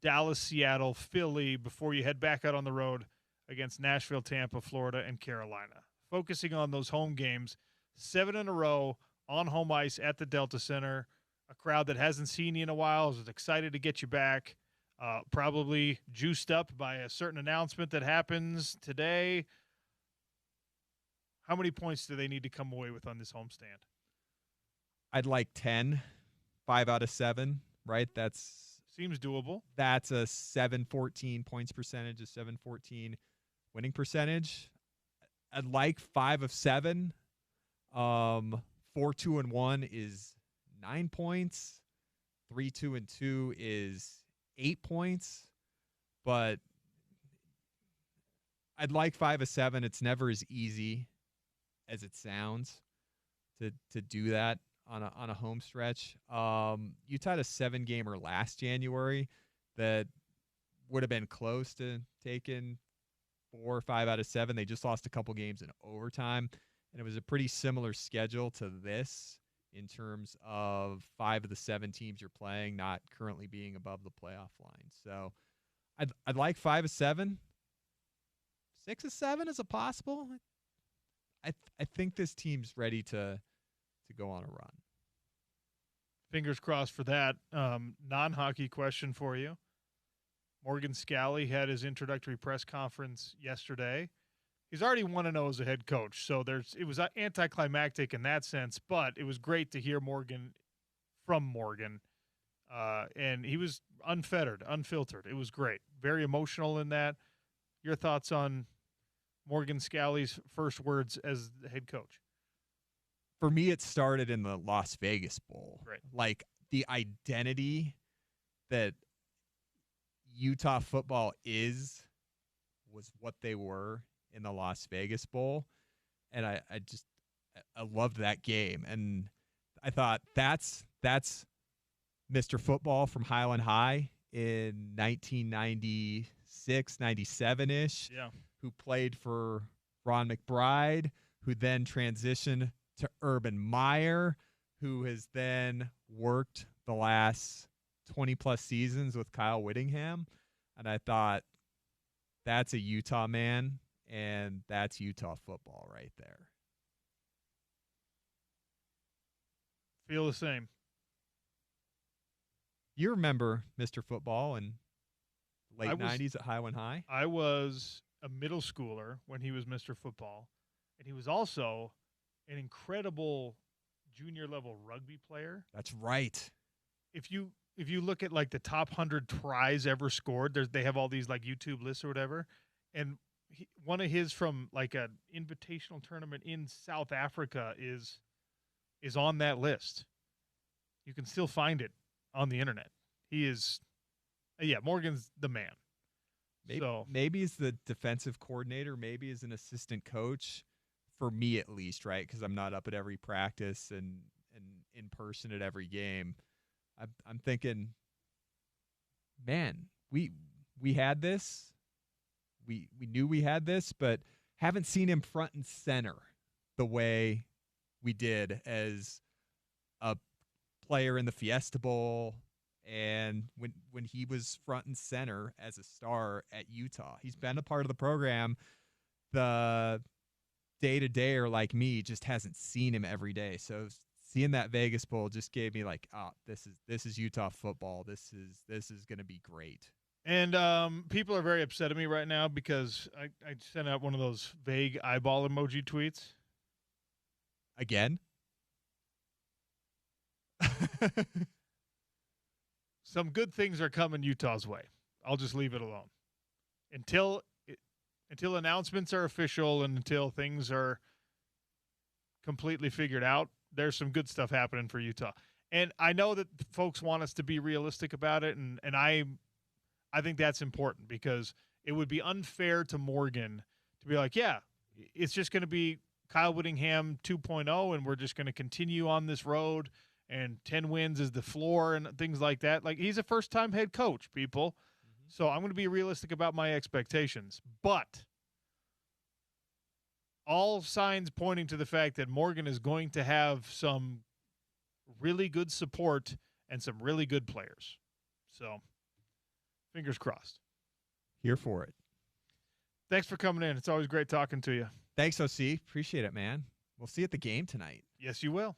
Dallas, Seattle, Philly, before you head back out on the road against Nashville, Tampa, Florida, and Carolina. Focusing on those home games, 7 in a row on home ice at the Delta Center. A crowd that hasn't seen you in a while is excited to get you back. Probably juiced up by a certain announcement that happens today. How many points do they need to come away with on this homestand? I'd like 10, 5 out of 7, right? Seems doable. That's a 714 points percentage, a 714 winning percentage. I'd like 5 of 7. 4-2-1 is 9 points. 3-2-2 is 8 points. But I'd like 5 of 7. It's never as easy as it sounds to do that on a home stretch. Utah had a 7-gamer last January that would have been close to taking 4 or 5 out of 7. They just lost a couple games in overtime, and it was a pretty similar schedule to this in terms of 5 of the 7 teams you're playing not currently being above the playoff line. So I'd like 5 of 7. 6 of 7 is a possible. I think this team's ready to go on a run. Fingers crossed for that. Non-hockey question for you. Morgan Scally had his introductory press conference yesterday. He's already 1-0 as a head coach, so it was anticlimactic in that sense, but it was great to hear from Morgan. And he was unfettered, unfiltered. It was great. Very emotional in that. Your thoughts on Morgan Scally's first words as the head coach? For me, it started in the Las Vegas Bowl. Right. Like the identity that Utah football was what they were in the Las Vegas Bowl. And I loved that game. And I thought that's Mr. Football from Highland High in 1996, 97-ish. Yeah. Who played for Ron McBride, who then transitioned to Urban Meyer, who has then worked the last 20-plus seasons with Kyle Whittingham. And I thought, that's a Utah man, and that's Utah football right there. Feel the same. You remember Mr. Football in the late 90s at Highland High? I was a middle schooler when he was Mr. Football, and he was also an incredible junior level rugby player. That's right. If you look at like the top 100 tries ever scored, they have all these like YouTube lists or whatever, and one of his from like an invitational tournament in South Africa is on that list. You can still find it on the internet. He is, Morgan's the man. Maybe as the defensive coordinator, maybe as an assistant coach, for me at least, right? Because I'm not up at every practice and in person at every game. I'm thinking, man, we had this. We knew we had this, but haven't seen him front and center the way we did as a player in the Fiesta Bowl. And when he was front and center as a star at Utah, he's been a part of the program. The day-to-dayer like me just hasn't seen him every day. So seeing that Vegas Bowl just gave me like, this is Utah football. This is going to be great. And people are very upset at me right now because I sent out one of those vague eyeball emoji tweets. Again? Some good things are coming Utah's way. I'll just leave it alone. Until announcements are official and until things are completely figured out, there's some good stuff happening for Utah. And I know that folks want us to be realistic about it, and I think that's important because it would be unfair to Morgan to be like, yeah, it's just going to be Kyle Whittingham 2.0, and we're just going to continue on this road, and 10 wins is the floor and things like that. Like, he's a first-time head coach, people. Mm-hmm. So I'm going to be realistic about my expectations. But all signs pointing to the fact that Morgan is going to have some really good support and some really good players. So, fingers crossed. Here for it. Thanks for coming in. It's always great talking to you. Thanks, OC. Appreciate it, man. We'll see you at the game tonight. Yes, you will.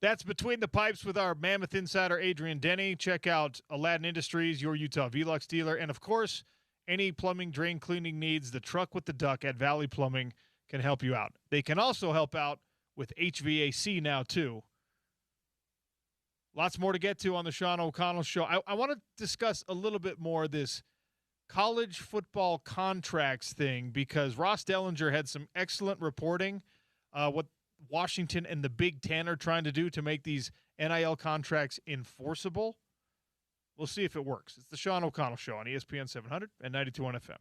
That's Between the Pipes with our Mammoth insider, Adrian Denny. Check out Aladdin Industries, your Utah Velux dealer. And, of course, any plumbing, drain cleaning needs, the truck with the duck at Valley Plumbing can help you out. They can also help out with HVAC now, too. Lots more to get to on the Sean O'Connell Show. I want to discuss a little bit more this college football contracts thing because Ross Dellinger had some excellent reporting. What Washington and the Big Ten are trying to do to make these NIL contracts enforceable. We'll see if it works. It's the Sean O'Connell Show on ESPN 700 and 92.1 FM.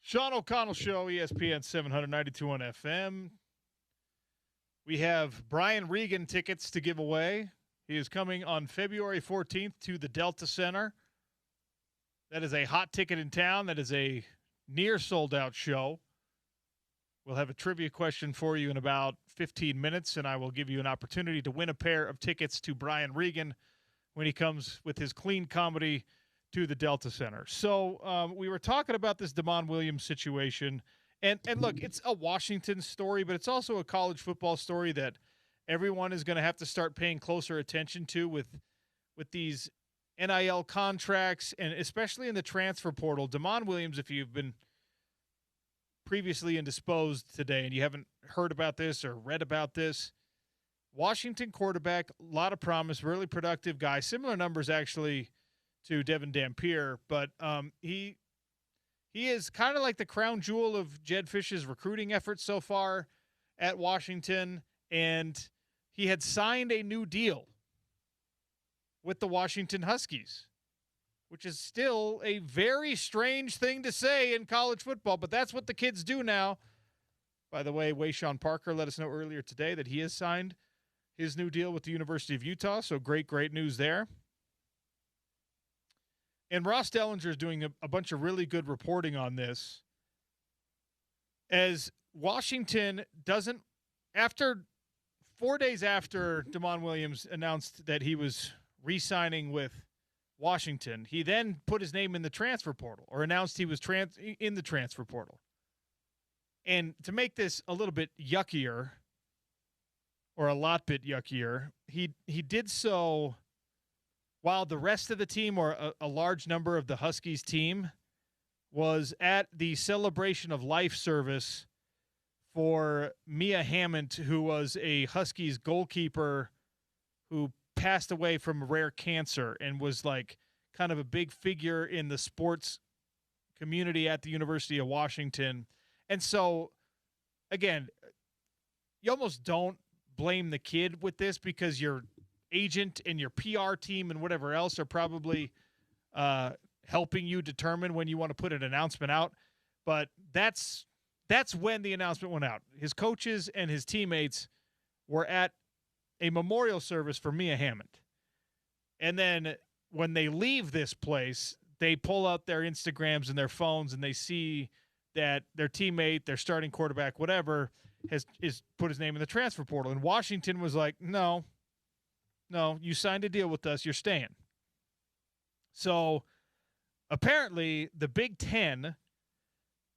Sean O'Connell Show, ESPN 792 on FM. We have Brian Regan tickets to give away. He is coming on February 14th to the Delta Center. That is a hot ticket in town. That is a near sold-out show. We'll have a trivia question for you in about 15 minutes, and I will give you an opportunity to win a pair of tickets to Brian Regan when he comes with his clean comedy to the Delta Center. So we were talking about this Damon Williams situation, and look, it's a Washington story, but it's also a college football story that everyone is going to have to start paying closer attention to with these NIL contracts, and especially in the transfer portal. Damon Williams, if you've been previously indisposed today and you haven't heard about this or read about this, Washington quarterback, a lot of promise, really productive guy, similar numbers actually to Devin Dampier, but he is kind of like the crown jewel of Jed Fish's recruiting efforts so far at Washington, and he had signed a new deal with the Washington Huskies, which is still a very strange thing to say in college football, but that's what the kids do now. By the way, Wayshawn Parker let us know earlier today that he has signed his new deal with the University of Utah, so great news there. And Ross Dellinger is doing a bunch of really good reporting on this, as Washington doesn't, after 4 days after Damon Williams announced that he was re-signing with Washington, he then put his name in the transfer portal, or announced he was in the transfer portal. And to make this a little bit yuckier, or a lot bit yuckier, he did so while the rest of the team, or a large number of the Huskies team, was at the Celebration of Life service for Mia Hammond, who was a Huskies goalkeeper who passed away from rare cancer and was like kind of a big figure in the sports community at the University of Washington. And so, again, you almost don't blame the kid with this, because your agent and your PR team and whatever else are probably helping you determine when you want to put an announcement out. But that's when the announcement went out. His coaches and his teammates were at a memorial service for Mia Hammond. And then when they leave this place, they pull out their Instagrams and their phones, and they see that their teammate, their starting quarterback, whatever, is put his name in the transfer portal. And Washington was like, no, you signed a deal with us, you're staying. So apparently the Big Ten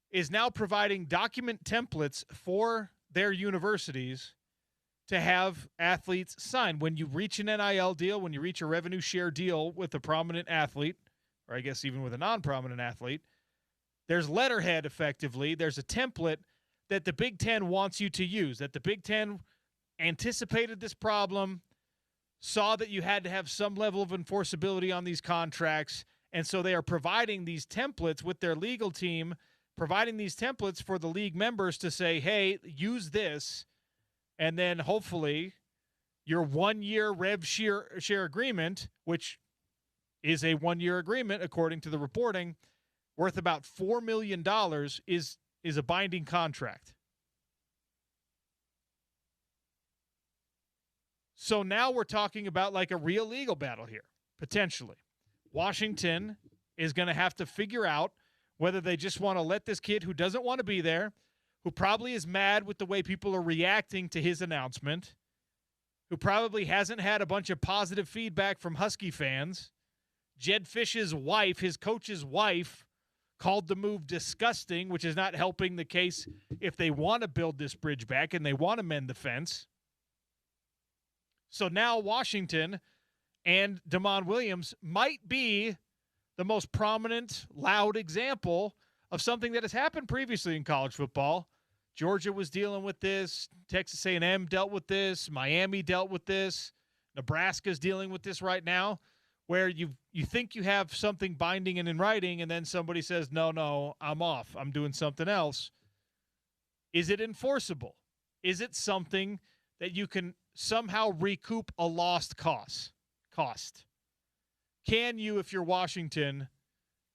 is now providing document templates for their universities to have athletes sign. When you reach an NIL deal, when you reach a revenue share deal with a prominent athlete, or I guess even with a non-prominent athlete, there's letterhead effectively. There's a template that the Big Ten wants you to use, that the Big Ten anticipated this problem, saw that you had to have some level of enforceability on these contracts, and so they are providing these templates with their legal team, providing these templates for the league members to say, hey, use this, and then hopefully your 1 year rev share agreement, which is a 1 year agreement according to the reporting, worth about $4 million, is a binding contract. So now we're talking about like a real legal battle here, potentially. Washington is going to have to figure out whether they just want to let this kid who doesn't want to be there, who probably is mad with the way people are reacting to his announcement, who probably hasn't had a bunch of positive feedback from Husky fans. Jed Fish's wife, his coach's wife, called the move disgusting, which is not helping the case if they want to build this bridge back and they want to mend the fence. So now Washington and Damon Williams might be the most prominent, loud example of something that has happened previously in college football. Georgia was dealing with this. Texas A&M dealt with this. Miami dealt with this. Nebraska's dealing with this right now, where you think you have something binding and in writing, and then somebody says, no, I'm off. I'm doing something else. Is it enforceable? Is it something that you can somehow recoup a lost cost? Can you, if you're Washington,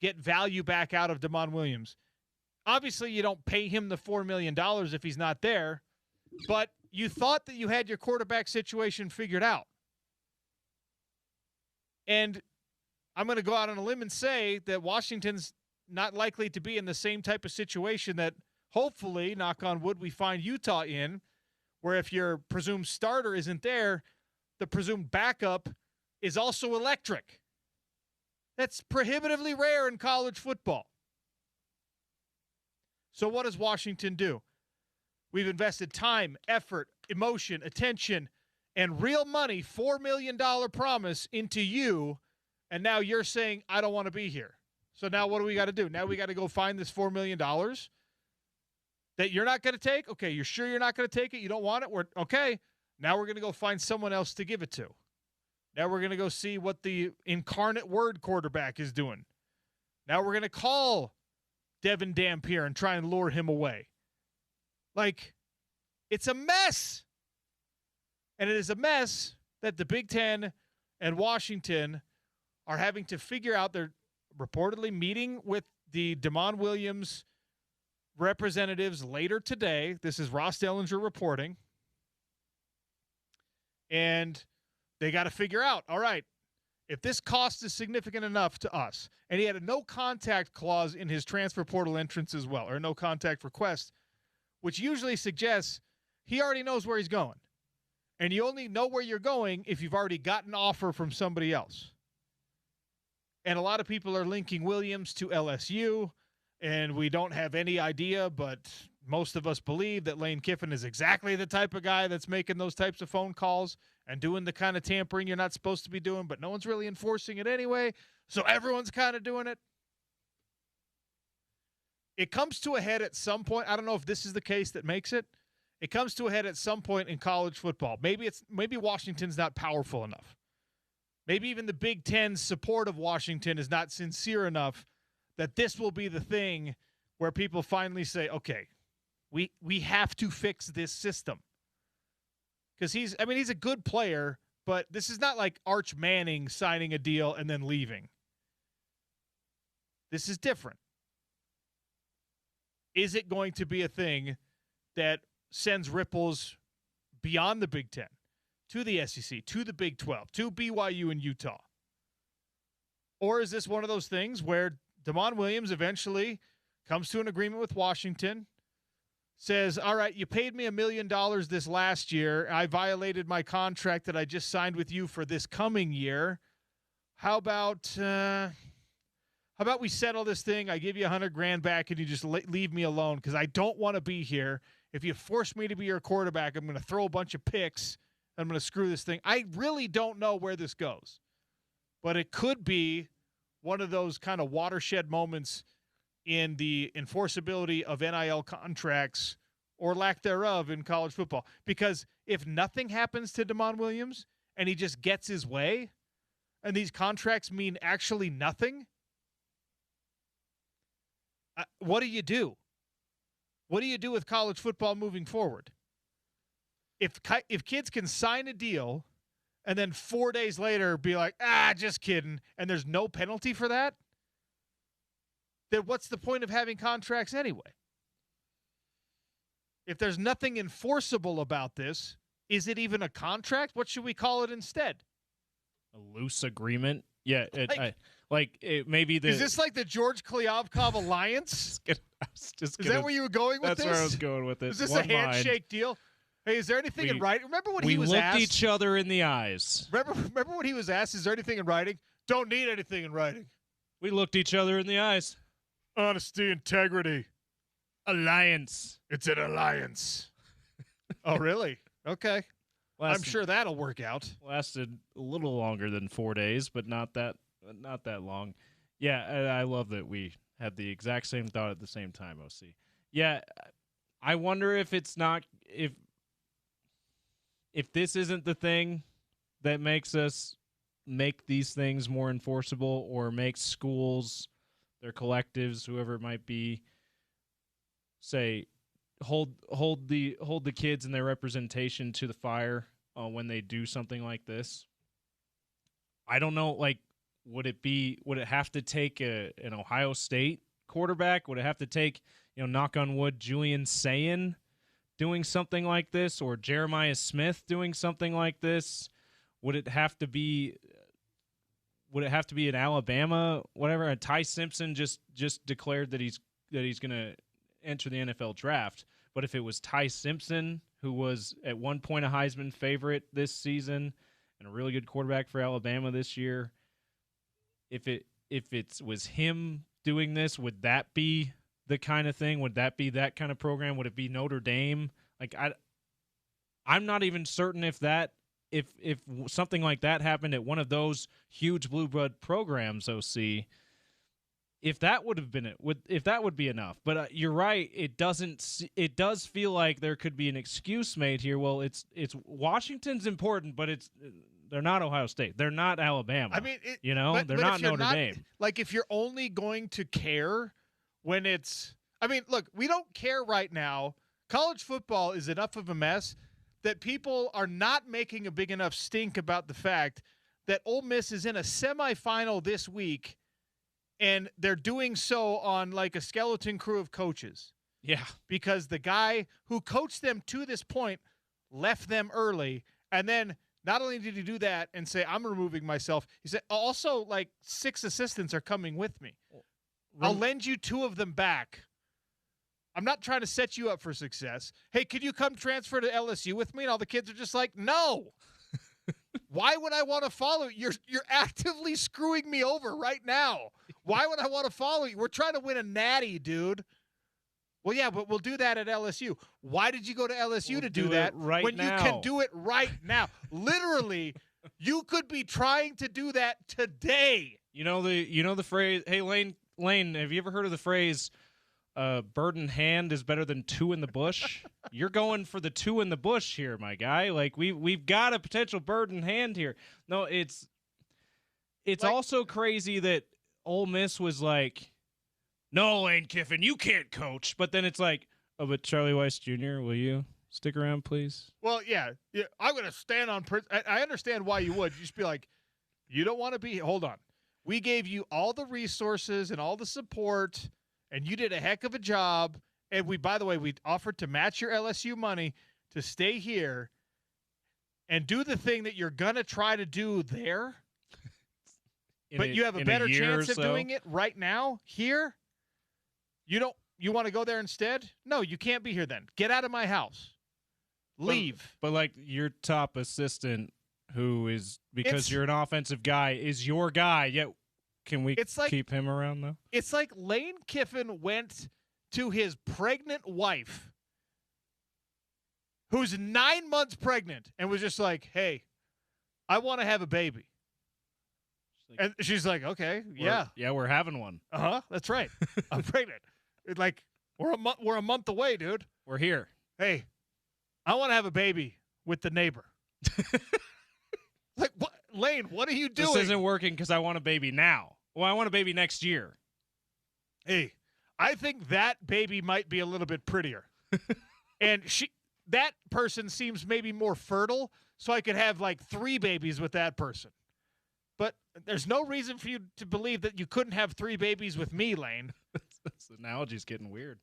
get value back out of Damon Williams? Obviously, you don't pay him the $4 million if he's not there, but you thought that you had your quarterback situation figured out. And I'm going to go out on a limb and say that Washington's not likely to be in the same type of situation that hopefully, knock on wood, we find Utah in, where if your presumed starter isn't there, the presumed backup is also electric. That's prohibitively rare in college football. So what does Washington do? We've invested time, effort, emotion, attention, and real money, $4 million promise into you, and now you're saying, I don't want to be here. So now what do we got to do? Now we got to go find this $4 million that you're not going to take? Okay, you're sure you're not going to take it? You don't want it? Okay, now we're going to go find someone else to give it to. Now we're going to go see what the incarnate word quarterback is doing. Now we're going to call Devin Dampier and try and lure him away. Like, it's a mess. And it is a mess that the Big Ten and Washington are having to figure out. They're reportedly meeting with the Damon Williams representatives later today. This is Ross Dellinger reporting. And they got to figure out, all right, if this cost is significant enough to us, and he had a no-contact clause in his transfer portal entrance as well, or no-contact request, which usually suggests he already knows where he's going. And you only know where you're going if you've already got an offer from somebody else. And a lot of people are linking Williams to LSU, and we don't have any idea, but most of us believe that Lane Kiffin is exactly the type of guy that's making those types of phone calls and doing the kind of tampering you're not supposed to be doing, but no one's really enforcing it anyway, so everyone's kind of doing it. It comes to a head at some point. I don't know if this is the case that makes it. It comes to a head at some point in college football. Maybe Washington's not powerful enough. Maybe even the Big Ten's support of Washington is not sincere enough that this will be the thing where people finally say, okay, we have to fix this system. Because he's a good player, but this is not like Arch Manning signing a deal and then leaving. This is different. Is it going to be a thing that sends ripples beyond the Big Ten, to the SEC, to the Big 12, to BYU and Utah? Or is this one of those things where Damon Williams eventually comes to an agreement with Washington, says, all right, you paid me $1 million this last year. I violated my contract that I just signed with you for this coming year. How about we settle this thing? I give you $100,000 back and you just leave me alone because I don't want to be here. If you force me to be your quarterback, I'm going to throw a bunch of picks. I'm going to screw this thing. I really don't know where this goes, but it could be one of those kind of watershed moments in the enforceability of NIL contracts or lack thereof in college football. Because if nothing happens to Damon Williams and he just gets his way and these contracts mean actually nothing, what do you do? What do you do with college football moving forward? If kids can sign a deal and then 4 days later be like, just kidding, and there's no penalty for that, then what's the point of having contracts anyway? If there's nothing enforceable about this, is it even a contract? What should we call it instead? A loose agreement? Yeah, maybe the. Is this like the George Kliavkov alliance? Is that where you were going with this? That's where I was going with it. Is this a handshake deal? Hey, is there anything in writing? Remember when he was asked? We looked each other in the eyes. Remember when he was asked, is there anything in writing? Don't need anything in writing. We looked each other in the eyes. Honesty, integrity. Alliance. It's an alliance. Oh, really? Okay. I'm sure that'll work out. Lasted a little longer than 4 days, but not that long. Yeah, I love that we had the exact same thought at the same time, OC. Yeah, I wonder if it's not if this isn't the thing that makes us make these things more enforceable or makes schools, their collectives, whoever it might be, say hold the kids and their representation to the fire when they do something like this. I don't know, like would it have to take an Ohio State quarterback? Would it have to take, knock on wood, Julian Sayin doing something like this, or Jeremiah Smith doing something like this? Would it have to be in Alabama, whatever? And Ty Simpson just declared that he's going to enter the NFL draft. But if it was Ty Simpson, who was at one point a Heisman favorite this season and a really good quarterback for Alabama this year, if it was him doing this, would that be the kind of thing? Would that be that kind of program? Would it be Notre Dame? Like I'm not even certain if something like that happened at one of those huge blue blood programs, OC, if that would have been it, if that would be enough. But you're right, it does feel like there could be an excuse made here. Well, it's Washington's important, but they're not Ohio State. They're not Alabama. I mean, they're not Notre Dame. Like, if you're only going to care when it's – I mean, look, we don't care right now. College football is enough of a mess that people are not making a big enough stink about the fact that Ole Miss is in a semifinal this week, and they're doing so on like a skeleton crew of coaches. Yeah. Because the guy who coached them to this point left them early, and then not only did he do that and say, I'm removing myself, he said, also, like, 6 assistants are coming with me. I'll lend you 2 of them back. I'm not trying to set you up for success. Hey, could you come transfer to LSU with me? And all the kids are just like, no. Why would I want to follow you? You're actively screwing me over right now. Why would I want to follow you? We're trying to win a natty, dude. Well, yeah, but we'll do that at LSU. Why did you go to LSU to do that when you can do it right now? Literally, you could be trying to do that today. You know the phrase, hey, Lane, have you ever heard of the phrase, bird in hand is better than 2 in the bush? You're going for the 2 in the bush here, my guy. Like, we've got a potential bird in hand here. No, it's like, also crazy that Ole Miss was like, no, Lane Kiffin, you can't coach. But then it's like, oh, but Charlie Weiss Jr., will you stick around, please? Well, yeah I'm going to stand on – I understand why you would. You just be like, you don't want to be – hold on. We gave you all the resources and all the support, and you did a heck of a job. And by the way, we offered to match your LSU money to stay here and do the thing that you're going to try to do there. But you have a better chance of doing it right now here? You want to go there instead? No, you can't be here then. Get out of my house. Leave. But like, your top assistant, who is, because you're an offensive guy, is your guy. Yet can we keep him around, though? It's like Lane Kiffin went to his pregnant wife, who's 9 months pregnant, and was just like, hey, I want to have a baby. And she's like, okay, yeah. Yeah, we're having one. Uh-huh, that's right. I'm pregnant. It's like, we're a month away, dude. We're here. Hey, I want to have a baby with the neighbor. Like, what? Lane, what are you doing? This isn't working because I want a baby now. Well, I want a baby next year. Hey, I think that baby might be a little bit prettier. And that person seems maybe more fertile, so I could have like 3 babies with that person. But there's no reason for you to believe that you couldn't have 3 babies with me, Lane. This analogy's getting weird.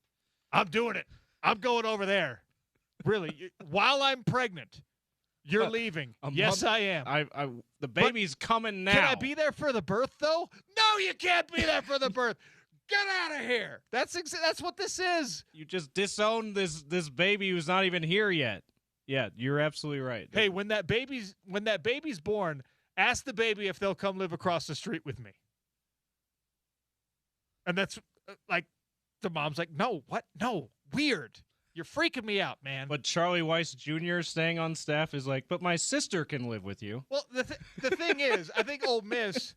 I'm doing it. I'm going over there. Really. While I'm pregnant, you're leaving. Yes, I am. The baby's coming now. Can I be there for the birth, though? No, you can't be there for the birth. Get out of here. That's what this is. You just disowned this baby who's not even here yet. Yeah, you're absolutely right. Hey, when that baby's born, ask the baby if they'll come live across the street with me. And that's like, the mom's like, no, what? No, weird. You're freaking me out, man. But Charlie Weiss Jr. staying on staff is like, but my sister can live with you. Well, the thing is, I think Ole Miss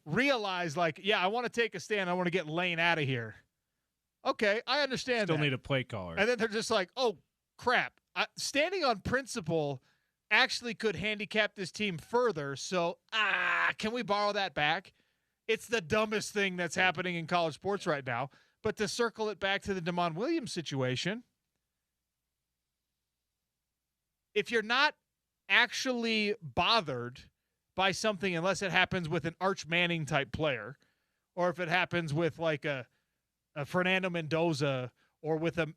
realized, like, yeah, I want to take a stand. I want to get Lane out of here. Okay, I understand Still that. need a play caller. And then they're just like, oh, crap. Standing on principle actually could handicap this team further. So, can we borrow that back? It's the dumbest thing that's happening in college sports right now. But to circle it back to the Damon Williams situation, if you're not actually bothered by something, unless it happens with an Arch Manning type player, or if it happens with like a Fernando Mendoza or with a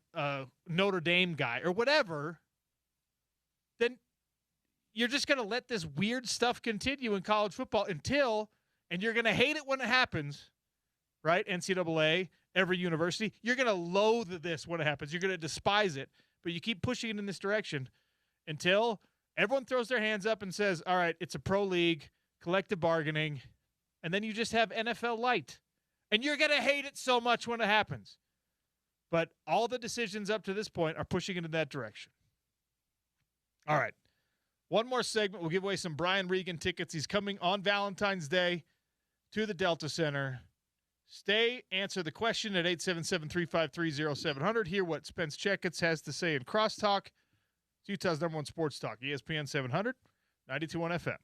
Notre Dame guy or whatever, then you're just going to let this weird stuff continue in college football and you're going to hate it when it happens, right? NCAA, every university, you're going to loathe this when it happens. You're going to despise it, but you keep pushing it in this direction until everyone throws their hands up and says, all right, it's a pro league, collective bargaining, and then you just have NFL light. And you're going to hate it so much when it happens. But all the decisions up to this point are pushing into that direction. All right. One more segment. We'll give away some Brian Regan tickets. He's coming on Valentine's Day to the Delta Center. Stay, answer the question at 877-353-0700. Hear what Spence Checketts has to say in Crosstalk. It's Utah's number one sports talk, ESPN 700, 92.1 FM.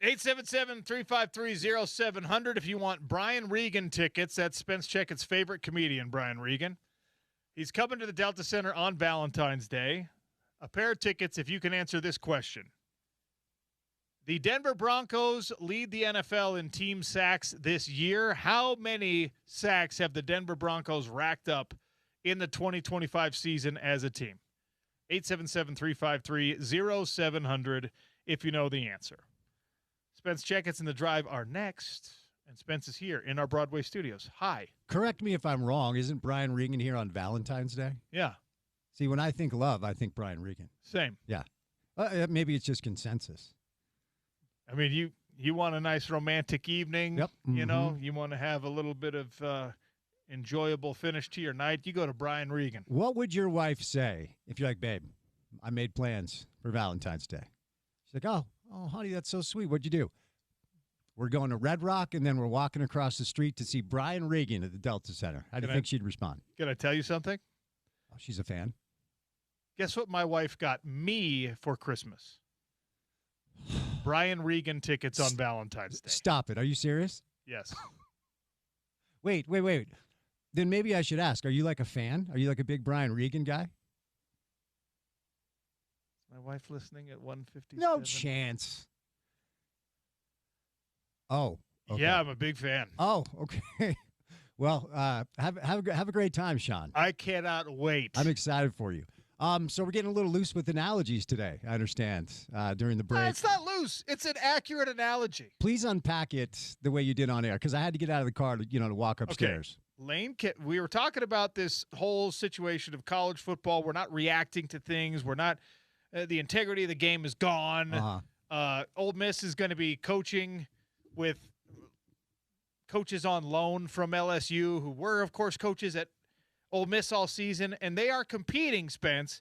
Eight seven seven 353 if you want Brian Regan tickets. That's Spence Checketts' favorite comedian, Brian Regan. He's coming to the Delta Center on Valentine's Day. A pair of tickets if you can answer this question. The Denver Broncos lead the NFL in team sacks this year. How many sacks have the Denver Broncos racked up in the 2025 season as a team? 877-353-0700 if you know the answer. Spence Checketts and The Drive are next, and Spence is here in our Broadway studios. Hi. Correct me if I'm wrong. Isn't Brian Regan here on Valentine's Day? Yeah. See, when I think love, I think Brian Regan. Same. Yeah. Maybe it's just consensus. I mean, you want a nice romantic evening. Yep. You know, you want to have a little bit of enjoyable finish to your night. You go to Brian Regan. What would your wife say if you're like, babe, I made plans for Valentine's Day? She's like, oh, honey, that's so sweet. What'd you do? We're going to Red Rock, and then we're walking across the street to see Brian Regan at the Delta Center. How do you think she'd respond? Can I tell you something? Oh, she's a fan. Guess what my wife got me for Christmas? Brian Regan tickets on Valentine's Day. Stop it. Are you serious? Yes. Wait. Then maybe I should ask, are you like a fan? Are you like a big Brian Regan guy? Is my wife listening at 1:57? No chance. Oh. Okay. Yeah, I'm a big fan. Oh, okay. Well, have a great time, Sean. I cannot wait. I'm excited for you. So we're getting a little loose with analogies today, I understand, during the break. It's not loose. It's an accurate analogy. Please unpack it the way you did on air, because I had to get out of the car to walk upstairs. Okay. Lane, we were talking about this whole situation of college football. We're not reacting to things. We're not the integrity of the game is gone. Ole Miss is going to be coaching with coaches on loan from LSU who were, of course, coaches at Ole Miss all season, and they are competing, Spence,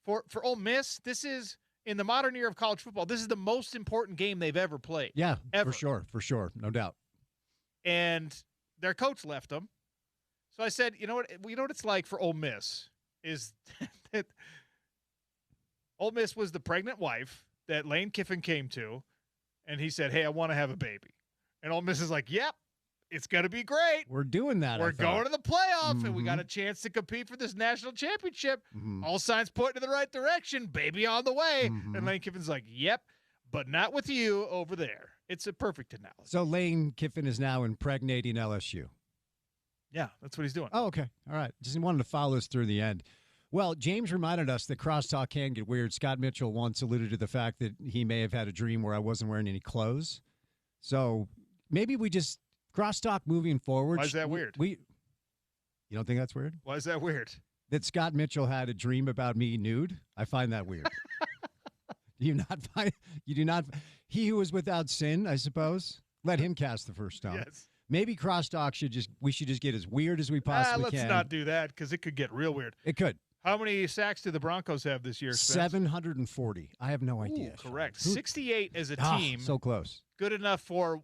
for Ole Miss. This is, in the modern era of college football, this is the most important game they've ever played. Yeah, ever. for sure, no doubt. And their coach left them. So I said, you know what it's like for Ole Miss is that Ole Miss was the pregnant wife that Lane Kiffin came to, and he said, hey, I want to have a baby. And Ole Miss is like, yep, it's going to be great. We're doing that. We're going to the playoff, and we got a chance to compete for this national championship. All signs pointing in the right direction. Baby on the way. And Lane Kiffin's like, yep, but not with you over there. It's a perfect analogy. So Lane Kiffin is now impregnating LSU. Yeah, that's what he's doing. Oh, okay. All right. Just wanted to follow us through the end. Well, James reminded us that crosstalk can get weird. Scott Mitchell once alluded to the fact that he may have had a dream where I wasn't wearing any clothes. So maybe we just crosstalk moving forward. Why is that weird? You don't think that's weird? Why is that weird? That Scott Mitchell had a dream about me nude? I find that weird. You do not. He who was without sin, I suppose. Let him cast the first stone. Yes. Maybe crosstalk should just get as weird as we possibly can. Let's not do that because it could get real weird. It could. How many sacks did the Broncos have this year, Spence? 740. I have no idea. Ooh, correct. 68 as a team. So close. Good enough for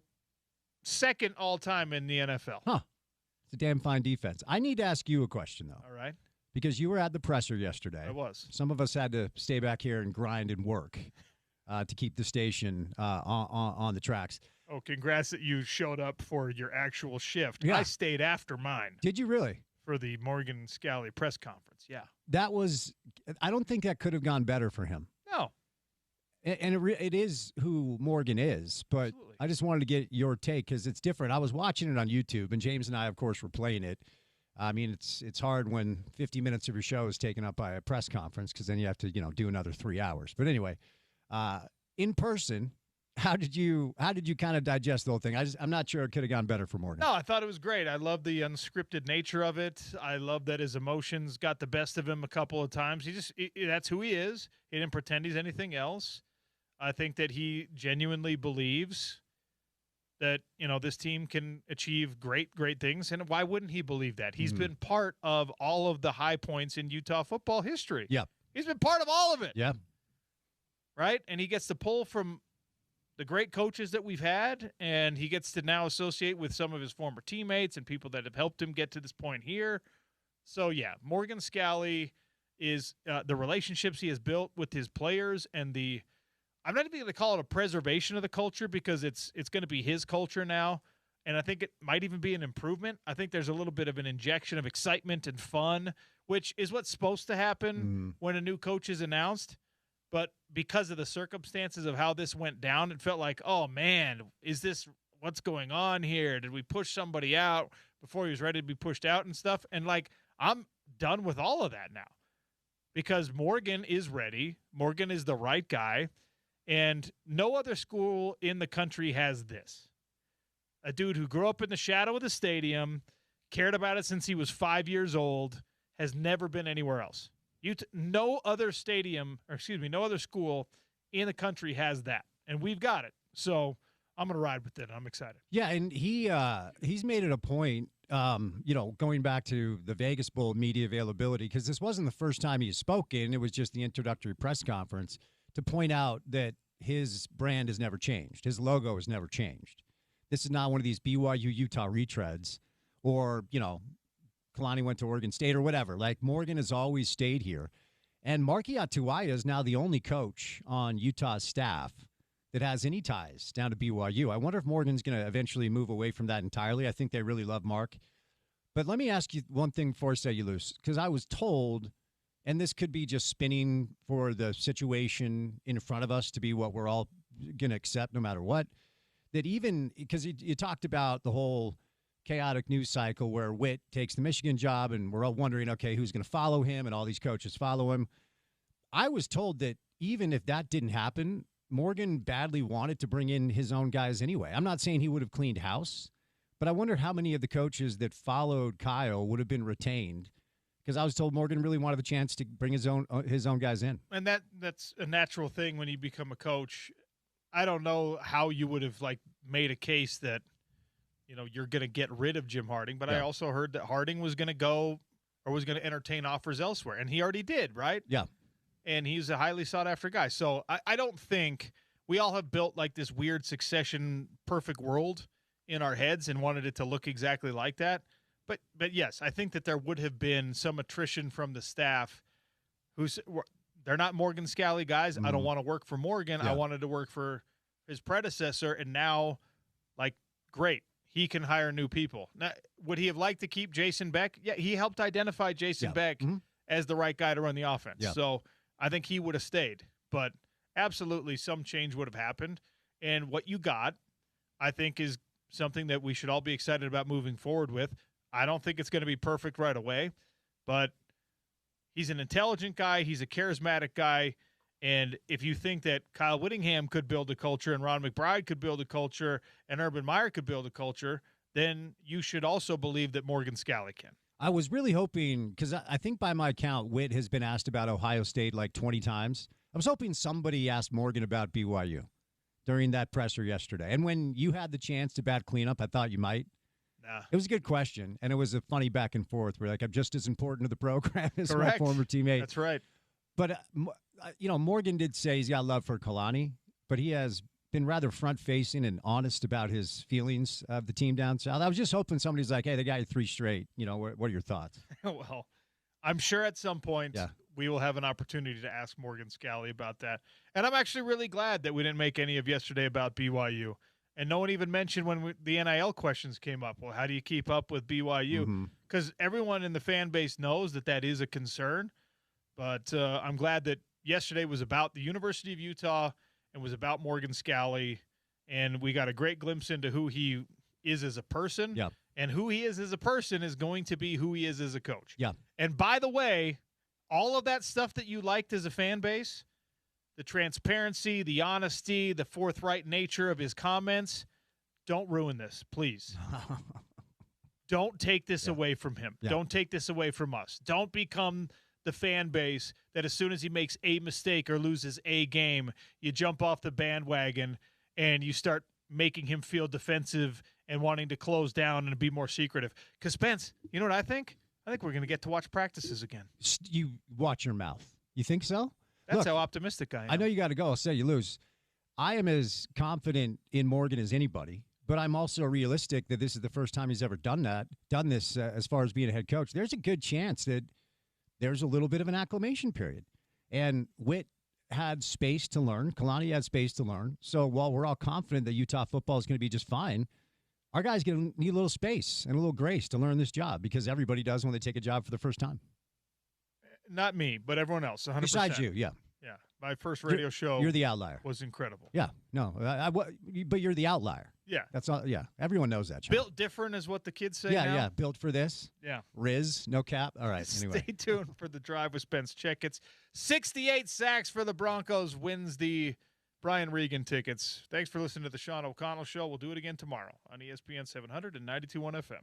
second all-time in the NFL. Huh. It's a damn fine defense. I need to ask you a question, though. All right. Because you were at the presser yesterday. I was. Some of us had to stay back here and grind and work to keep the station on the tracks. Oh, congrats that you showed up for your actual shift. Yeah. I stayed after mine. Did you really? For the Morgan Scalley press conference, yeah. That was – I don't think that could have gone better for him. No. And it is who Morgan is, but Absolutely. I just wanted to get your take because it's different. I was watching it on YouTube, and James and I, of course, were playing it. I mean, it's hard when 50 minutes of your show is taken up by a press conference because then you have to, do another 3 hours. But anyway, in person – How did you kind of digest the whole thing? I'm not sure it could have gone better for Morgan. No, I thought it was great. I love the unscripted nature of it. I love that his emotions got the best of him a couple of times. That's who he is. He didn't pretend he's anything else. I think that he genuinely believes that, this team can achieve great things. And why wouldn't he believe that? He's been part of all of the high points in Utah football history. Yeah. He's been part of all of it. Yeah. Right? And he gets to pull from the great coaches that we've had, and he gets to now associate with some of his former teammates and people that have helped him get to this point here. So, yeah, Morgan Scalley is the relationships he has built with his players and I'm not even going to call it a preservation of the culture because it's going to be his culture now, and I think it might even be an improvement. I think there's a little bit of an injection of excitement and fun, which is what's supposed to happen when a new coach is announced. But because of the circumstances of how this went down, it felt like, oh, man, is this what's going on here? Did we push somebody out before he was ready to be pushed out and stuff? And, like, I'm done with all of that now because Morgan is ready. Morgan is the right guy. And no other school in the country has this. A dude who grew up in the shadow of the stadium, cared about it since he was 5 years old, has never been anywhere else. No other no other school in the country has that, and we've got it. So I'm going to ride with it. I'm excited. Yeah, and he's made it a point, going back to the Vegas Bowl media availability, because this wasn't the first time he's spoken. It was just the introductory press conference to point out that his brand has never changed. His logo has never changed. This is not one of these BYU Utah retreads or, Kalani went to Oregon State or whatever. Like, Morgan has always stayed here. And Marky Atuaya is now the only coach on Utah's staff that has any ties down to BYU. I wonder if Morgan's going to eventually move away from that entirely. I think they really love Mark. But let me ask you one thing before I say you lose, because I was told, and this could be just spinning for the situation in front of us to be what we're all going to accept no matter what, that even because you talked about the whole chaotic news cycle where Witt takes the Michigan job and we're all wondering, okay, who's going to follow him, and all these coaches follow him. I was told that even if that didn't happen, Morgan badly wanted to bring in his own guys anyway. I'm not saying he would have cleaned house, but I wonder how many of the coaches that followed Kyle would have been retained, because I was told Morgan really wanted the chance to bring his own guys in. And that's a natural thing when you become a coach. I don't know how you would have made a case that you're going to get rid of Jim Harding, but yeah. I also heard that Harding was going to go or was going to entertain offers elsewhere, and he already did, right? Yeah. And he's a highly sought-after guy. So I don't think we all have built this weird succession perfect world in our heads and wanted it to look exactly like that. But yes, I think that there would have been some attrition from the staff they're not Morgan Scalley guys. I don't want to work for Morgan. Yeah. I wanted to work for his predecessor, and now, great. He can hire new people. Now, would he have liked to keep Jason Beck? Yeah, he helped identify Jason Beck as the right guy to run the offense. Yeah. So I think he would have stayed. But absolutely some change would have happened. And what you got, I think, is something that we should all be excited about moving forward with. I don't think it's going to be perfect right away, but he's an intelligent guy. He's a charismatic guy. And if you think that Kyle Whittingham could build a culture and Ron McBride could build a culture and Urban Meyer could build a culture, then you should also believe that Morgan Scalley can. I was really hoping, because I think by my count, Witt has been asked about Ohio State 20 times. I was hoping somebody asked Morgan about BYU during that presser yesterday. And when you had the chance to bat cleanup, I thought you might. Nah. It was a good question, and it was a funny back and forth. We're I'm just as important to the program as Correct. My former teammate. That's right. But, Morgan did say he's got love for Kalani, but he has been rather front-facing and honest about his feelings of the team down south. I was just hoping somebody's like, hey, they got you 3 straight. What are your thoughts? Well, I'm sure at some point we will have an opportunity to ask Morgan Scalley about that. And I'm actually really glad that we didn't make any of yesterday about BYU. And no one even mentioned when the NIL questions came up. Well, how do you keep up with BYU? Because everyone in the fan base knows that is a concern. But I'm glad that yesterday was about the University of Utah and was about Morgan Scalley. And we got a great glimpse into who he is as a person. Yeah. And who he is as a person is going to be who he is as a coach. Yeah. And by the way, all of that stuff that you liked as a fan base, the transparency, the honesty, the forthright nature of his comments, don't ruin this, please. Don't take this away from him. Yeah. Don't take this away from us. Don't become the fan base that as soon as he makes a mistake or loses a game, you jump off the bandwagon and you start making him feel defensive and wanting to close down and be more secretive. Because, Spence, you know what I think? I think we're going to get to watch practices again. You watch your mouth. You think so? That's how optimistic I am. I know you got to go. I'll say you lose. I am as confident in Morgan as anybody, but I'm also realistic that this is the first time he's ever done this as far as being a head coach. There's a good chance that there's a little bit of an acclimation period. And Witt had space to learn. Kalani had space to learn. So while we're all confident that Utah football is going to be just fine, our guys going to need a little space and a little grace to learn this job, because everybody does when they take a job for the first time. Not me, but everyone else, 100%. Besides you, yeah. Yeah. My first radio show You're the outlier. was incredible. Yeah. No, but you're the outlier. Yeah. That's all. Yeah. Everyone knows that. Sean. Built different is what the kids say Yeah. now. Yeah. Built for this. Yeah. Riz, no cap. All right. Anyway. Stay tuned for the drive with Spence Checketts. 68 sacks for the Broncos wins the Brian Regan tickets. Thanks for listening to the Sean O'Connell Show. We'll do it again tomorrow on ESPN 700 and 92.1 FM.